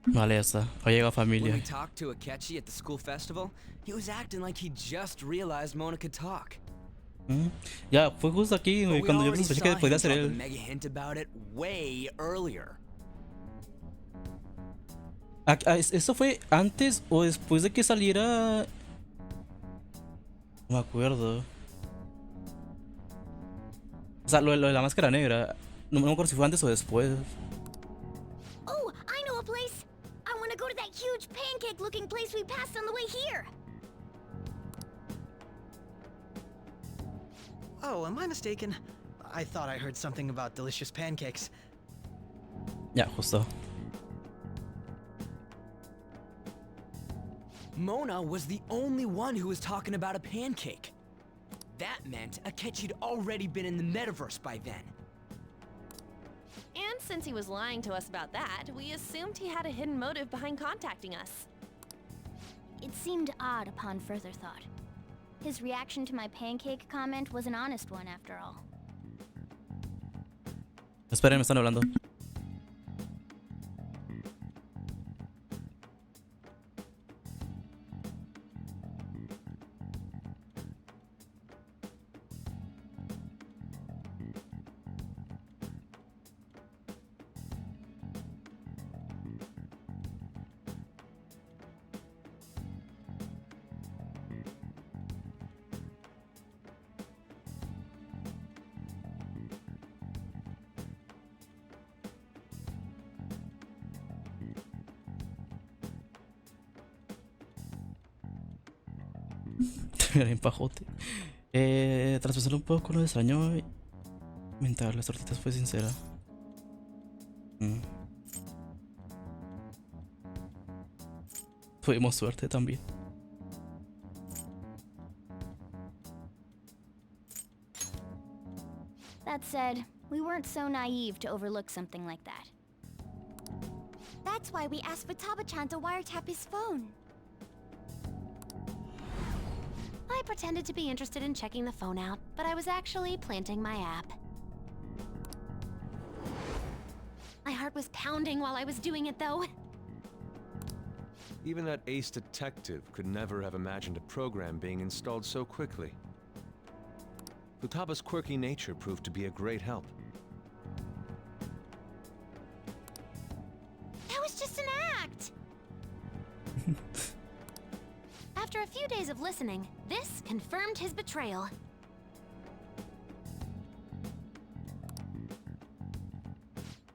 Vale, ya está. Ha llegado When familia. we talked to Akechi at the school festival, he was acting like he just realized Mona could talk. Ya, fue justo aquí, güey, But we cuando yo already sospeché saw que him podía ser drop a él. mega hint about it way earlier. ¿Eso fue antes o después de que saliera? No me acuerdo. O sea, lo de la máscara negra. No me acuerdo si fue antes o después. Oh, I know a place! I want to go to that huge pancake-looking place we passed on the way here! Oh, am I mistaken? I thought I heard something about delicious pancakes. Ya, justo. Mona was the only one who was talking about a pancake. That meant Akechi'd already been in the metaverse by then. And since he was lying to us about that, we assumed he had a hidden motive behind contacting us. It seemed odd upon further thought. His reaction to my pancake comment was an honest one, after all. Esperen, me están hablando. Era bien pajote. Tras pensar un poco, lo extrañó. Mentar las tortitas fue sincera. Tuvimos suerte también. That said, we weren't so naive to overlook something like that. That's why we asked Futaba-chan to wiretap his phone. I pretended to be interested in checking the phone out, but I was actually planting my app. My heart was pounding while I was doing it, though. Even that ace detective could never have imagined a program being installed so quickly. Futaba's quirky nature proved to be a great help. That was just an act! After a few days of listening, this confirmed his betrayal.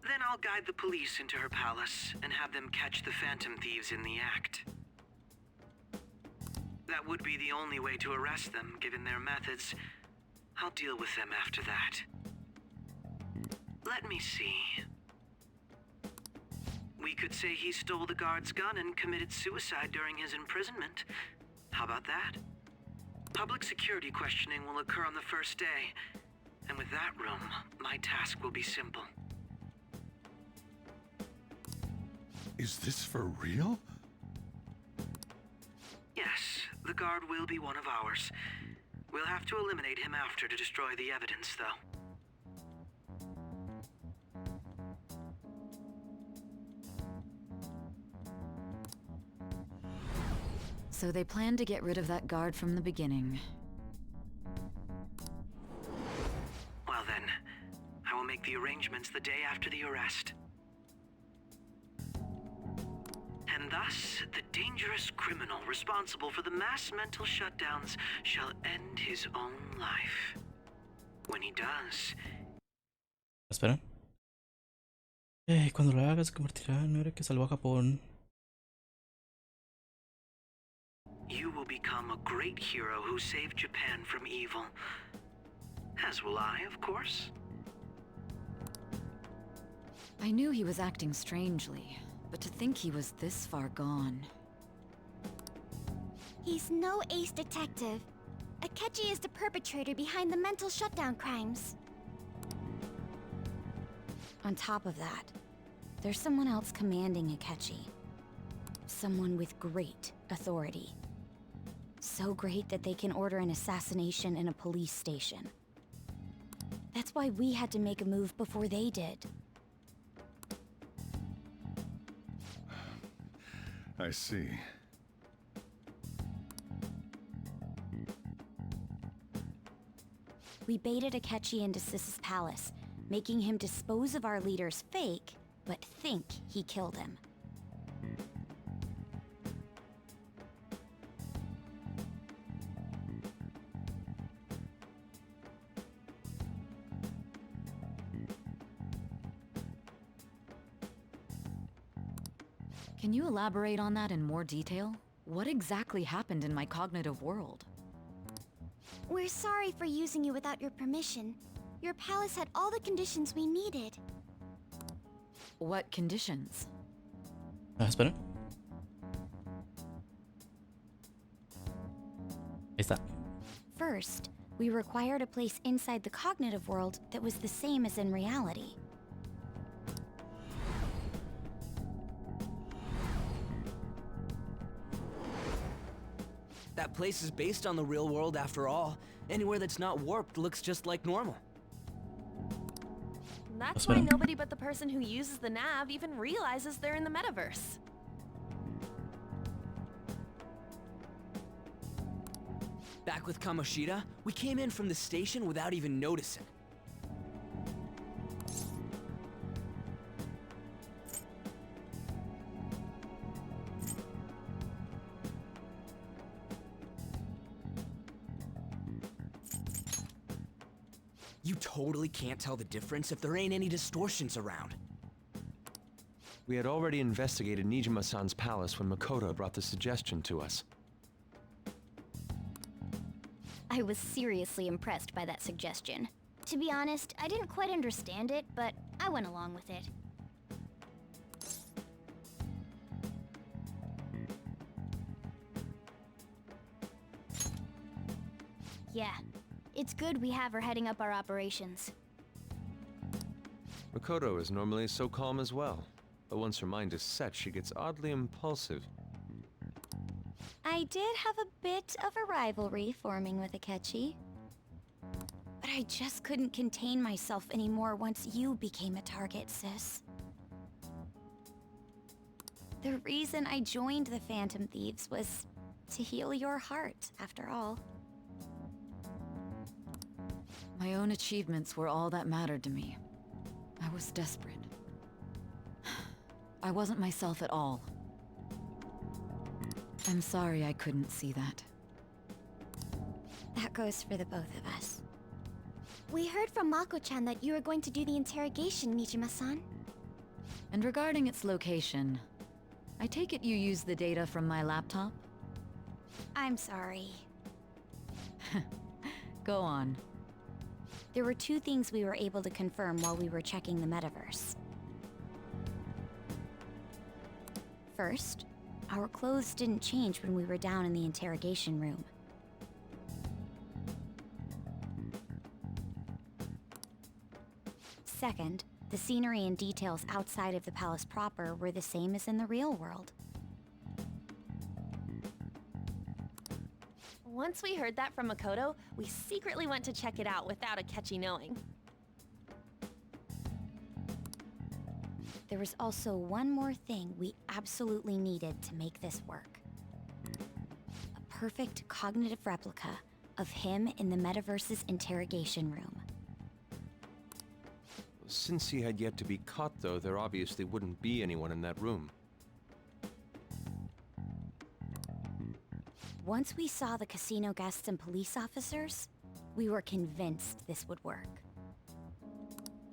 Then I'll guide the police into her palace and have them catch the Phantom Thieves in the act. That would be the only way to arrest them, given their methods. I'll deal with them after that. Let me see. We could say he stole the guard's gun and committed suicide during his imprisonment. How about that? Public security questioning will occur on the first day. And with that room, my task will be simple. Is this for real? Yes, the guard will be one of ours. We'll have to eliminate him after to destroy the evidence, though. So they planned to get rid of that guard from the beginning. Well then, I will make the arrangements the day after the arrest. And thus, the dangerous criminal responsible for the mass mental shutdowns shall end his own life. When he does... Espera. Cuando lo hagas se convertirá en un héroe que salvó a Japón. You will become a great hero who saved Japan from evil. As will I, of course. I knew he was acting strangely, but to think he was this far gone. He's no ace detective. Akechi is the perpetrator behind the mental shutdown crimes. On top of that, there's someone else commanding Akechi. Someone with great authority. So great that they can order an assassination in a police station. That's why we had to make a move before they did. I see. We baited Akechi into Sis's palace, making him dispose of our leader's fake, but think he killed him. Can you elaborate on that in more detail? What exactly happened in my cognitive world? We're sorry for using you without your permission. Your palace had all the conditions we needed. What conditions? Espera. Ahí está. First, we required a place inside the cognitive world that was the same as in reality. That place is based on the real world after all. Anywhere that's not warped looks just like normal. That's why nobody but the person who uses the nav even realizes they're in the metaverse. Back with Kamoshida, we came in from the station without even noticing. You totally can't tell the difference if there ain't any distortions around. We had already investigated Nijima-san's palace when Makoto brought the suggestion to us. I was seriously impressed by that suggestion. To be honest, I didn't quite understand it, but I went along with it. Yeah, it's good we have her heading up our operations. Makoto is normally so calm as well, but once her mind is set, she gets oddly impulsive. I did have a bit of a rivalry forming with Akechi. But I just couldn't contain myself anymore once you became a target, sis. The reason I joined the Phantom Thieves was to heal your heart, after all. My own achievements were all that mattered to me. I was desperate. I wasn't myself at all. I'm sorry I couldn't see that. That goes for the both of us. We heard from Mako-chan that you were going to do the interrogation, Nijima-san. And regarding its location, I take it you used the data from my laptop? I'm sorry. Go on. There were two things we were able to confirm while we were checking the metaverse. First, our clothes didn't change when we were down in the interrogation room. Second, the scenery and details outside of the palace proper were the same as in the real world. Once we heard that from Makoto, we secretly went to check it out without Akechi knowing. There was also one more thing we absolutely needed to make this work. A perfect cognitive replica of him in the metaverse's interrogation room. Since he had yet to be caught, though, there obviously wouldn't be anyone in that room. Once we saw the casino guests and police officers, we were convinced this would work.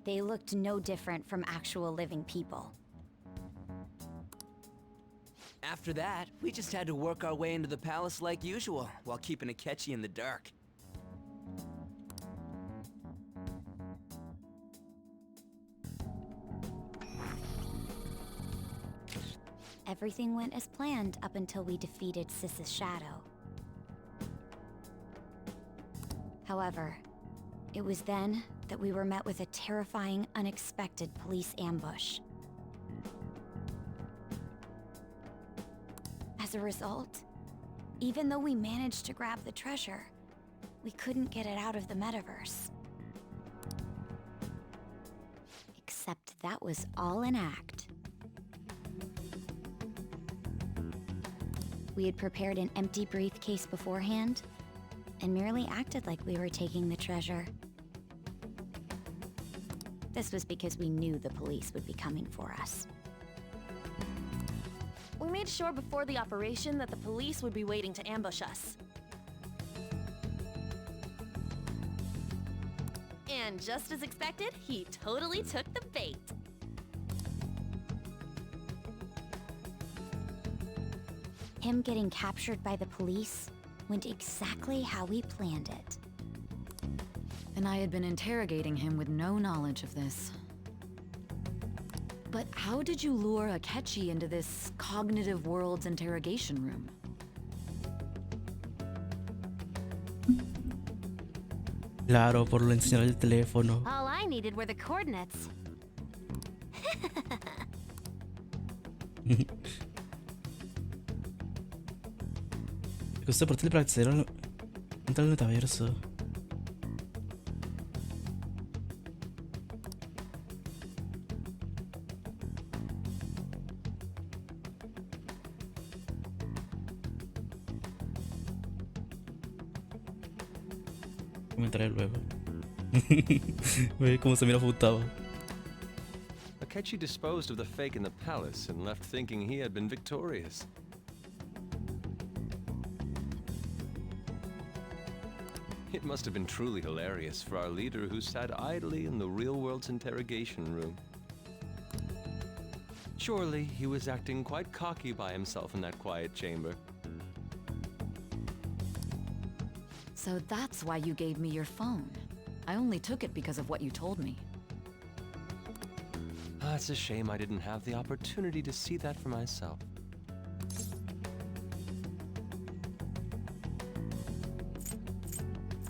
They looked no different from actual living people. After that, we just had to work our way into the palace like usual, while keeping Akechi in the dark. Everything went as planned up until we defeated Sis's shadow. However, it was then that we were met with a terrifying, unexpected police ambush. As a result, even though we managed to grab the treasure, we couldn't get it out of the metaverse. Except that was all an act. We had prepared an empty briefcase beforehand, and merely acted like we were taking the treasure. This was because we knew the police would be coming for us. We made sure before the operation that the police would be waiting to ambush us. And just as expected, he totally took the bait. Him getting captured by the police went exactly how we planned it. And I had been interrogating him with no knowledge of this. But how did you lure Akechi into this cognitive world's interrogation room? Claro, por lo enseñar el teléfono. All I needed were the coordinates. Questa partita di practice era dal metaverso. Comentaré luego. Ve cómo se mira Futaba. Akechi disposed of the fake in the palace and left thinking he had been victorious. It must have been truly hilarious for our leader who sat idly in the real world's interrogation room. Surely he was acting quite cocky by himself in that quiet chamber. So that's why you gave me your phone. I only took it because of what you told me. It's a shame I didn't have the opportunity to see that for myself.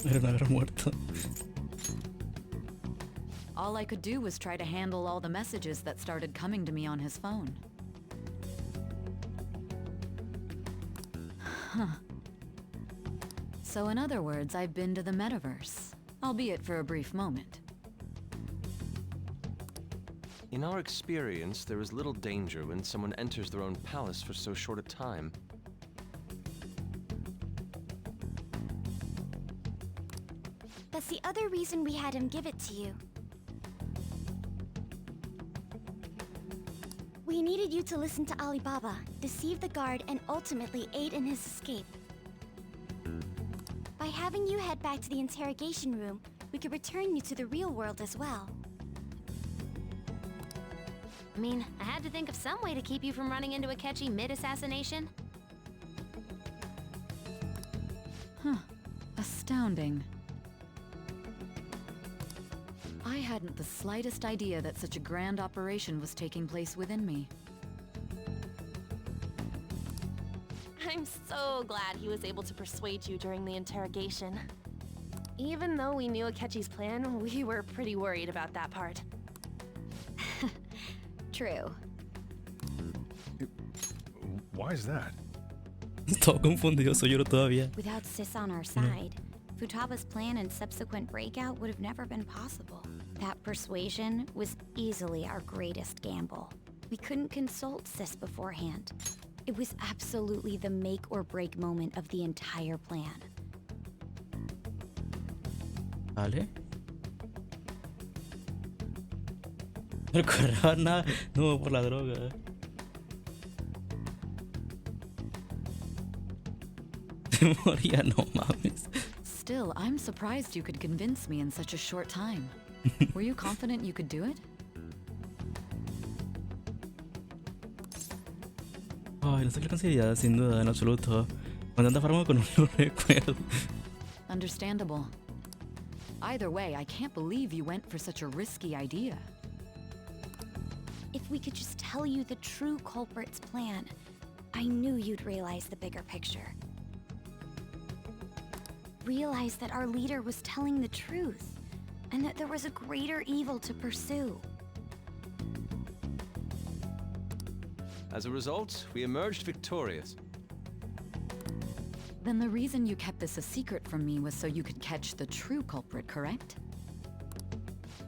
Era haber muerto. All I could do was try to handle all the messages that started coming to me on his phone. Huh. So in other words, I've been to the metaverse, albeit for a brief moment. In our experience, there is little danger when someone enters their own palace for so short a time. That's the other reason we had him give it to you. We needed you to listen to Alibaba, deceive the guard, and ultimately aid in his escape. By having you head back to the interrogation room, we could return you to the real world as well. I mean, I had to think of some way to keep you from running into Akechi mid-assassination. Huh. Astounding. I hadn't the slightest idea that such a grand operation was taking place within me. I'm so glad he was able to persuade you during the interrogation. Even though we knew Akechi's plan, we were pretty worried about that part. True. Why is that? Todo confundido, soy yo todavía. Without Sis on our side, Futaba's plan and subsequent breakout would have never been possible. That persuasion was easily our greatest gamble. We couldn't consult Sis beforehand. It was absolutely the make or break moment of the entire plan. Vale. No recordaba nada. No, por la droga. Se moría, no mames. Still, I'm surprised you could convince me in such a short time. Were you confident you could do it? Ay, no sé qué considerar, sin duda, en absoluto. Con tanta forma con un no recuerdo. Understandable. Either way, I can't believe you went for such a risky idea. If we could just tell you the true culprit's plan, I knew you'd realize the bigger picture. Realize that our leader was telling the truth, and that there was a greater evil to pursue. As a result, we emerged victorious. Then the reason you kept this a secret from me was so you could catch the true culprit, correct?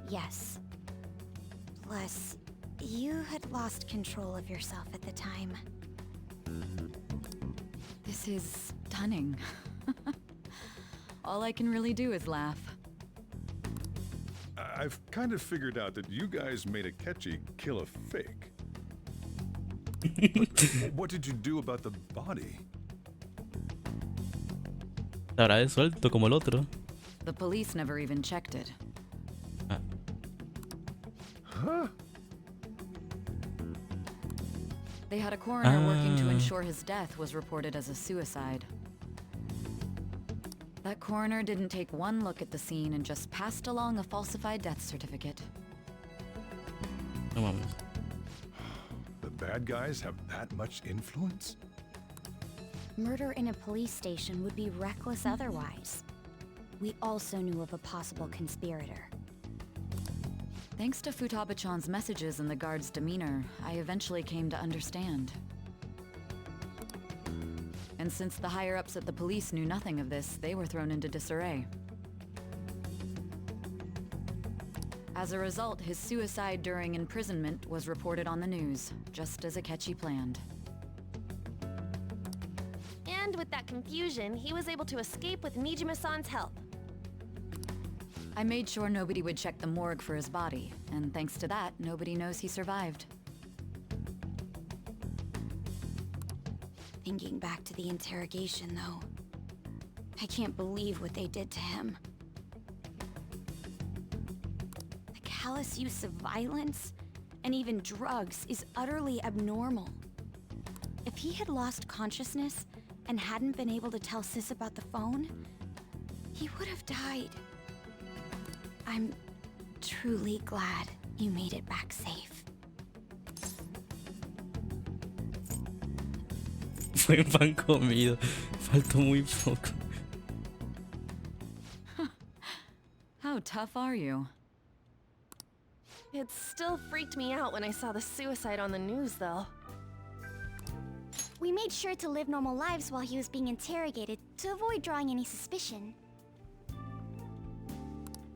Yes. Plus, you had lost control of yourself at the time. This is stunning. All I can really do is laugh. I've kind of figured out that you guys made Akechi kill a fake. But what did you do about the body? La habrá suelto como el otro. The police never even checked it. Huh? They had a coroner working to ensure his death was reported as a suicide. That coroner didn't take one look at the scene and just passed along a falsified death certificate. No mames. The bad guys have that much influence? Murder in a police station would be reckless otherwise. We also knew of a possible conspirator. Thanks to Futaba-chan's messages and the guard's demeanor, I eventually came to understand. And since the higher-ups at the police knew nothing of this, they were thrown into disarray. As a result, his suicide during imprisonment was reported on the news, just as Akechi planned. And with that confusion, he was able to escape with Nijima-san's help. I made sure nobody would check the morgue for his body, and thanks to that, nobody knows he survived. Thinking back to the interrogation, though, I can't believe what they did to him. The callous use of violence, and even drugs, is utterly abnormal. If he had lost consciousness and hadn't been able to tell Sis about the phone, he would have died. I'm truly glad you made it back safe. Fue pan comido. Faltó muy poco. How tough are you? It still freaked me out when I saw the suicide on the news, though. We made sure to live normal lives while he was being interrogated to avoid drawing any suspicion.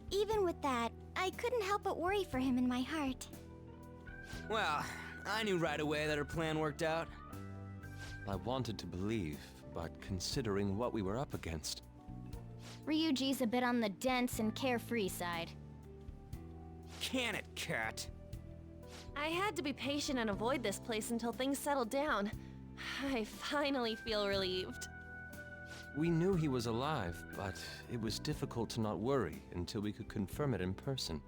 Even with that, I couldn't help but worry for him in my heart. Well, I knew right away that her plan worked out. I wanted to believe, but considering what we were up against... Ryuji's a bit on the dense and carefree side. Can it, Cat? I had to be patient and avoid this place until things settled down. I finally feel relieved. We knew he was alive, but it was difficult to not worry until we could confirm it in person.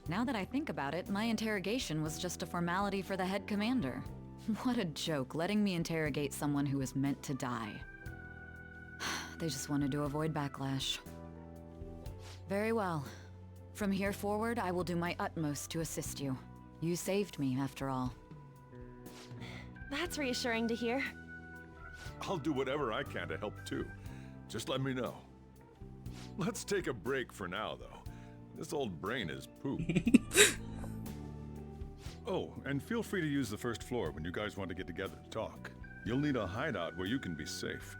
Now that I think about it, my interrogation was just a formality for the head commander. What a joke, letting me interrogate someone who was meant to die. They just wanted to avoid backlash. Very well. From here forward, I will do my utmost to assist you. You saved me, after all. That's reassuring to hear. I'll do whatever I can to help too. Just let me know. Let's take a break for now, though. This old brain is poop. Oh, and feel free to use the first floor when you guys want to get together to talk. You'll need a hideout where you can be safe.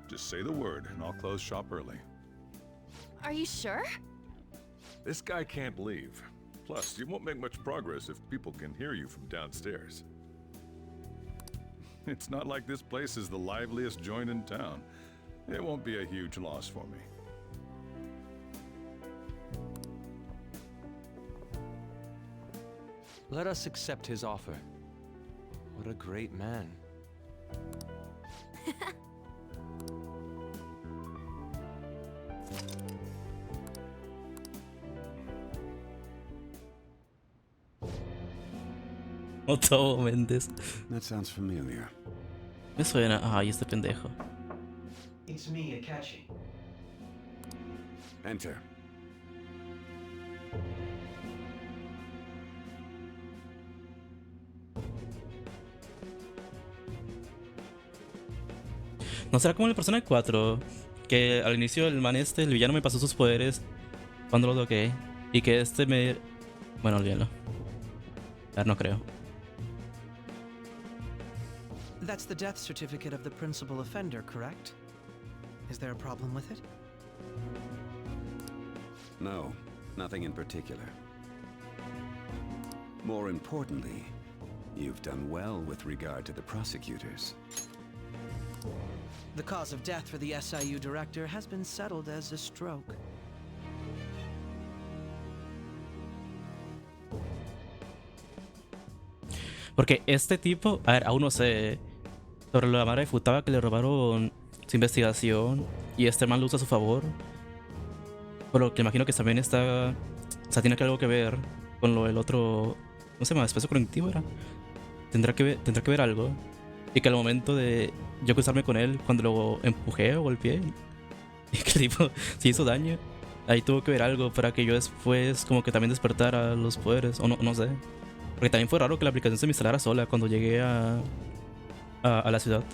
Just say the word, and I'll close shop early. Are you sure? This guy can't leave. Plus, you won't make much progress if people can hear you from downstairs. It's not like this place is the liveliest joint in town. It won't be a huge loss for me. Let us accept his offer. What a great man. Otto Méndez. That sounds familiar. Me suena. Ay, este pendejo. It's me, Akechi. Enter. ¿No será como en el Persona 4? Que al inicio el man este, el villano me pasó sus poderes cuando lo toqué. Y que este me... Bueno, olvídalo. A ver, no creo. That's the death certificate of the principal offender, correct? Is there a problem with it? No, nothing in particular. More importantly, you've done well with regard to the prosecutors. The cause of death for the SIU director has been settled as a stroke. Porque este tipo, a ver, aún no sé sobre la madre de Futaba que le robaron su investigación y este man lo usa a su favor. Por lo que imagino que también está, o sea, tiene que algo que ver con lo del otro, ¿cómo se llama? Espeso cognitivo era. Tendrá que ver algo. Y que al momento de yo cruzarme con él, cuando lo empujé o golpeé, y que el tipo se hizo daño, ahí tuvo que ver algo para que yo después como que también despertara los poderes, o no sé. Porque también fue raro que la aplicación se me instalara sola cuando llegué a la ciudad.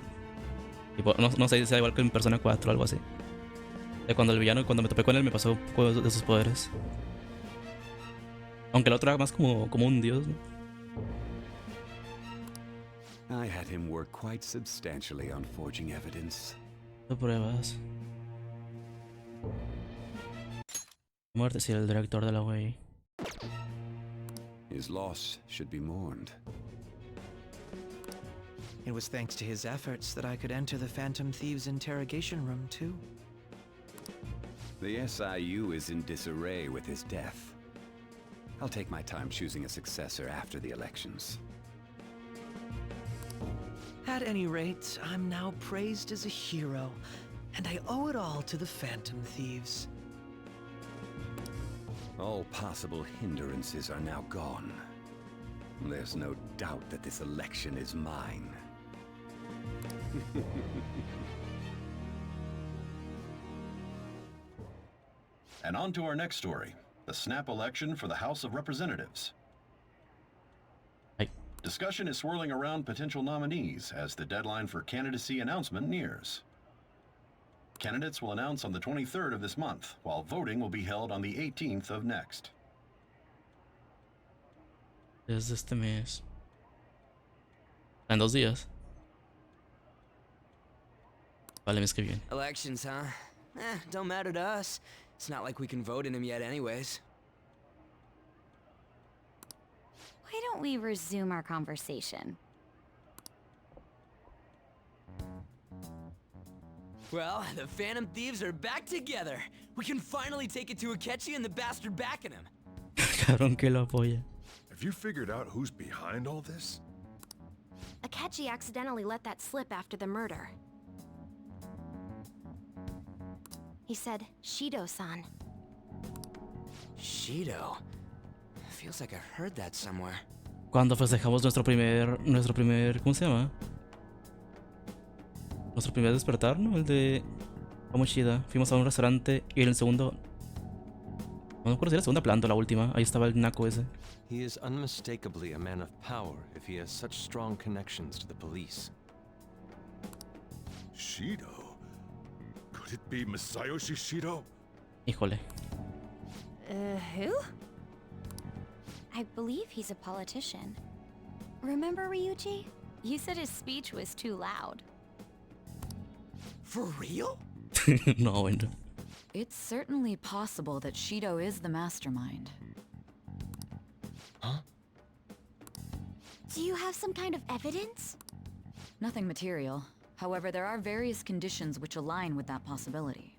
Tipo, no sé si sea igual que en Persona 4 o algo así. De cuando el villano, cuando me topé con él, me pasó un poco de sus poderes. Aunque el otro era más como un dios, ¿no? I had him work quite substantially on forging evidence. De pruebas. Muerte si el director de la wey. His loss should be mourned. It was thanks to his efforts that I could enter the Phantom Thieves' interrogation room, too. The SIU is in disarray with his death. I'll take my time choosing a successor after the elections. At any rate, I'm now praised as a hero, and I owe it all to the Phantom Thieves. All possible hindrances are now gone. There's no doubt that this election is mine. And on to our next story, the snap election for the House of Representatives. Discussion is swirling around potential nominees as the deadline for candidacy announcement nears. Candidates will announce on the 23rd of this month, while voting will be held on the 18th of next. Es este mes. En 2 días. Vale, mes que viene. Elections, huh? Don't matter to us. It's not like we can vote in them yet anyways. Why don't we resume our conversation? Well, the Phantom Thieves are back together. We can finally take it to Akechi and the bastard backing him. Cabrón que lo apoya. Have you figured out who's behind all this? Akechi accidentally let that slip after the murder. He said, Shido-san. Shido? Feels like I heard that somewhere. Cuando festejamos nuestro primer, ¿cómo se llama? Nuestro primer despertar, ¿no? El de Kamoshida. Fuimos a un restaurante y en el segundo... No me acuerdo si era la segunda planta o la última. Ahí estaba el naco ese. He is unmistakably a man of power if he has such strong connections to the police. Shido? Could it be Masayoshi Shido? Híjole. Who? I believe he's a politician. Remember Ryuji? You said his speech was too loud. For real? No, bueno. It's certainly possible that Shido is the mastermind. Huh? Do you have some kind of evidence? Nothing material. However, there are various conditions which align with that possibility.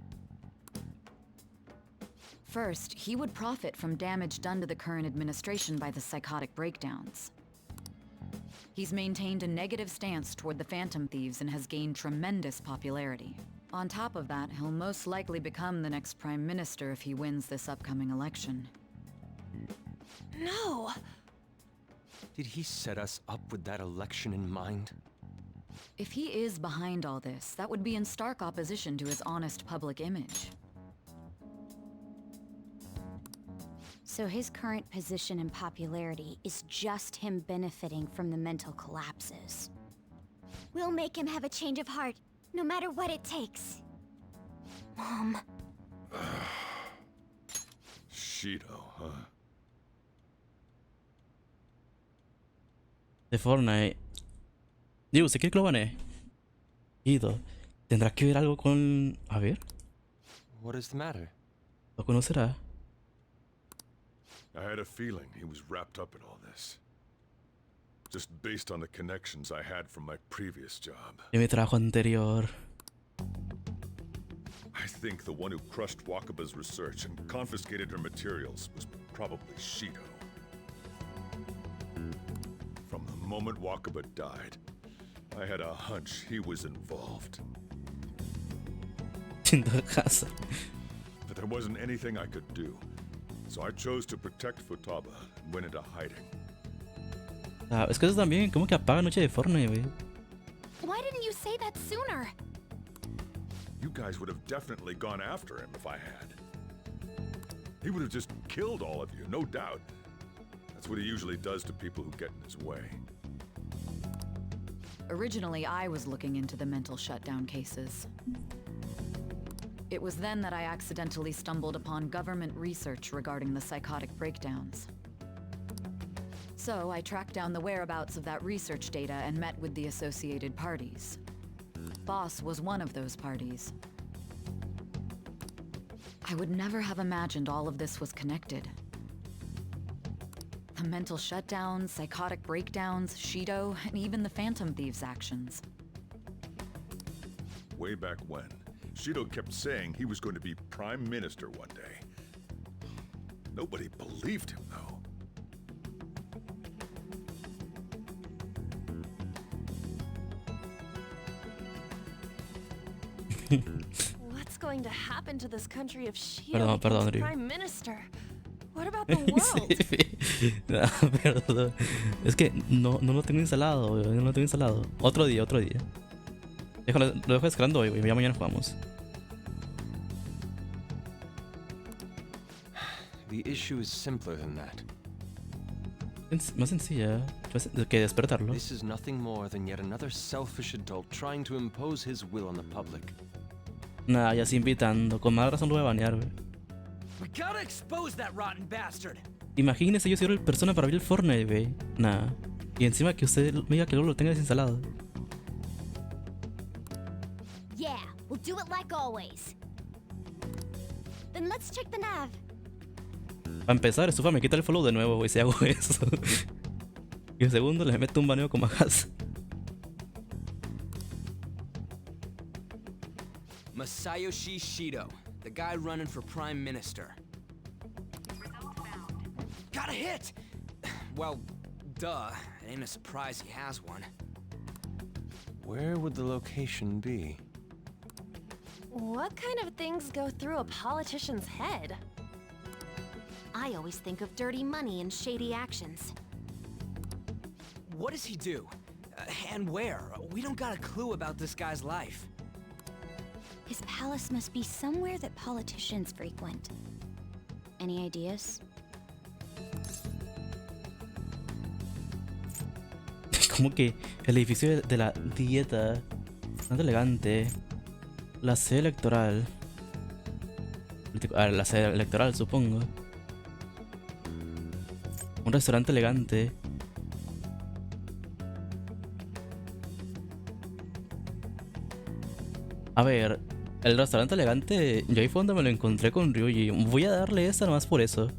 First, he would profit from damage done to the current administration by the psychotic breakdowns. He's maintained a negative stance toward the Phantom Thieves and has gained tremendous popularity. On top of that, he'll most likely become the next Prime Minister if he wins this upcoming election. No! Did he set us up with that election in mind? If he is behind all this, that would be in stark opposition to his honest public image. So his current position and popularity is just him benefiting from the mental collapses. We'll make him have a change of heart, no matter what it takes. Mom. Shido, huh? De Fortnite. Digo, ¿se quiere que lo banee? Ido. ¿Tendrá que ver algo con... A ver. What is the matter? ¿Lo conocerá? I had a feeling he was wrapped up in all this. Just based on the connections I had from my previous job. En mi trabajo anterior. I think the one who crushed Wakaba's research and confiscated her materials was probably Shido. From the moment Wakaba died, I had a hunch he was involved. But there wasn't anything I could do, so I chose to protect Futaba and went into hiding. Ah, es que eso también, como que apaga noche de Fortnite, güey. Why didn't you say that sooner? You guys would have definitely gone after him if I had. He would have just killed all of you, no doubt. That's what he usually does to people who get in his way. Originally, I was looking into the mental shutdown cases. It was then that I accidentally stumbled upon government research regarding the psychotic breakdowns. So I tracked down the whereabouts of that research data and met with the associated parties. Boss was one of those parties. I would never have imagined all of this was connected. The mental shutdowns, psychotic breakdowns, Shido, and even the Phantom Thieves' actions. Way back when, Shido kept saying he was going to be Prime Minister one day. Nobody believed him, though. What's going to happen to this country if Shido Perdón, becomes Ryu. Prime Minister? What about the world? No, perdón. Es que no lo tengo instalado, güey. No lo tengo instalado. Otro día. Lo dejo descargando hoy, güey. Ya mañana jugamos. The issue is simpler than that. Más sencilla que despertarlo. This is nothing more than yet another selfish adult trying to impose his will on the public. Nah, ya sí invitando. Con más razón lo voy a banear, güey. We gotta expose that rotten bastard. Imagínese yo ser el persona para abrir el Fortnite, güey. Nah. Y encima que usted me diga que luego lo tenga desinstalado. Yeah, we'll do it like always. Then let's check the nav. Para empezar, Estufa me quita el follow de nuevo, güey, si hago eso. Y en segundo, le meto un baneo como gas. Masayoshi Shido, the guy running for Prime Minister. Got a hit! Well, duh. It ain't a surprise he has one. Where would the location be? What kind of things go through a politician's head? I always think of dirty money and shady actions. What does he do? And where? We don't got a clue about this guy's life. His palace must be somewhere that politicians frequent. Any ideas? Como que el edificio de la dieta, bastante elegante. La sede electoral. La sede electoral, supongo. Un restaurante elegante. A ver, el restaurante elegante, yo ahí fue donde me lo encontré con Ryuji. Voy a darle esta nomás por eso.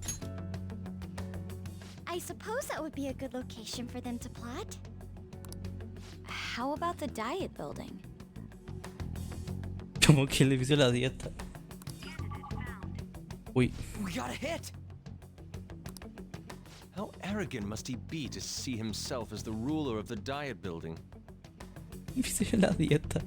I suppose that would be a good location for them to plot. How about the diet building? Como que el edificio de la dieta. Uy. We got a hit! How arrogant must he be to see himself as the ruler of the diet building? Edificio de la dieta.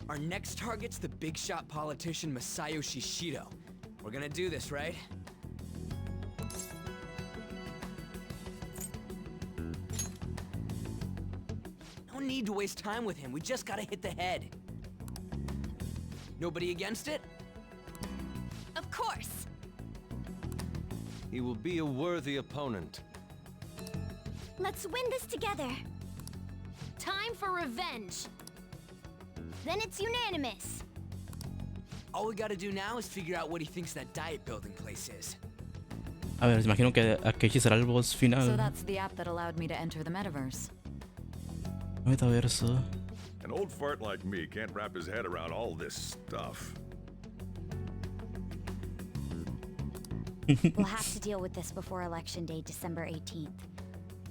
Our next target's the big shot politician Masayoshi Shido. We're gonna do this, right? No need to waste time with him. We just gotta hit the head. Nobody against it? Of course! He will be a worthy opponent. Let's win this together. Time for revenge! Then it's unanimous. All we gotta do now is figure out what he thinks that diet building place is. A ver, imagino que Akechi será el boss final. So that's the app that allowed me to enter the metaverse. Metaverso. An old fart like me can't wrap his head around all this stuff. We'll have to deal with this before Election Day, December 18th.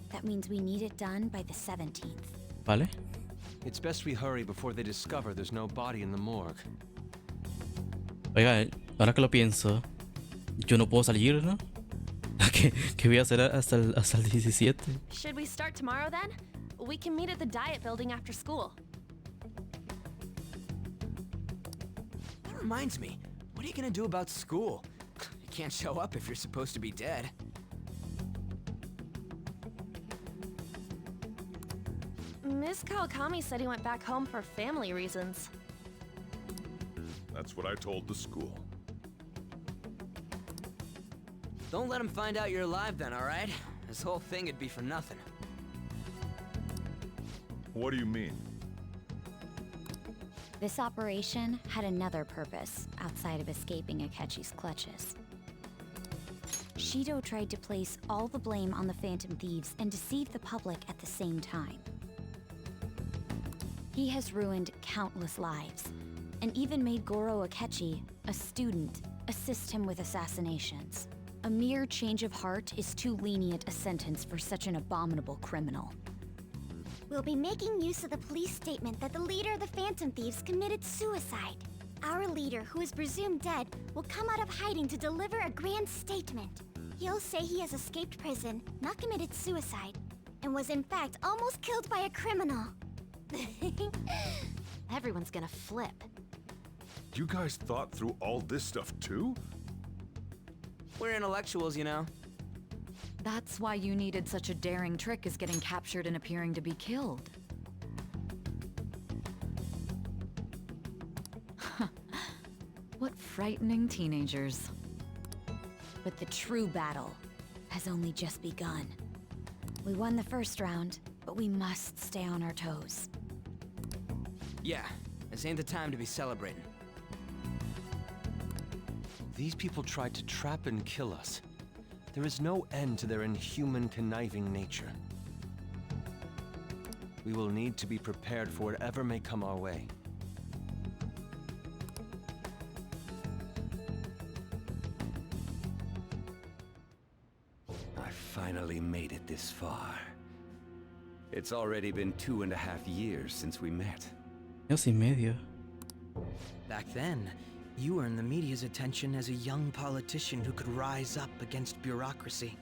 That means we need it done by the 17th. Vale. It's best we hurry before they discover there's no body in the morgue. Oiga, ahora que lo pienso, yo no puedo salir, ¿no? ¿Qué voy a hacer hasta el 17? Should we start tomorrow then? We can meet at the diet building after school. That reminds me, what are you gonna do about school? You can't show up if you're supposed to be dead. Miss Kawakami said he went back home for family reasons. That's what I told the school. Don't let him find out you're alive then, alright? This whole thing would be for nothing. What do you mean? This operation had another purpose outside of escaping Akechi's clutches. Shido tried to place all the blame on the Phantom Thieves and deceive the public at the same time. He has ruined countless lives, and even made Goro Akechi, a student, assist him with assassinations. A mere change of heart is too lenient a sentence for such an abominable criminal. We'll be making use of the police statement that the leader of the Phantom Thieves committed suicide. Our leader, who is presumed dead, will come out of hiding to deliver a grand statement. He'll say he has escaped prison, not committed suicide, and was in fact almost killed by a criminal. Everyone's gonna flip. You guys thought through all this stuff too? We're intellectuals, you know. That's why you needed such a daring trick as getting captured and appearing to be killed. What frightening teenagers. But the true battle has only just begun. We won the first round, but we must stay on our toes. Yeah, this ain't the time to be celebrating. These people tried to trap and kill us. There is no end to their inhuman, conniving nature. We will need to be prepared for whatever may come our way. I finally made it this far. It's already been 2.5 years since we met. Años y medio. Back then, you earned the media's attention as a young politician who could rise up against bureaucracy.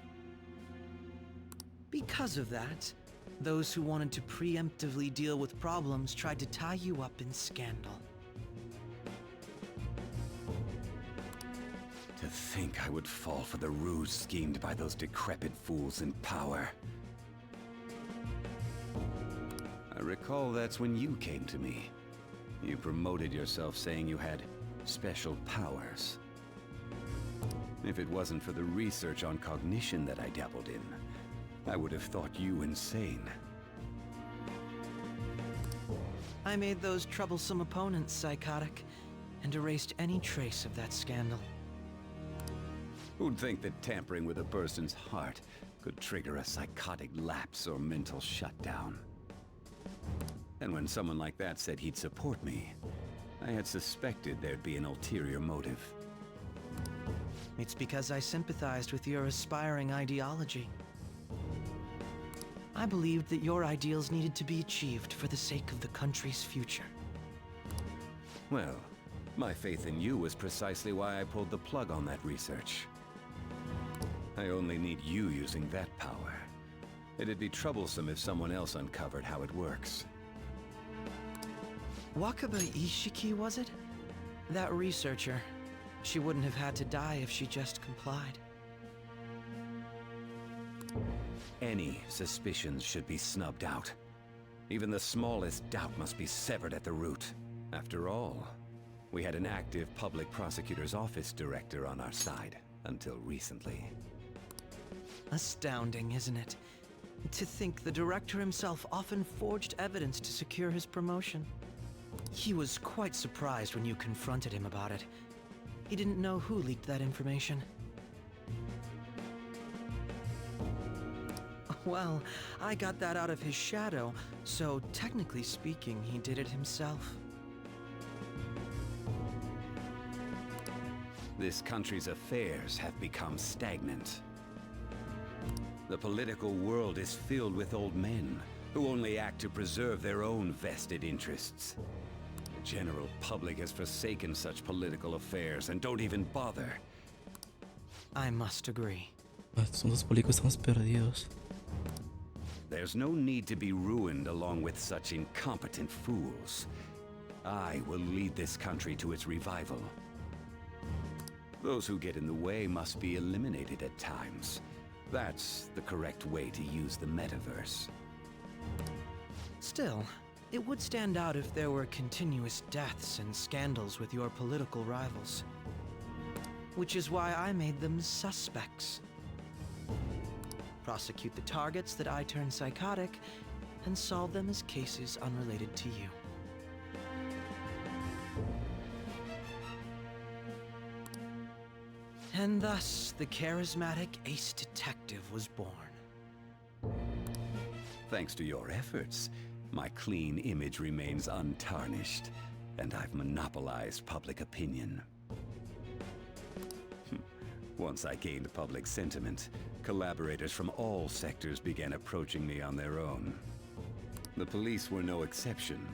Because of that, those who wanted to preemptively deal with problems tried to tie you up in scandal. To think I would fall for the ruse schemed by those decrepit fools in power. I recall that's when you came to me. You promoted yourself saying you had special powers. If it wasn't for the research on cognition that I dabbled in, I would have thought you insane. I made those troublesome opponents psychotic, and erased any trace of that scandal. Who'd think that tampering with a person's heart could trigger a psychotic lapse or mental shutdown? And when someone like that said he'd support me, I had suspected there'd be an ulterior motive. It's because I sympathized with your aspiring ideology. I believed that your ideals needed to be achieved for the sake of the country's future. Well, my faith in you was precisely why I pulled the plug on that research. I only need you using that power. It'd be troublesome if someone else uncovered how it works. Wakaba Ishiki, was it? That researcher. She wouldn't have had to die if she just complied. Any suspicions should be snubbed out. Even the smallest doubt must be severed at the root. After all, we had an active public prosecutor's office director on our side until recently. Astounding, isn't it? To think the director himself often forged evidence to secure his promotion. He was quite surprised when you confronted him about it. He didn't know who leaked that information. Well, I got that out of his shadow, so technically speaking, he did it himself. This country's affairs have become stagnant. The political world is filled with old men who only act to preserve their own vested interests. The general public has forsaken such political affairs and don't even bother. I must agree. Son los políticos, estamos perdidos. There's no need to be ruined along with such incompetent fools. I will lead this country to its revival. Those who get in the way must be eliminated at times. That's the correct way to use the metaverse. Still, it would stand out if there were continuous deaths and scandals with your political rivals. Which is why I made them suspects. Prosecute the targets that I turn psychotic, and solve them as cases unrelated to you. And thus, the charismatic ace detective was born. Thanks to your efforts, my clean image remains untarnished, and I've monopolized public opinion. Once I gained public sentiment, collaborators from all sectors began approaching me on their own. The police were no exception.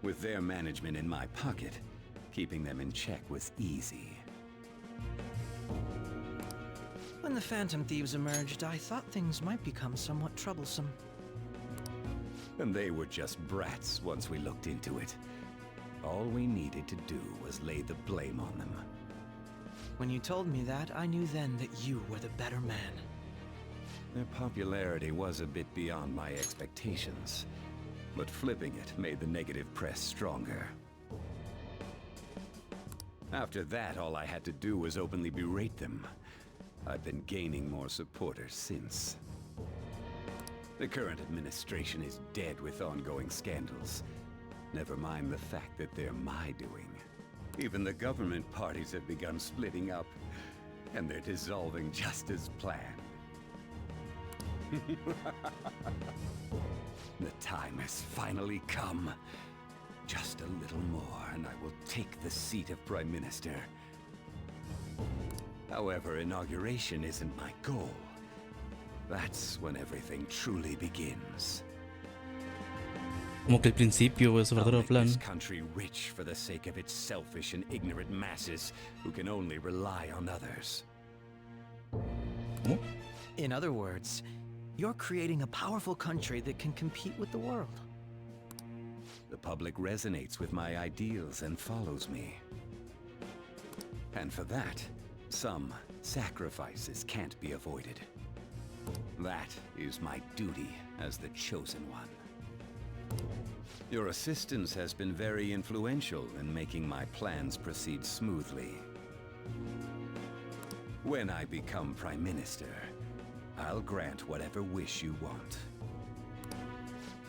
With their management in my pocket, keeping them in check was easy. When the Phantom Thieves emerged, I thought things might become somewhat troublesome. And they were just brats once we looked into it. All we needed to do was lay the blame on them. When you told me that, I knew then that you were the better man. Their popularity was a bit beyond my expectations, but flipping it made the negative press stronger. After that, all I had to do was openly berate them. I've been gaining more supporters since. The current administration is dead with ongoing scandals. Never mind the fact that they're my doing. Even the government parties have begun splitting up, and they're dissolving just as planned. The time has finally come. Just a little more, and I will take the seat of Prime Minister. However, inauguration isn't my goal. That's when everything truly begins. Como que el principio es su verdadero plan. This country rich for the sake of its selfish and ignorant masses who can only rely on others. In other words, you're creating a powerful country that can compete with the world. The public resonates with my ideals and follows me. And for that, some sacrifices can't be avoided. That is my duty as the chosen one. Your assistance has been very influential in making my plans proceed smoothly. When I become Prime Minister, I'll grant whatever wish you want.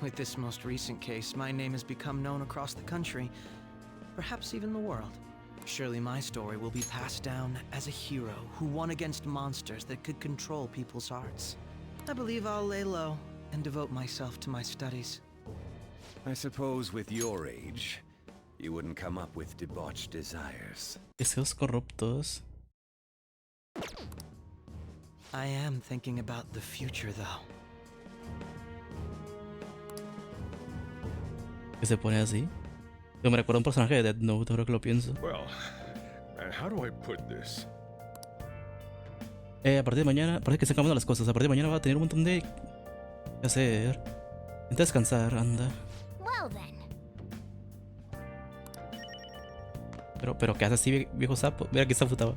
With this most recent case, my name has become known across the country, perhaps even the world. Surely my story will be passed down as a hero who won against monsters that could control people's hearts. I believe I'll lay low and devote myself to my studies. I suppose with your age, you wouldn't come up with debauched desires. Deseos corruptos. I am thinking about the future, though. Que se pone así. Yo me recuerdo un personaje de Death Note, ahora que lo pienso. Well, how do I put this? A partir de mañana, parece que están cambiando las cosas. A partir de mañana va a tener un montón de que hacer. Intenta descansar, anda. Well then. Pero ¿qué hace así, viejo sapo? Mira que está futaba.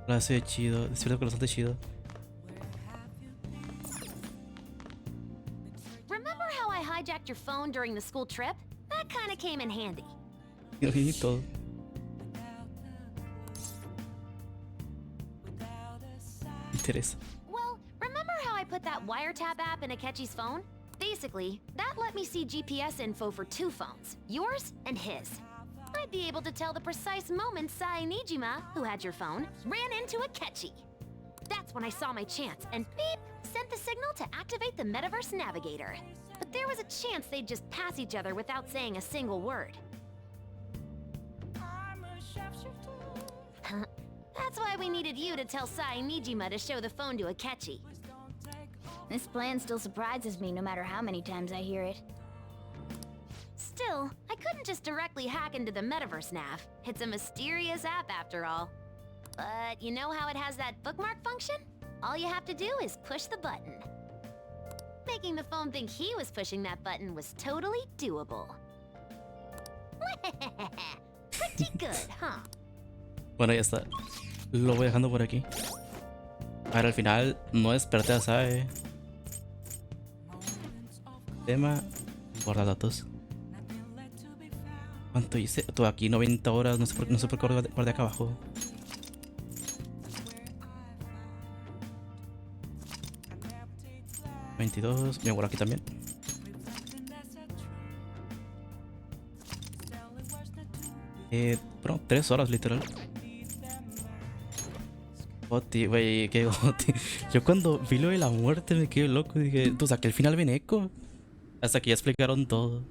Lo hace chido. Despierta con bastante chido. Remember how I hijacked your phone during the school trip? That kinda came in handy. Y todo. Interesa. Well, remember how I put that wiretap app in Akechi's phone? Basically, that let me see GPS info for 2 phones, yours and his. I'd be able to tell the precise moment Sai Nijima, who had your phone, ran into Akechi. That's when I saw my chance, and beep, sent the signal to activate the Metaverse Navigator. But there was a chance they'd just pass each other without saying a single word. That's why we needed you to tell Sai Nijima to show the phone to Akechi. This plan still surprises me no matter how many times I hear it. Still, I couldn't just directly hack into the Metaverse Nav. It's a mysterious app after all. But you know how it has that bookmark function? All you have to do is push the button. Making the phone think he was pushing that button was totally doable. Pretty good, huh? Bueno, ya está. Lo voy dejando por aquí. Ahora al final no desperté a Sae. Tema guardadatos. ¿Cuánto hice? Todo aquí 90 horas, no sé por qué guardé acá abajo. $22, me guardo aquí también. Bueno, 3 horas literal. Goti, wey, qué goti. Yo cuando vi lo de la muerte me quedé loco y dije, o sea, que al final ven eco. Hasta que ya explicaron todo.